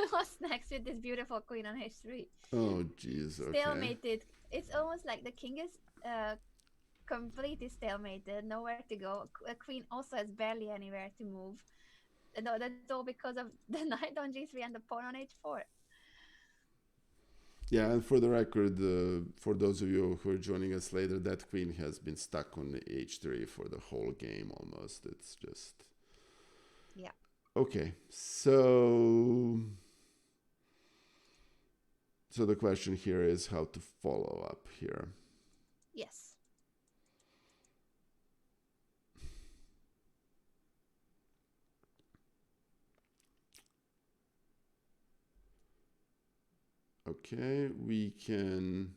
What's next with this beautiful queen on h3? Oh, jeez. Okay. Stalemated. It's almost like the king is completely stalemated, nowhere to go. A queen also has barely anywhere to move. No, that's all because of the knight on g3 and the pawn on h4. Yeah, and for the record, for those of you who are joining us later, that queen has been stuck on h3 for the whole game almost. It's just Yeah. okay. So the question here is how to follow up here. Yes. Okay, we can.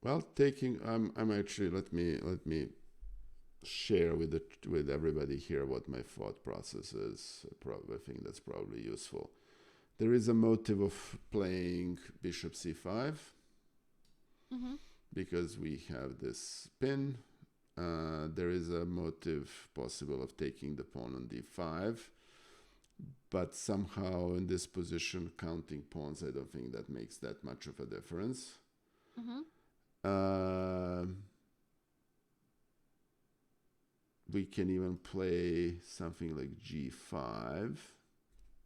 Well, taking. I'm actually. Let me share with everybody here what my thought process is. I think that's probably useful. There is a motive of playing bishop c5 Mm-hmm. because we have this pin. There is a motive possible of taking the pawn on d5, but somehow in this position, counting pawns, I don't think that makes that much of a difference. Mm-hmm. Uh, we can even play something like g5.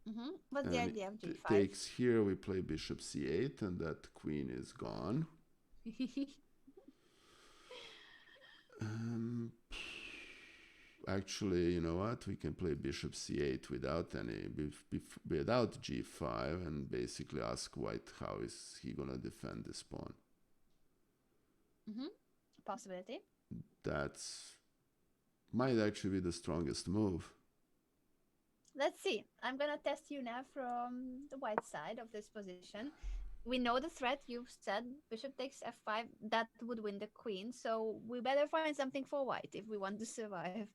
Mm-hmm. What's the And idea of it g5? takes here, we play bishop c8, and that queen is gone. Um, Actually, you know what? We can play bishop c8 without g5, and basically ask white how is he gonna defend this pawn. Mm-hmm. Possibility. That's might actually be the strongest move. Let's see. I'm gonna test you now from the white side of this position. We know the threat. You've said bishop takes f5. That would win the queen. So we better find something for white if we want to survive.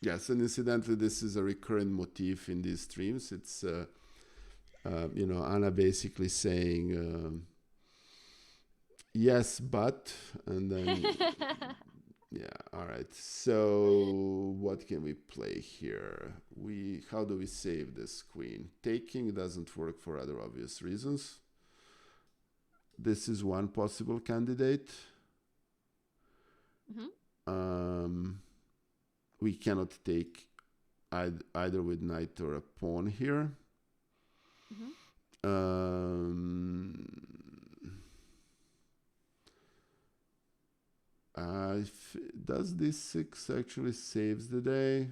Yes, and incidentally, this is a recurrent motif in these streams. It's Anna basically saying yes, but, and then yeah, all right. So what can we play here? How do we save this queen? Taking doesn't work for other obvious reasons. This is one possible candidate. Mm-hmm. We cannot take either with knight or a pawn here. Mm-hmm. Um, does this 6 actually saves the day?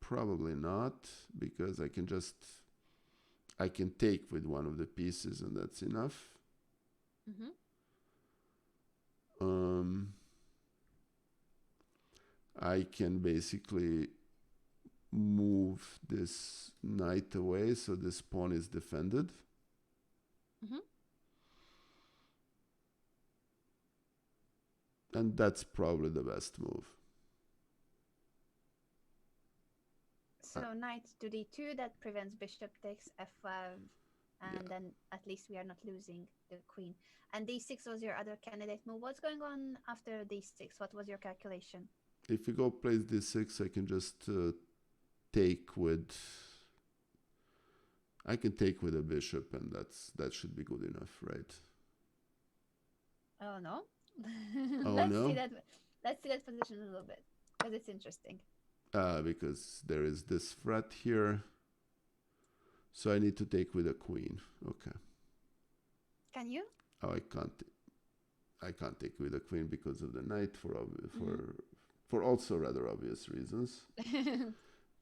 Probably not, because I can take with one of the pieces and that's enough. Mm-hmm. I can basically move this knight away so this pawn is defended. Mm-hmm. And that's probably the best move. So knight to d2, that prevents bishop takes f5, Yeah. and then at least we are not losing the queen. And d6 was your other candidate move. What's going on after d6? What was your calculation? If we go place d6, I can just take with. I can take with a bishop, and that should be good enough, right? Oh no. Oh let's see no! that. Let's see that position a little bit. because it's interesting. Because there is this threat here. So I need to take with a queen. Okay. Can you? Oh, I can't. I can't take with a queen because of the knight for also rather obvious reasons.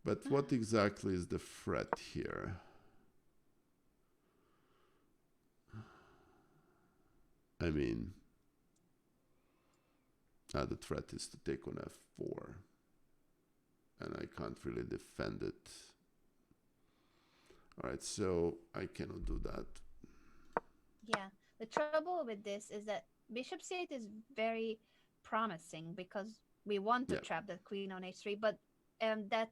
But what exactly is the threat here? I mean, the threat is to take on f4, and I can't really defend it. All right, so I cannot do that. Yeah. The trouble with this is that bishop c8 is very promising because we want to Yeah, trap that queen on h3, but that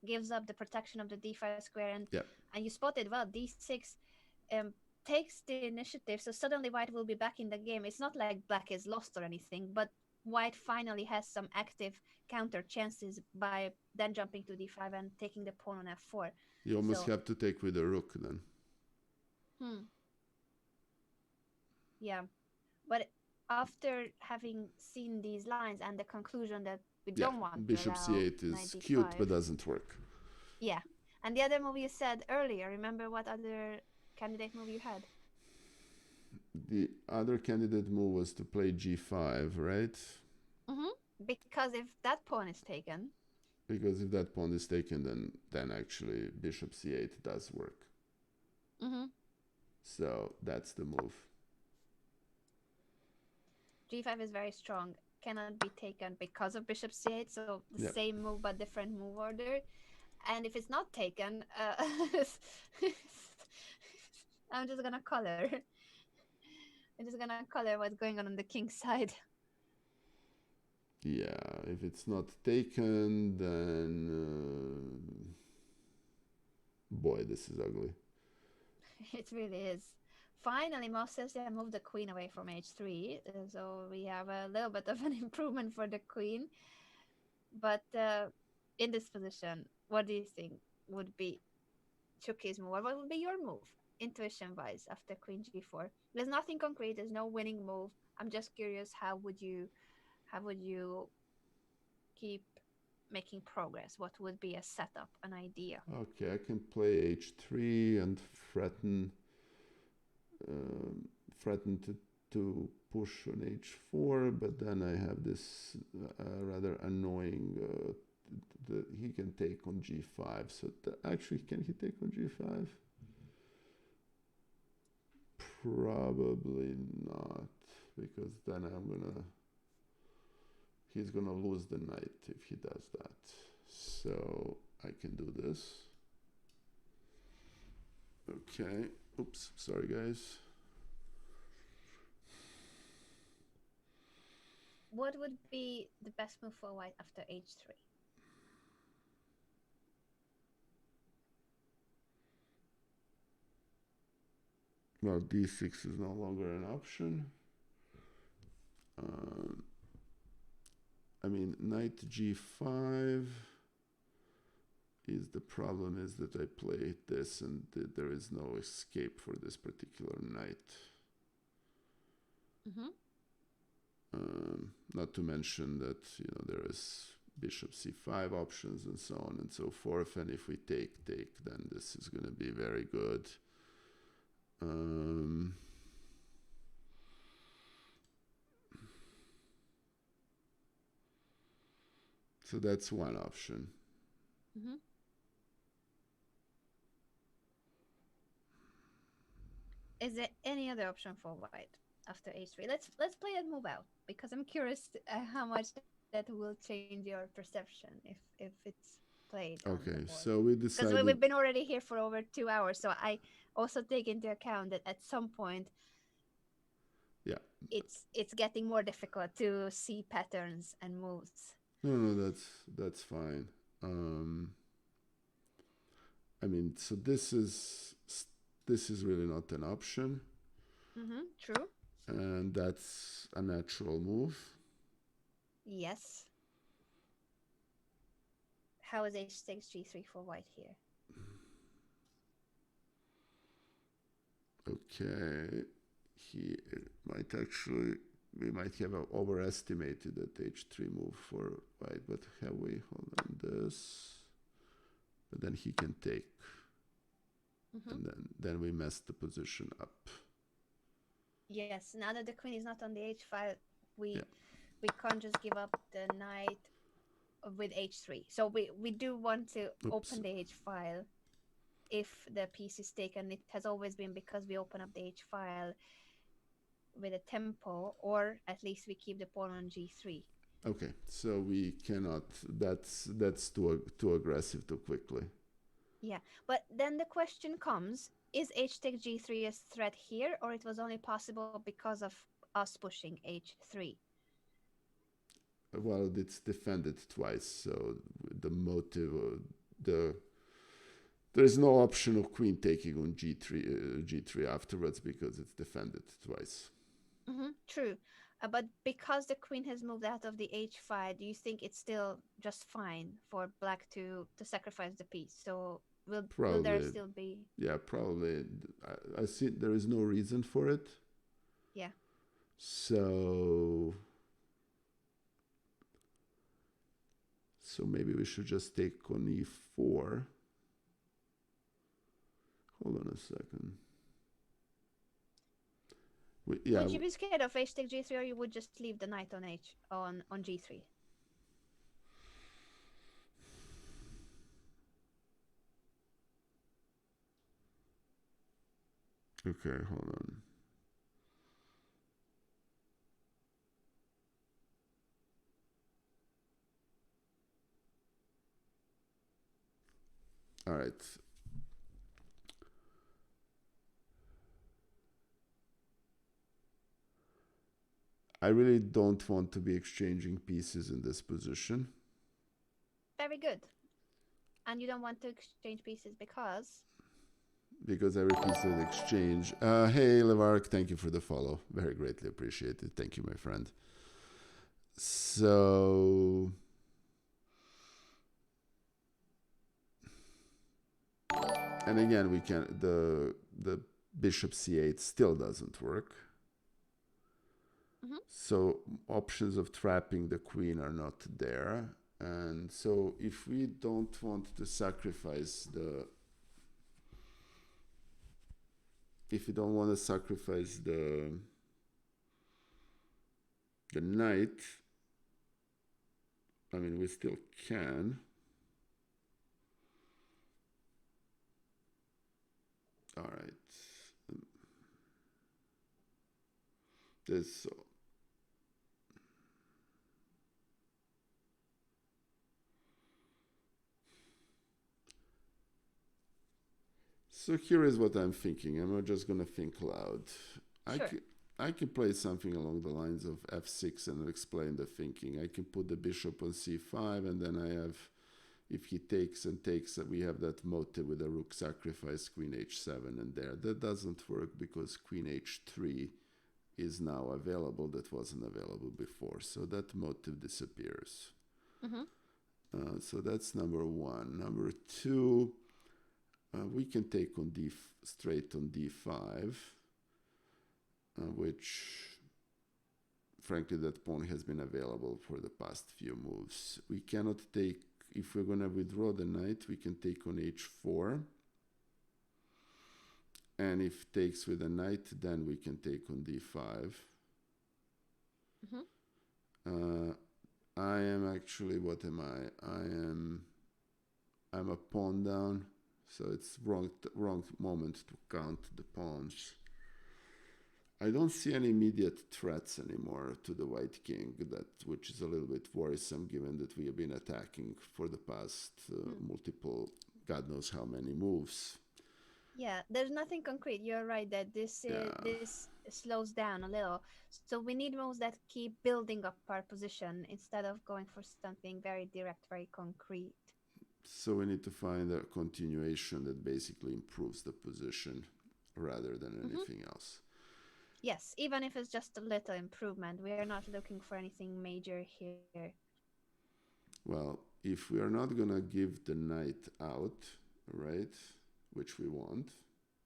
gives up the protection of the d5 square, yeah. and you spotted well d6 um, takes the initiative, so suddenly white will be back in the game. It's not like black is lost or anything, but white finally has some active counter chances by then jumping to d5 and taking the pawn on f4. You almost So have to take with a rook then. Yeah, but after having seen these lines and the conclusion that we Yeah, don't want to bishop allow c8 knight is cute d5. but doesn't work. Yeah, and the other move you said earlier, remember what other candidate move you had? The other candidate move was to play g5, right? Because if that pawn is taken, Because if that pawn is taken, then actually bishop c8 does work. So that's the move. g5 is very strong, cannot be taken because of bishop c8, so the Yep. same move but different move order. And if it's not taken, I'm just gonna color. I'm just gonna color what's going on the king's side. Yeah, if it's not taken, then boy, this is ugly. It really is. Finally, Mosesya moved the queen away from h3, so we have a little bit of an improvement for the queen. But in this position, what do you think would be Chuki's move? What would be your move, intuition-wise, after queen g4? There's nothing concrete. There's no winning move. I'm just curious, how would you keep making progress? What would be a setup, an idea? Okay, I can play h3 and threaten to push on h4, but then I have this rather annoying he can take on g5. So actually, can he take on g5? Probably not, because then he's gonna lose the knight if he does that. So I can do this. Okay. Oops. Sorry, guys. What would be the best move for white after h3? Well, d6 is no longer an option. I mean, knight g5 is the problem is that I played this and there is no escape for this particular knight. Not to mention that there is bishop c5 options and so on and so forth, and if we take, then this is going to be very good. So that's one option. Is there any other option for white after h3? Let's play that move out, because I'm curious how much that will change your perception if it's played on the Okay, board. so we Because decided. we've been already here for over 2 hours, so I also take into account that at some point, yeah, it's getting more difficult to see patterns and moves. No, that's fine. I mean, so this is really not an option. True. And that's a natural move. Yes. How is h6 g3 for white here? Okay, he might actually we might have overestimated that h3 move for white, but have we? Hold on, this. But then he can take, and then we messed the position up. Yes, now that the queen is not on the h file, we Yeah. we can't just give up the knight with h3. So we do want to Oops. open the h file if the piece is taken. It has always been because we open up the h file with a tempo, or at least we keep the pawn on g3. Okay, so we cannot. That's too aggressive too quickly. Yeah, but then the question comes: is h take g3 a threat here, or it was only possible because of us pushing h3? Well, it's defended twice, so the motive, the there is no option of queen taking on g3 afterwards because it's defended twice. True. But because the queen has moved out of the h file, do you think it's still just fine for black to sacrifice the piece? So will there Probably, still be? yeah, probably. I see there is no reason for it. Yeah. So maybe we should just take on e4. Hold on a second. Would you be scared of h take g3, or you would just leave the knight on g3? Okay, hold on. All right. I really don't want to be exchanging pieces in this position. Very good. And you don't want to exchange pieces because every piece is exchange. Hey, Levark, thank you for the follow. Very greatly appreciated. Thank you, my friend. So, and again, we can the bishop c8 still doesn't work. So options of trapping the queen are not there. And so if we don't want to sacrifice if you don't want to sacrifice the knight, I mean, we still can. All right. This. So here is what I'm thinking. I'm not just gonna think loud. sure. I can play something along the lines of f6 and explain the thinking. I can put the bishop on c5, and then I have, if he takes and takes, we have that motive with a rook sacrifice, queen h7, and there. That doesn't work because queen h3 is now available. That wasn't available before. So that motive disappears. So that's number one. Number two, we can take on straight on d5, which frankly that pawn has been available for the past few moves. We cannot take, if we're going to withdraw the knight, we can take on h4, and if takes with a knight, then we can take on d5. I am actually, what am I? I'm a pawn down. So it's wrong moment to count the pawns. I don't see any immediate threats anymore to the white king, which is a little bit worrisome given that we have been attacking for the past multiple, God knows how many moves. Yeah, there's nothing concrete. You're right that this slows down a little. So we need moves that keep building up our position instead of going for something very direct, very concrete. So we need to find a continuation that basically improves the position rather than anything else. Yes, even if it's just a little improvement. We are not looking for anything major here. Well, if we are not going to give the knight out, right, which we want.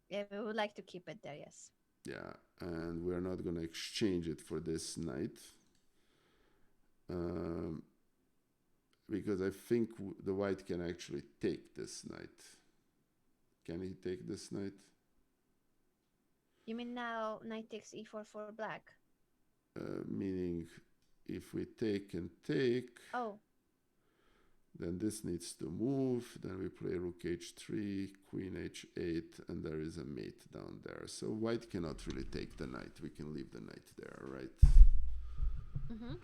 Yeah, we would like to keep it there, yes. Yeah, and we're not going to exchange it for this knight. Um, because I think the white can actually take this knight. Can he take this knight? You mean now knight takes e4 for black? Meaning, if we take and take, Oh, then this needs to move. Then we play rook h3, queen h8, and there is a mate down there. So white cannot really take the knight. We can leave the knight there, right? mm-hmm.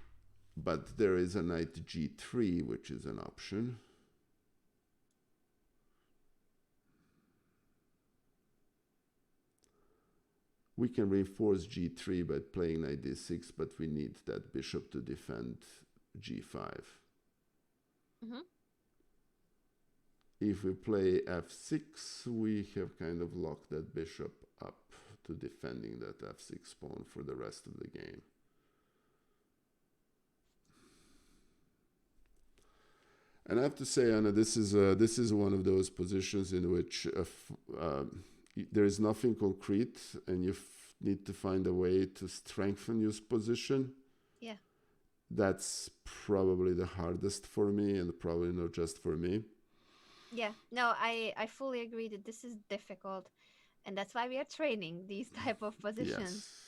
But there is a knight g3, which is an option. We can reinforce g3 by playing knight d6, but we need that bishop to defend g5. Mm-hmm. If we play f6, we have kind of locked that bishop up to defending that f6 pawn for the rest of the game. And I have to say, Anna, this is one of those positions in which there is nothing concrete, and you need to find a way to strengthen your position. Yeah. That's probably the hardest for me, and probably not just for me. Yeah. No, I fully agree that this is difficult, and that's why we are training these type of positions. Yes.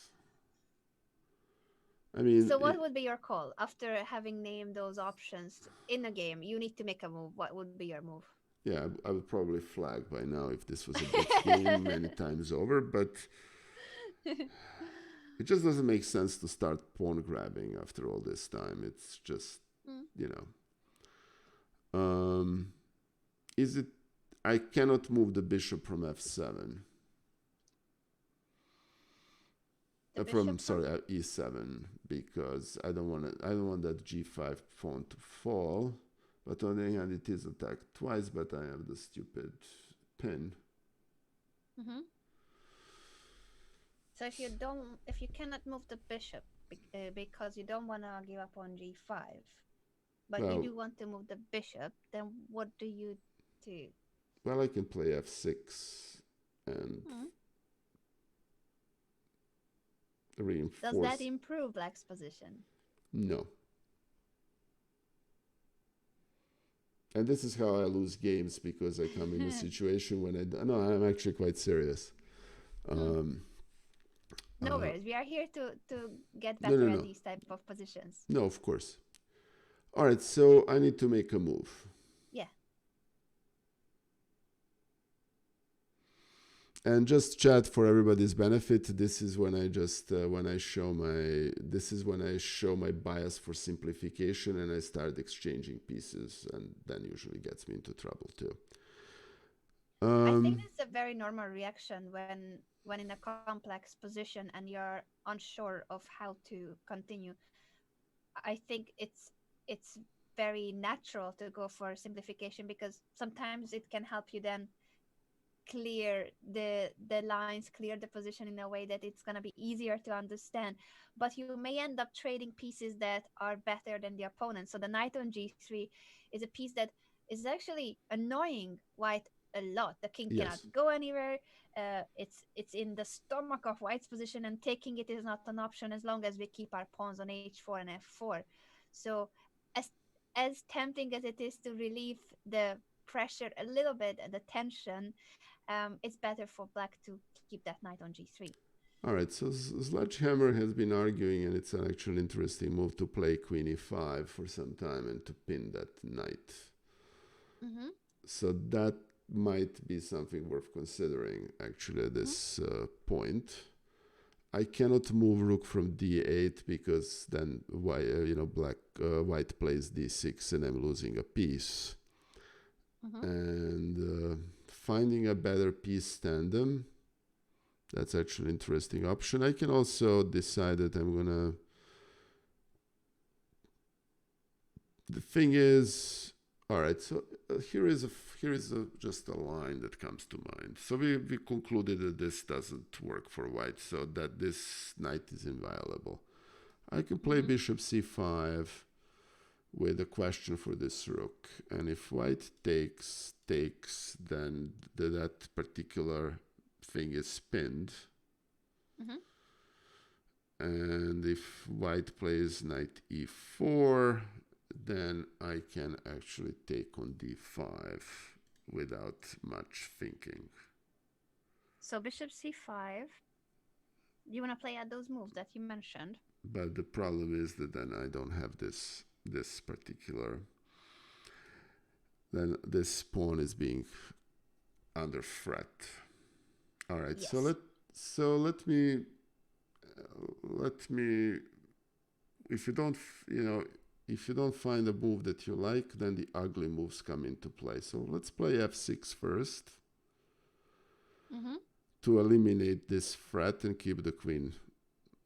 I mean, So what would be your call after having named those options in a game? You need to make a move. What would be your move? yeah, I would probably flag by now if this was a big game many times over, but it just doesn't make sense to start pawn grabbing after all this time. It's just, you know. Is it... I cannot move the bishop from f7. From e7, because I don't want that g5 pawn to fall. But on the other hand, it is attacked twice, but I have the stupid pin. Mm-hmm. So if you cannot move the bishop because you don't want to give up on g5, but you do want to move the bishop, then what do you do? Well, I can play f6 and reinforce. Does that improve black's position? No. And this is how I lose games, because I come in a situation when no, I'm actually quite serious. No worries. We are here to get better at these type of positions. No, of course. All right, so I need to make a move. Yeah. And just chat for everybody's benefit. This is when I just when I show my bias for simplification, and I start exchanging pieces, and then usually gets me into trouble too. I think that's a very normal reaction when in a complex position and you're unsure of how to continue. I think it's very natural to go for simplification, because sometimes it can help you then clear the lines, clear the position in a way that it's going to be easier to understand. But you may end up trading pieces that are better than the opponent. So the knight on g3 is a piece that is actually annoying white a lot. The king cannot go anywhere. It's in the stomach of white's position, and taking it is not an option as long as we keep our pawns on h4 and f4. So as tempting as it is to relieve the pressure a little bit and the tension, it's better for black to keep that knight on g3. All right, so Sledgehammer has been arguing, and it's an actually interesting move to play queen e5 for some time and to pin that knight. So that might be something worth considering, actually, at this point. I cannot move rook from d8, because then white plays d6 and I'm losing a piece. And finding a better piece tandem, that's actually an interesting option. I can also decide that I'm gonna... The thing is, all right, so here is just a line that comes to mind. So we concluded that this doesn't work for white, so that this knight is inviolable. I can play bishop c5 with a question for this rook, and if white takes, then that particular thing is pinned. Mm-hmm. And if white plays knight e4, then I can actually take on d5 without much thinking. So bishop c5. You want to play at those moves that you mentioned? But the problem is that then I don't have this particular. Then this pawn is being under threat. All right, Yes. let me let me if you don't if you don't find a move that you like, then the ugly moves come into play. So let's play f6 first Mm-hmm. to eliminate this threat and keep the queen,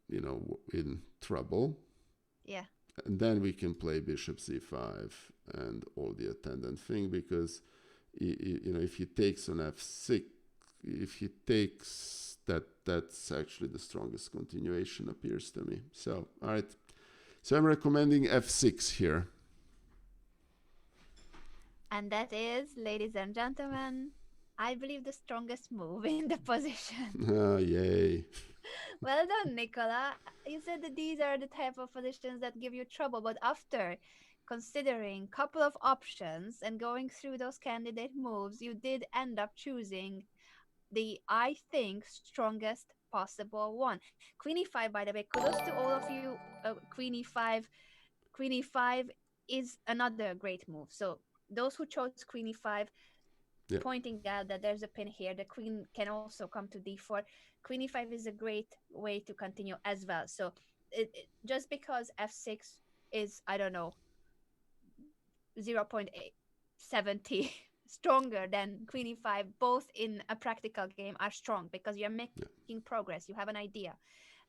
in trouble. Yeah. And then we can play bishop c5 and all the attendant thing, because if he takes on f6, if he takes that, that's actually the strongest continuation, appears to me. So all right, so I'm recommending f6 here. And that is, ladies and gentlemen, I believe the strongest move in the position. Oh, yay. Well done, Nicola. You said that these are the type of positions that give you trouble, but after considering a couple of options and going through those candidate moves, you did end up choosing the, I think, strongest possible one. Queen e5, by the way, kudos to all of you. Queen e5, Queen e5 is another great move. So those who chose Queen e5, Yeah. pointing out that there's a pin here, the queen can also come to d4. Queen e5 is a great way to continue as well. So just because f6 is, I don't know, 0.870 stronger than queen e5, both in a practical game are strong because you're making Yeah. progress, you have an idea.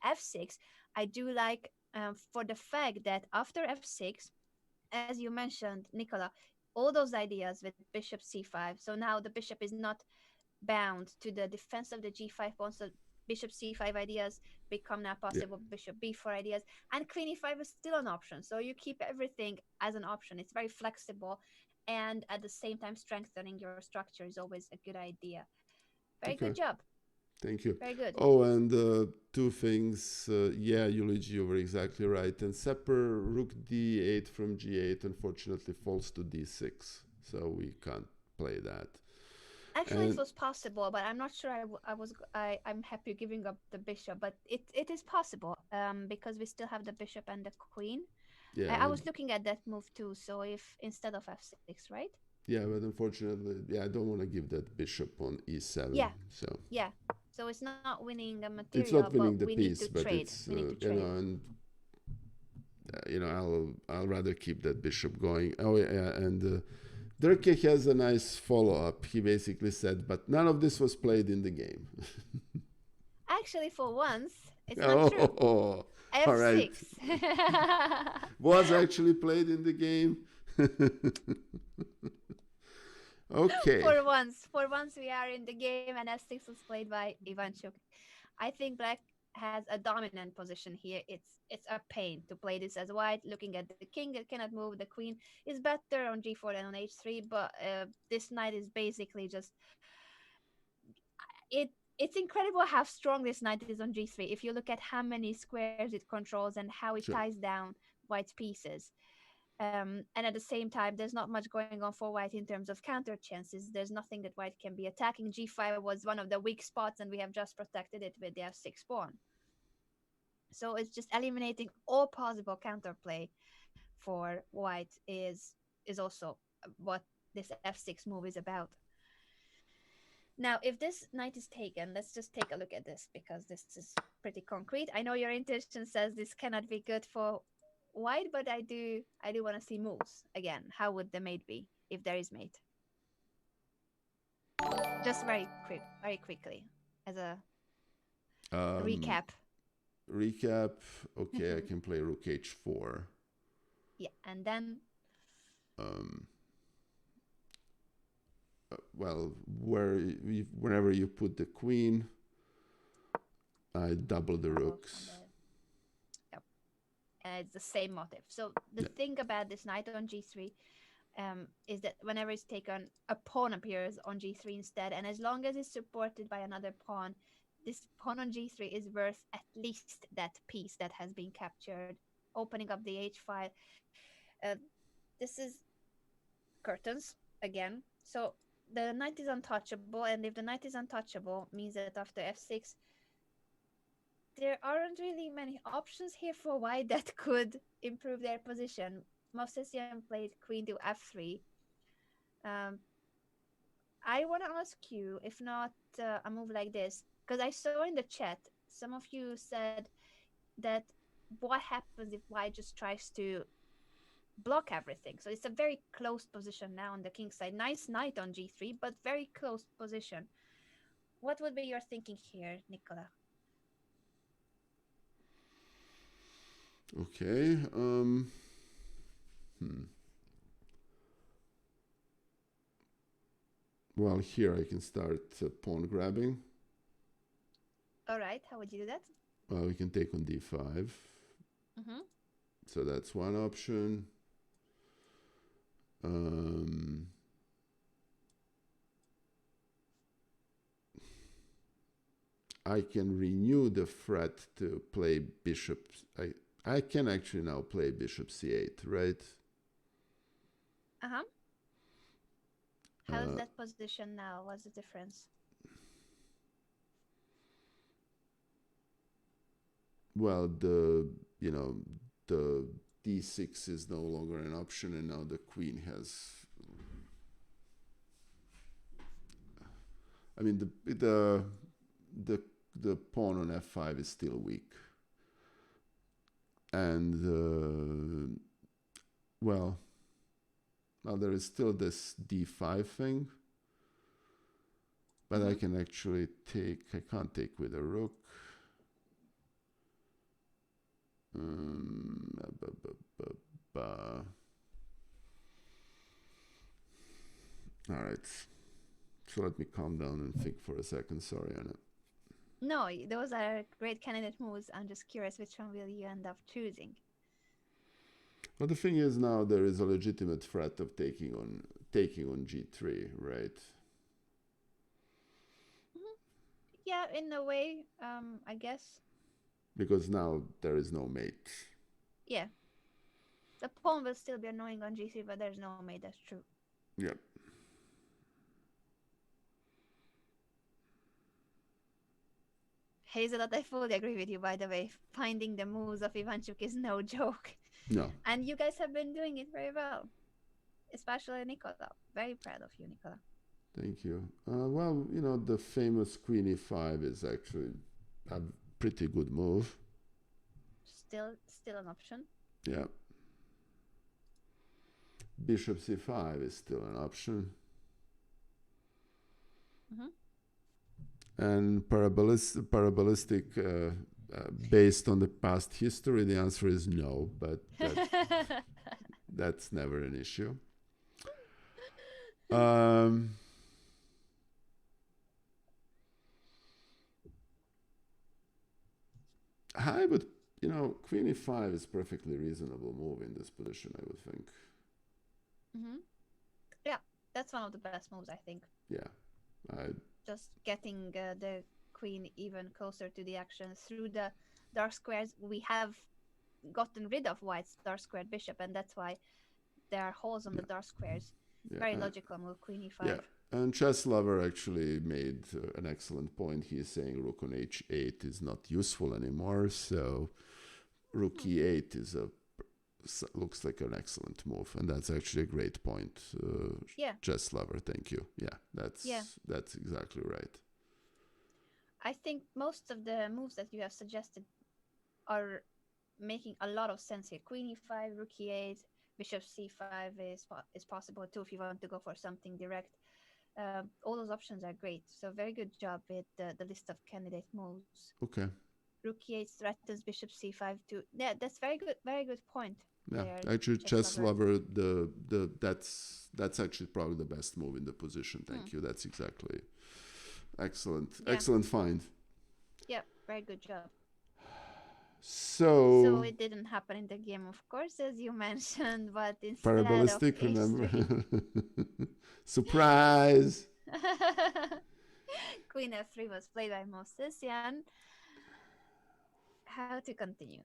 f6, I do like, for the fact that after f6, as you mentioned, Nicola, all those ideas with bishop c5. So now the bishop is not bound to the defense of the g5 pawn. So bishop c5 ideas become now Yeah. possible. Bishop b4 ideas, and queen e5 is still an option. So you keep everything as an option. It's very flexible, and at the same time, strengthening your structure is always a good idea. Very good Okay. job. Thank you. Very good. Oh, and two things. Yeah, Eulogy, you were exactly right. And Sepper, rook d8 from g8, unfortunately falls to d6. So we can't play that. Actually, it And was possible, but I'm not sure. I'm happy giving up the bishop, but it is possible. Because we still have the bishop and the queen. I yeah, was looking at that move too. So if instead of f6, right? yeah, but unfortunately, yeah, I don't want to give that bishop on e7. Yeah, So yeah. So it's not winning the it's material, not but winning the we need to piece, but trade. it's, We need to trade. and I'll rather keep that bishop going. Oh yeah, and Durkee has a nice follow up. He basically said, but none of this was played in the game. Actually, for once, it's not true. Oh, all right. f6. Was actually played in the game. Okay. For once, we are in the game, and f6 was played by Ivanchuk. I think black has a dominant position here. It's a pain to play this as white. Looking at the king, it cannot move. The queen is better on g4 than on h3, but this knight is basically just it. It's incredible how strong this knight is on g3. If you look at how many squares it controls and how it Sure. ties down white's pieces. And at the same time, there's not much going on for white in terms of counter chances. There's nothing that white can be attacking. g5 was one of the weak spots, and we have just protected it with the f6 pawn. So it's just eliminating all possible counterplay for white is also what this f6 move is about. Now, if this knight is taken, let's just take a look at this because this is pretty concrete. I know your intention says this cannot be good for white, but I do want to see moves again. How would the mate be if there is mate? Just very quickly as a Um, recap. recap. Okay, I can play rook h4. Yeah, and then Um, well, wherever you put the queen, I double the double on rooks. the, yep, and it's the same motive. So the Yeah. thing about this knight on g3, is that whenever it's taken, a pawn appears on g3 instead, and as long as it's supported by another pawn, this pawn on g3 is worth at least that piece that has been captured, opening up the h file. Uh, this is curtains again. So the knight is untouchable, and if the knight is untouchable, means that after f6, there aren't really many options here for white that could improve their position. Movsesian played queen to f3. Um, I want to ask you, if not a move like this, because I saw in the chat some of you said that what happens if white just tries to block everything. So it's a very close position now on the king side. Nice knight on g3, but very close position. What would be your thinking here, Nikola? Okay. Well, here I can start pawn grabbing. All right, how would you do that? Well, we can take on d5. Mm-hmm. So that's one option. I can renew the threat to play bishop. I can actually now play bishop c8, right? Uh-huh. How's that position now? What's the difference? Well, the d6 is no longer an option, and now the queen has. I mean, the pawn on f5 is still weak, and well, there is still this d5 thing, but I can actually take. I can't take with a rook. All right. So let me calm down and think for a second. Sorry, Anna. No, those are great candidate moves. I'm just curious which one will you end up choosing. Well, the thing is now there is a legitimate threat of taking on g3, right? Yeah, in a way, I guess. Because now there is no mate. Yeah. The pawn will still be annoying on g3, but there's no mate, that's true. Yep. Hazelot, I fully agree with you, by the way. Finding the moves of Ivanchuk is no joke. No. And you guys have been doing it very well. Especially Nikola. Very proud of you, Nikola. Thank you. Well, the famous queen e5 is actually a pretty good move. Still an option. Yeah. Bishop c5 is still an option. And parabolic based on the past history, the answer is no, but that's never an issue. I would, queen e5 is perfectly reasonable move in this position, I would think. Yeah, that's one of the best moves, I think. Yeah. Just getting the queen even closer to the action through the dark squares. We have gotten rid of white's dark squared bishop, and that's why there are holes on the dark squares. Yeah, very logical move, queen e5. Yeah, and Chess Lover actually made an excellent point. He is saying rook on h8 is not useful anymore, so rook e8 looks like an excellent move, and that's actually a great point. Chess Lover, thank you. Yeah, that's exactly right. I think most of the moves that you have suggested are making a lot of sense here. Queen e5, rook e8, bishop c5 is possible too if you want to go for something direct. All those options are great. So very good job with the list of candidate moves. Okay. Rook e8 threatens bishop c5 too. Yeah, that's very good point. Yeah, actually, Chess Lover, that's actually probably the best move in the position. Thank you. That's exactly excellent find. Yeah, very good job. So it didn't happen in the game, of course, as you mentioned, but instead parabolic, of remember? Surprise! queen f3 was played by Mosesian. How to continue?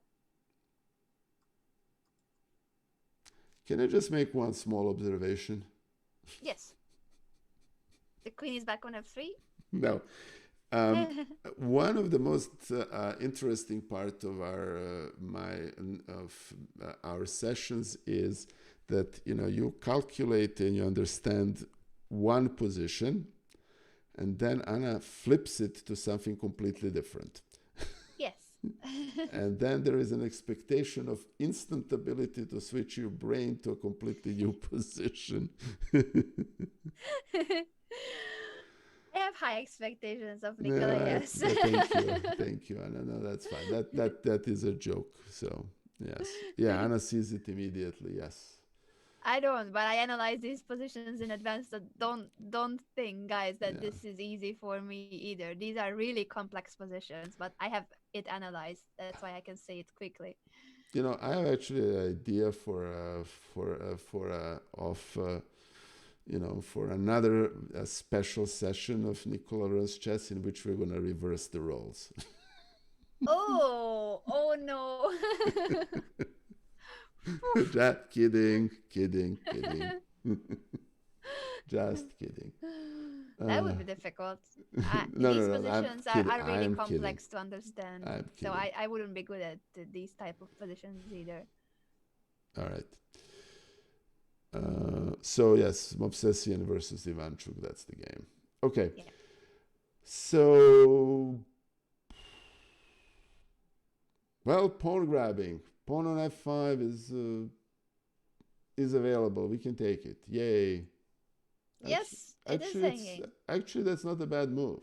Can I just make one small observation? Yes, the queen is back on f3. No. Um, One of the most interesting part of our sessions is that you calculate and you understand one position, and then Anna flips it to something completely different. Yes. And then there is an expectation of instant ability to switch your brain to a completely new position. I have high expectations of Nikola, Yeah, yes. thank you, Anna. No, that's fine. That is a joke. So yes, yeah, Anna sees it immediately. Yes, I don't, but I analyze these positions in advance. So don't think, guys, that yeah. this is easy for me either. These are really complex positions, but I have it analyzed. That's why I can say it quickly. I have actually an idea for another special session of Nikola runs chess in which we're going to reverse the roles. Oh no. Just kidding. Just kidding. That Uh, would be difficult. These no, I'm positions kidding. are really I'm kidding. complex to understand. I'm So kidding. I wouldn't be good at these type of positions either. All right. So yes, Mobsessian versus Ivanchuk. That's the game. Okay. Yeah. So, well, pawn grabbing. Pawn on f5 is available. We can take it. Yay. Actually, Yes, it is hanging. actually that's not a bad move.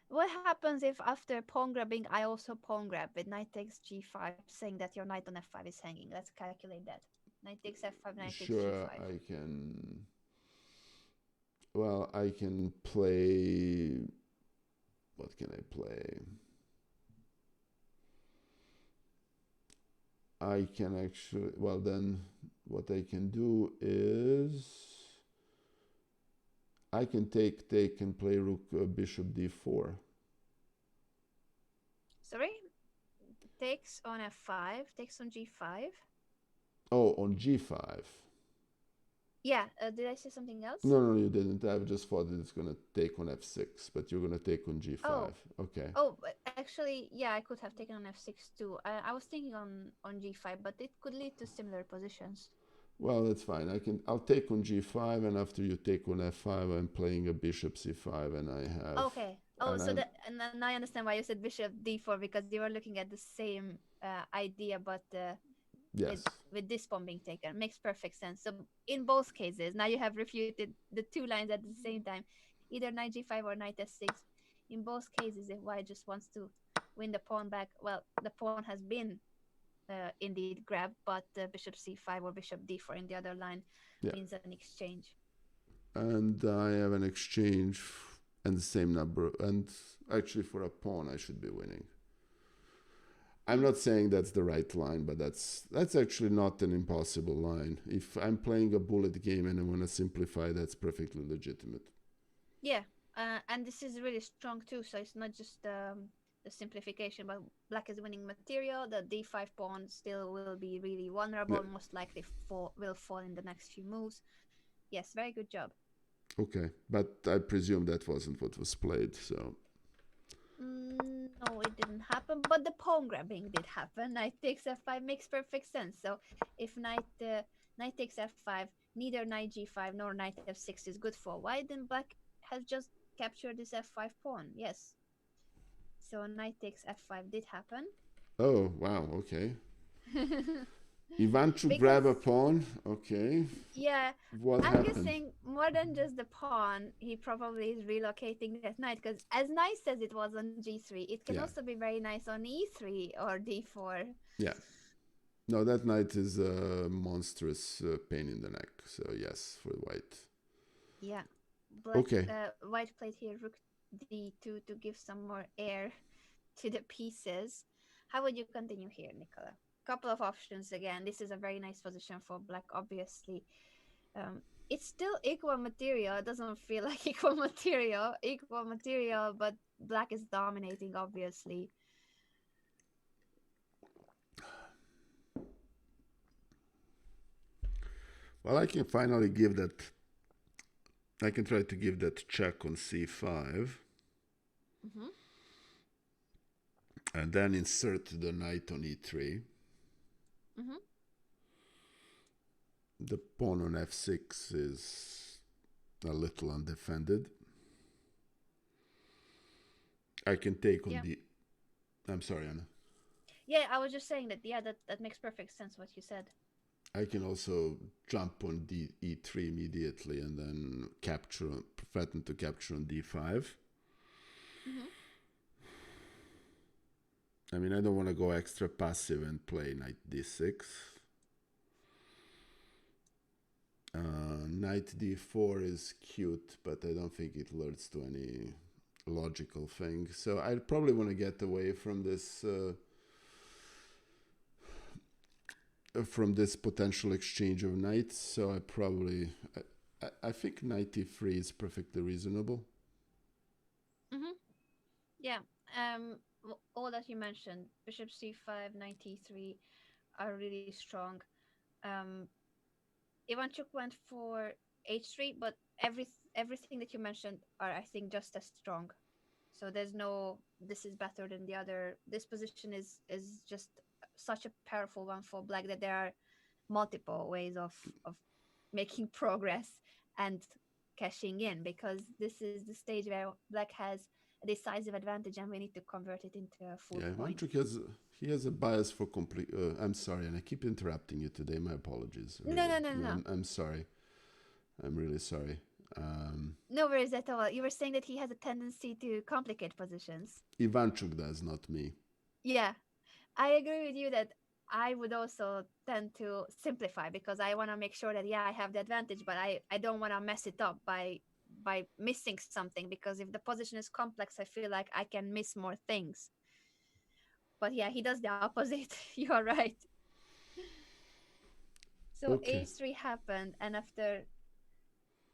What happens if after pawn grabbing I also pawn grab with knight takes g5, saying that your knight on f5 is hanging? Let's calculate that. Knight takes f5, knight takes Sure, g5. I can. Well, I can play. What can I play? I can actually. Well, then what I can do is I can take and play rook bishop d4. Sorry? Takes on f5, takes on g5. Oh, on g5. Yeah, did I say something else? No, you didn't. I just thought that it's going to take on f6, but you're going to take on g5. Oh, Okay. oh, but actually, yeah, I could have taken on f6 too. I was thinking on g5, but it could lead to similar positions. Well, that's fine. I'll take on g5, and after you take on f5, I'm playing a bishop c5, and I have Okay. Oh, and so I'm that and then I understand why you said bishop d4 because you were looking at the same idea, but with yes, with this pawn being taken makes perfect sense. So in both cases, now you have refuted the two lines at the same time, either knight g5 or knight s6. In both cases, if white just wants to win the pawn back, well, the pawn has been indeed grabbed, but bishop c5 or bishop d4 in the other line yeah, means an exchange. and I have an exchange and the same number, and actually for a pawn I should be winning. I'm Mm. not saying that's the right line, but that's actually not an impossible line. If I'm playing a bullet game and I want to simplify, that's perfectly legitimate. Yeah, and this is really strong too. So it's not just the simplification, but black is winning material. The d5 pawn still will be really vulnerable. Yeah. Most likely will fall in the next few moves. Yes, very good job. Okay, but I presume that wasn't what was played. So No, it didn't happen. But the pawn grabbing did happen. Knight takes f5 makes perfect sense. So if knight takes f5, neither knight g5 nor knight f6 is good for white, then black has just captured this f5 pawn. Yes. So knight takes f5 did happen. oh wow, okay. Ivanchuk Because grab a pawn. Okay, yeah, what I'm happened? guessing more than just the pawn, he probably is relocating that knight because as nice as it was on g3, it can Yeah, also be very nice on e3 or d4. yeah. No, that knight is a monstrous pain in the neck. So yes, for white. Yeah, Okay. white played here rook d2 to give some more air to the pieces. How would you continue here, Nicola? Couple of options again. This is a very nice position for black, obviously. Um, It's still equal material. It doesn't feel like equal material, but black is dominating, obviously. Well, I can finally give that. I can try to give that check on c5, Mm-hmm. and then insert the knight on e3. Mm-hmm. The pawn on f6 is a little undefended. I can take on Yeah. the. I'm sorry, Anna. Yeah, I was just saying that, yeah, that makes perfect sense what you said. I can also jump on e3 immediately and then threaten to capture on d5. Mm-hmm. I mean, I don't want to go extra passive and play knight d6. Knight d4 is cute, but I don't think it leads to any logical thing. So I probably want to get away from this potential exchange of knights. So I think knight e3 is perfectly reasonable. Mm-hmm. Yeah. All that you mentioned, bishop c5, knight e3 are really strong. Um, Ivanchuk went for h3, but everything that you mentioned are, I think, just as strong. So there's no this is better than the other. This position is just such a powerful one for black that there are multiple ways of making progress and cashing in, because this is the stage where black has a decisive advantage and we need to convert it into a full Yeah, point. Manchuk has a bias for complete. I'm sorry, and I keep interrupting you today. My apologies. No, Really, no, no, no, no. I'm sorry. I'm really sorry. Um, No worries at all. You were saying that he has a tendency to complicate positions. Ivanchuk does, not me. Yeah, I agree with you that I would also tend to simplify, because I want to make sure that, yeah, I have the advantage, but I don't want to mess it up by missing something, because if the position is complex, I feel like I can miss more things. But yeah, he does the opposite. You are right. So Okay. h3 happened, and after,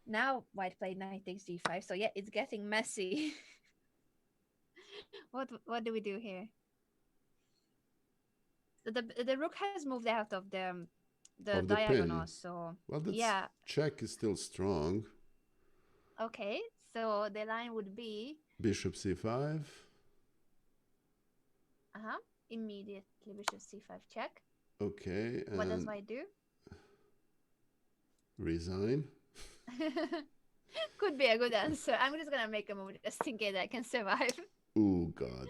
now white played knight takes g5. So yeah, it's getting messy. What do we do here? So the rook has moved out of the Of the diagonal. pin. So Well, that's yeah, check is still strong. okay. So the line would be Bishop c5. uh-huh, immediately bishop c5 check. Okay, What does and white do? resign. Could be a good answer. I'm just gonna make a move just in case I can survive. Oh God,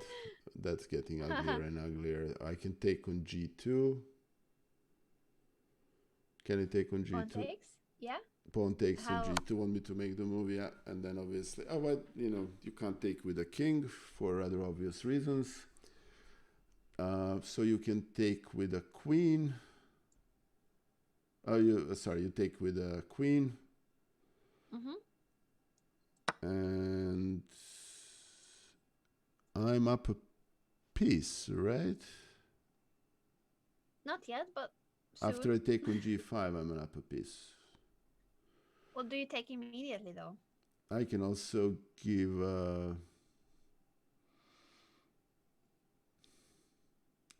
that's getting uglier and uglier. I can take on g2. Can I take on Pawn g2? takes. Yeah. Pawn takes on How? g2. Want me to make the move? Yeah, and then obviously, oh, well, you can't take with a king for rather obvious reasons. So you can take with a queen. Oh, you take with a queen, Mm-hmm. and I'm up a piece, right? Not yet, but After soon. I take on g5, I'm an up a piece. What do you take immediately though? I can also give.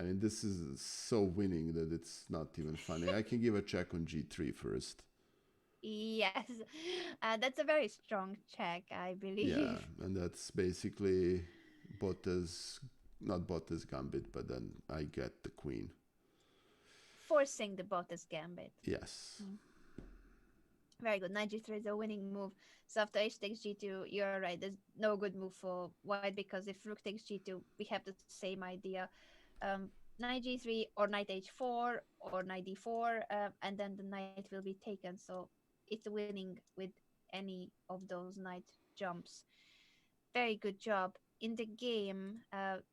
I mean, this is so winning that it's not even funny. I can give a check on g3 first. Yes, that's a very strong check, I Yeah, believe. and that's basically Botta's, not Botta's gambit, but then I get the queen. Forcing the Bottas gambit. Yes. Mm. Very good. Knight g3 is a winning move. So after h takes g2, you're right. There's no good move for white, because if rook takes g2, we have the same idea. Knight g3 or knight h4 or knight d4, and then the knight will be taken. So it's winning with any of those knight jumps. Very good job. In the game,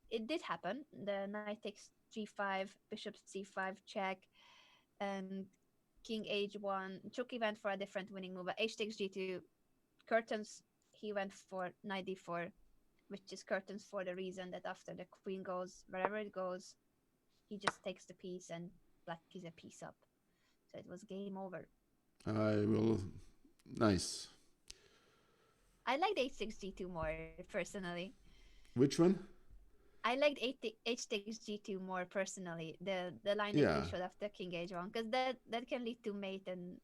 it did happen. The knight takes g5, bishop c5 check, and king h1. Chucky went for a different winning move. H takes g2, curtains. He went for knight d4, which is curtains for the reason that after the queen goes wherever it goes, he just takes the piece and black is a piece up. So it was game over. I will. Nice. I liked h6g2 more personally. Which one? I liked h6g2 more personally. The line that you Yeah, showed after king h1, because that can lead to mate and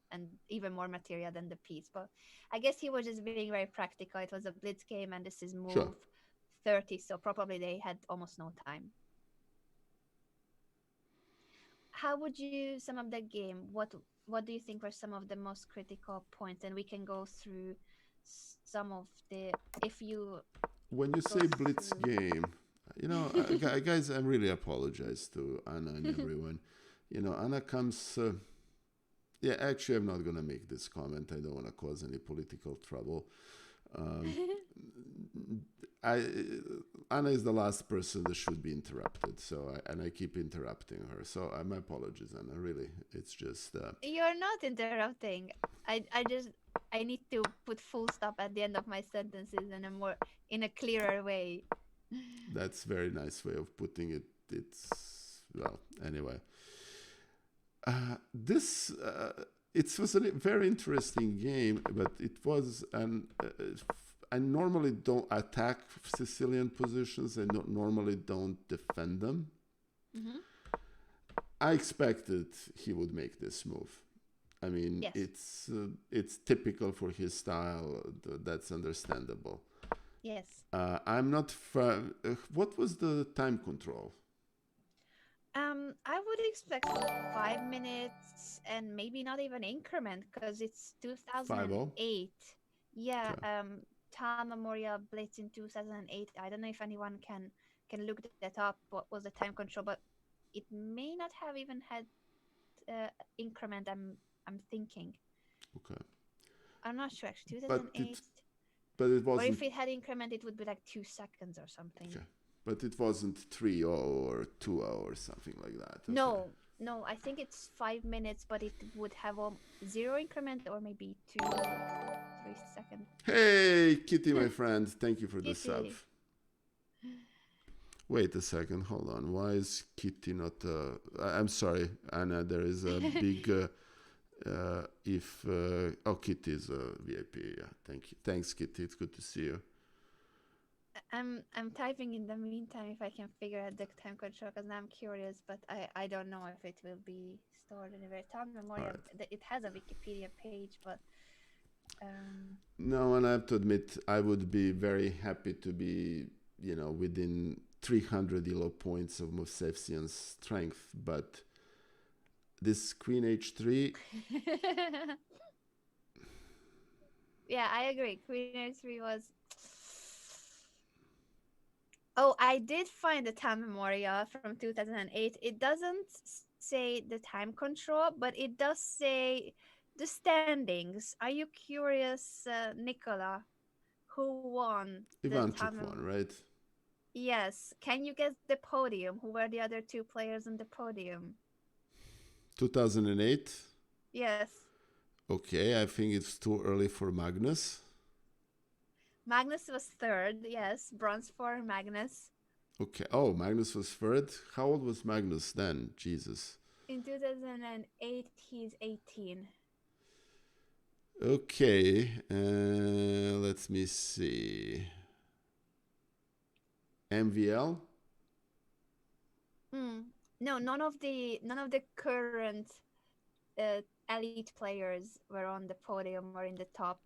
even more material than the piece. But I guess he was just being very practical. It was a blitz game, and this is sure. move 30, so probably they had almost no time. How would you sum up the game? What do you think were some of the most critical points? And we can go through some of the, if you When you go say blitz through. game, guys, I really apologize to Anna and everyone. Anna comes. Yeah, actually, I'm not gonna make this comment. I don't want to cause any political trouble. Um, I Anna is the last person that should be interrupted. And I keep interrupting her. So my apologies, Anna. Really, it's just You're not interrupting. I just I need to put full stop at the end of my sentences in a clearer way. that's very nice way of putting it. It's well, anyway. This it was a very interesting game, but it was an. I normally don't attack Sicilian positions. I normally don't defend them. Mm-hmm. I expected he would make this move. I mean, Yes. it's typical for his style. That's understandable. Yes. I'm not. What was the time control? I would expect 5 minutes and maybe not even increment because it's 5-0. 2008. Yeah. Okay. Town Memorial Blitz in 2008. I don't know if anyone can look that up. What was the time control? But it may not have even had increment. I'm thinking. Okay. I'm not sure actually. But it 2008. but it Or wasn't if it had increment, it would be like 2 seconds or something. okay. But it wasn't 3-0 or 2-0 or something like that. Okay. No, no, I think it's 5 minutes, but it would have zero increment or maybe 2, 3 seconds. Hey, Kitty, my friend. Thank you for the sub. Kitty. Wait a second. Hold on. Why is Kitty not? I'm sorry, Anna. There is a big. If oh, Kitty is a VIP. Yeah. Thank you. Thanks, Kitty. It's good to see you. I'm typing in the meantime if I can figure out the time control because now I'm curious, but I don't know if it will be stored anywhere. Town All Memorial, right. it has a Wikipedia page, but No, and I have to admit, I would be very happy to be, within 300 elo points of Mosevsian's strength, but this Queen H3. Yeah, I agree. Queen H3 was. Oh, I did find the time memorial from 2008. It doesn't say the time control, but it does say the standings. Are you curious, Nikola, who won the Ivan time? took one, right? Yes. Can you guess the podium? Who were the other two players on the podium? 2008. Yes. Okay, I think it's too early for Magnus. Magnus was third. Yes. Bronze for Magnus. Okay. Oh, Magnus was third. How old was Magnus then? Jesus. In 2008, he's 18. Okay. Let me see. MVL. No, none of the current elite players were on the podium or in the top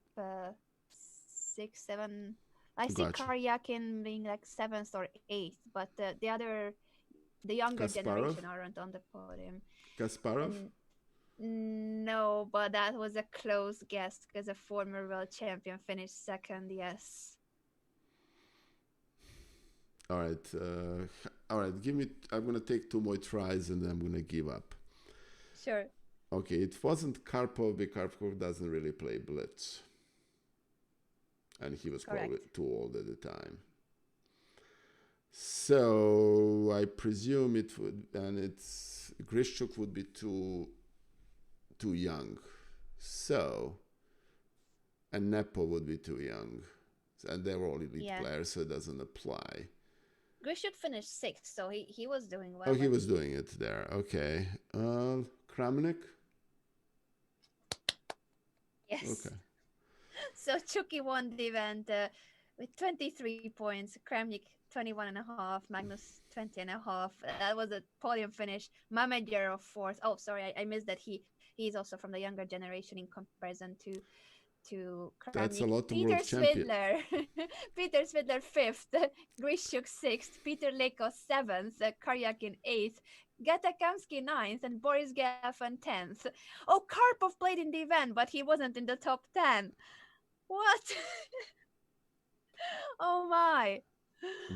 6, 7. I see Gotcha. Karyakin being like seventh or eighth, but the younger Kasparov. generation aren't on the podium. Kasparov. And no, but that was a close guess because a former world champion finished second. Yes. All right. All right. Give me. I'm gonna take 2 more tries and then I'm gonna give up. Sure. Okay. It wasn't Karpov. Because Karpov doesn't really play blitz, and he was Correct. probably too old at the time. So I presume it would, and it's Grishchuk would be too young. So, and Nepo would be too young, and they're all elite players, so it doesn't apply. Grishchuk finished sixth, so he was doing well. Oh, he was doing it there. Okay. Kramnik? Yes. Okay. So Chucky won the event with 23 points, Kramnik 21 and a half, Magnus 20 and a half. That was a podium finish. Mamed Yarov fourth. Oh, sorry, I missed that he's also from the younger generation in comparison to That's a Kramnik. lot of Peter world champion. Svidler, Peter Svidler fifth, Grishuk sixth, Peter Leko seventh, Karyakin eighth, Gata Kamsky ninth, and Boris Geffen 10th. Oh, Karpov played in the event, but he wasn't in the top 10. What? Oh my.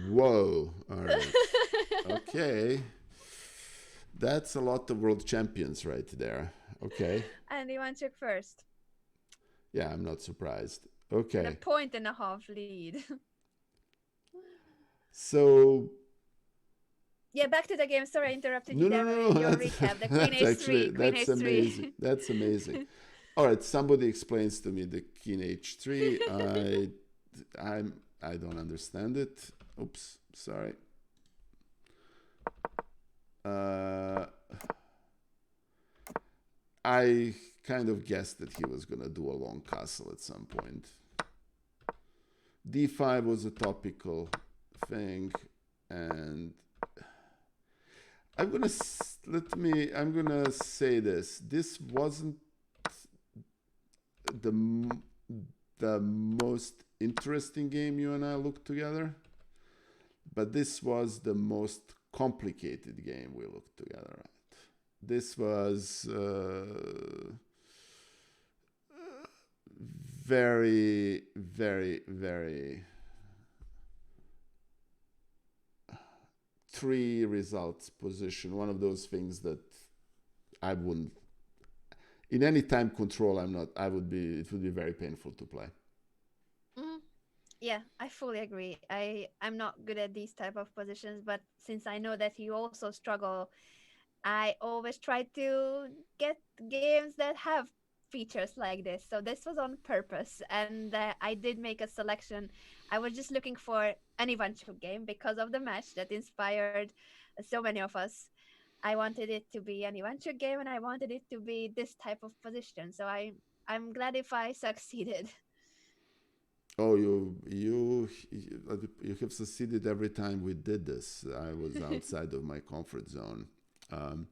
Whoa. All right. Okay. That's a lot of world champions right there. Okay. And Ivanchuk first. Yeah, I'm not surprised. And a Okay. point and a half lead. So Yeah, back to the game. Sorry, I interrupted you no, no, there no, with no. your That's recap. The Queen that's actually H3, Queen that's amazing. H3. That's amazing. All right, somebody explains to me the King H3. I don't understand it. Oops, sorry. Uh, I kind of guessed that he was gonna do a long castle at some point. D5 was a topical thing, and I'm gonna say this. This wasn't the the most interesting game you and I looked together, but this was the most complicated game we looked together at. This was very, very, very three results position. One of those things that I wouldn't in any time control. I'm not. I would be. It would be very painful to play. Mhm. Yeah, I fully agree. I'm not good at these type of positions, but since I know that you also struggle, I always try to get games that have features like this. So this was on purpose, and I did make a selection. I was just looking for an eventual game because of the match that inspired so many of us. I wanted it to be an eventual game, and I wanted it to be this type of position. So I'm glad if I succeeded. Oh, you have succeeded every time we did this. I was outside of my comfort zone. Um,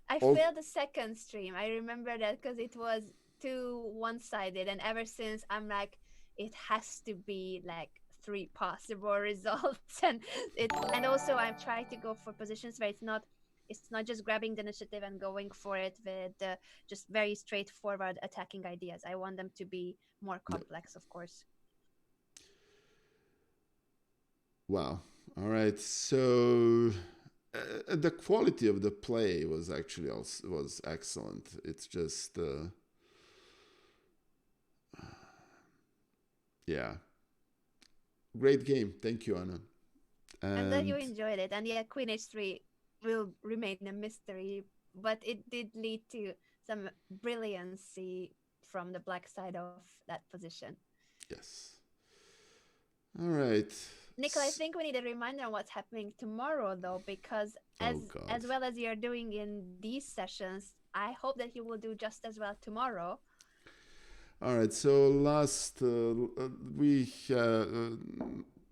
I all failed the second stream. I remember that because it was too one-sided, and ever since I'm like, it has to be like three possible results, and also I'm trying to go for positions where it's not just grabbing the initiative and going for it with just very straightforward attacking ideas. I want them to be more Yep. complex, of course. Wow. All right. So the quality of the play was actually also was excellent. It's just yeah, great game. Thank you, Anna. I'm glad you And enjoyed it. And yeah, Queen H3 will remain a mystery, but it did lead to some brilliancy from the black side of that position. yes. All right. Nicola, I think we need a reminder on what's happening tomorrow, though, because Oh as God. well as you're doing in these sessions, I hope that you will do just as well tomorrow. All right. So last we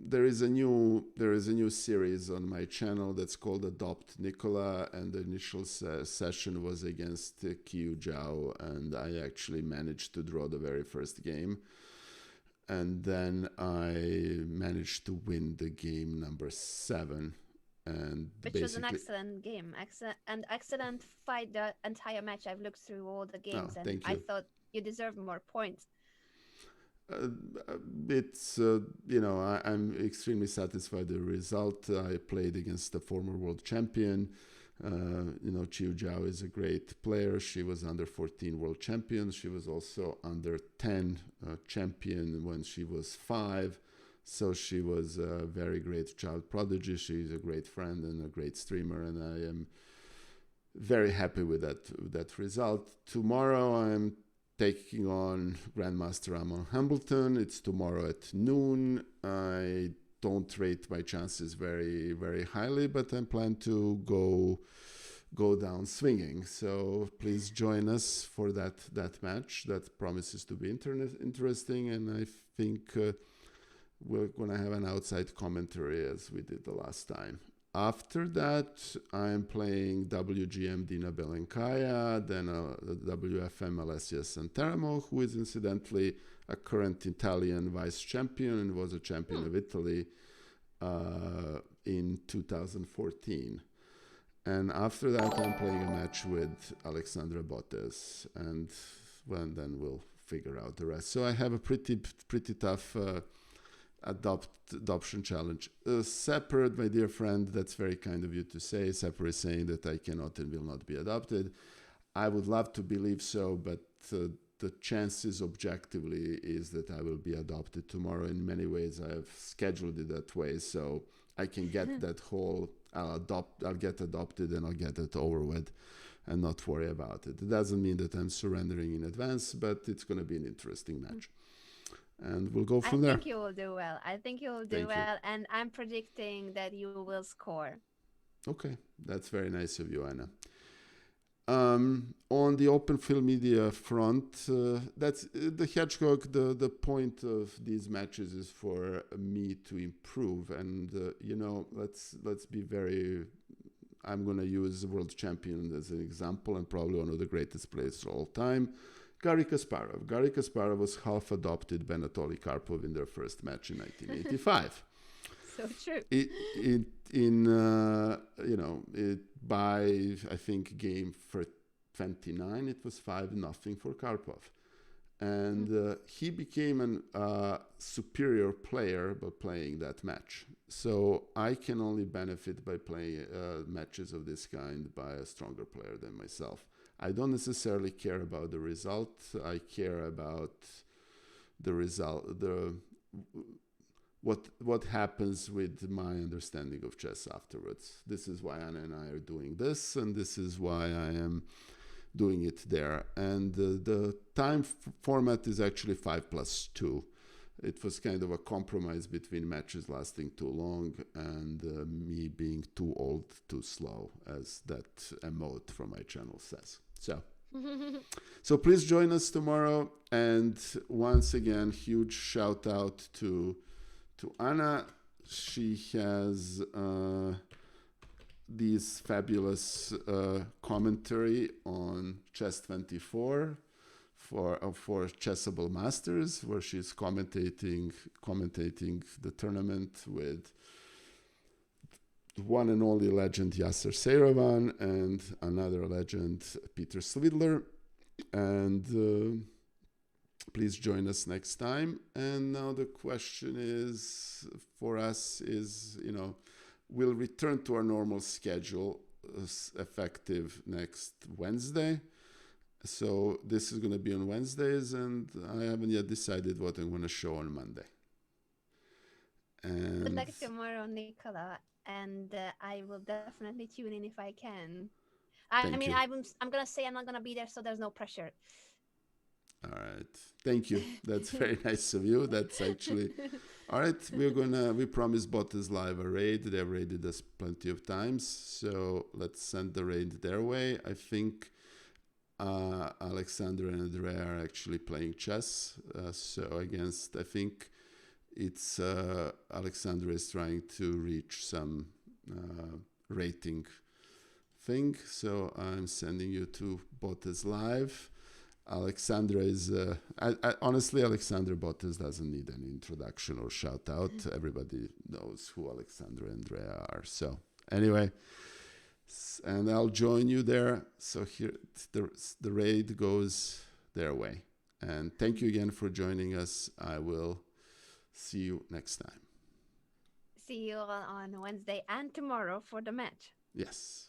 there is a new series on my channel that's called Adopt Nikola, and the initial session was against Qiu Zhao, and I actually managed to draw the very first game, and then I managed to win the game number 7, and Which was an basically excellent game, excellent fight. The entire match, I've looked through all the oh games, and thank I you. thought you deserved more points. Uh, it's I'm extremely satisfied with the result. I played against the former world champion. Chiu Zhao is a great player. She was under 14 world champion. She was also under 10 champion when she was 5. So she was a very great child prodigy. She's a great friend and a great streamer, and I am very happy with that result. Tomorrow I'm taking on Grandmaster Amon Hambleton. It's tomorrow at noon. I don't rate my chances very, very highly, but I plan to go go down swinging. So please join us for that match. That promises to be interesting, and I think we're gonna have an outside commentary as we did the last time. After that, I'm playing WGM Dina Belenkaya, then WFM Alessia Santeramo, who is incidentally a current Italian vice champion and was a champion of Italy in 2014. And after that, I'm playing a match with Alexandra Botes, and well, then we'll figure out the rest. So I have a pretty tough adoption challenge. Separate, my dear friend, that's very kind of you to say. Separate is saying that I cannot and will not be adopted. I would love to believe so, but the chances objectively is that I will be adopted tomorrow. In many ways, I have scheduled it that way, so I can get that whole I'll get adopted and I'll get it over with and not worry about it. It doesn't mean that I'm surrendering in advance, but it's going to be an interesting match. And we'll go from there. I think you will do well. I think you will do Thank you. well, and I'm predicting that you will score. Okay, that's very nice of you, Anna. On the open field media front, that's the hedgehog. The point of these matches is for me to improve, and let's be very. I'm going to use the world champion as an example, and probably one of the greatest players of all time, Garry Kasparov. Garry Kasparov was half adopted by Anatoly Karpov in their first match in 1985. So true. By I think game 29, it was 5-0 for Karpov, and he became a superior player by playing that match. So I can only benefit by playing matches of this kind by a stronger player than myself. I don't necessarily care about the result. I care about the result, what happens with my understanding of chess afterwards. This is why Anna and I are doing this, and this is why I am doing it there. And the time format is actually 5+2. It was kind of a compromise between matches lasting too long and me being too old, too slow, as that emote from my channel says. So please join us tomorrow. And once again, huge shout out to Anna. She has these fabulous commentary on Chess24 for Chessable Masters, where she's commentating the tournament with one and only legend Yasser Seiravan and another legend Peter Svidler. And please join us next time. And now the question is for us is, we'll return to our normal schedule effective next Wednesday. So this is going to be on Wednesdays, and I haven't yet decided what I'm going to show on Monday. And good luck tomorrow, Nikola, and I will definitely tune in if I can. I'm going to say I'm not going to be there, so there's no pressure. All right. Thank you. That's very nice of you. That's actually... All right. We promised Bottas Live a raid. They've raided us plenty of times. So let's send the raid their way. I think Alexander and Andrea are actually playing chess. I think it's Alexander is trying to reach some rating thing. So I'm sending you to Bottas Live. Alexandra is honestly, Alexandra Bottas doesn't need any introduction or shout out. Everybody knows who Alexandra and Andrea are. So anyway, and I'll join you there. So here the raid goes their way. And thank you again for joining us. I will see you next time. See you on Wednesday and tomorrow for the match. Yes.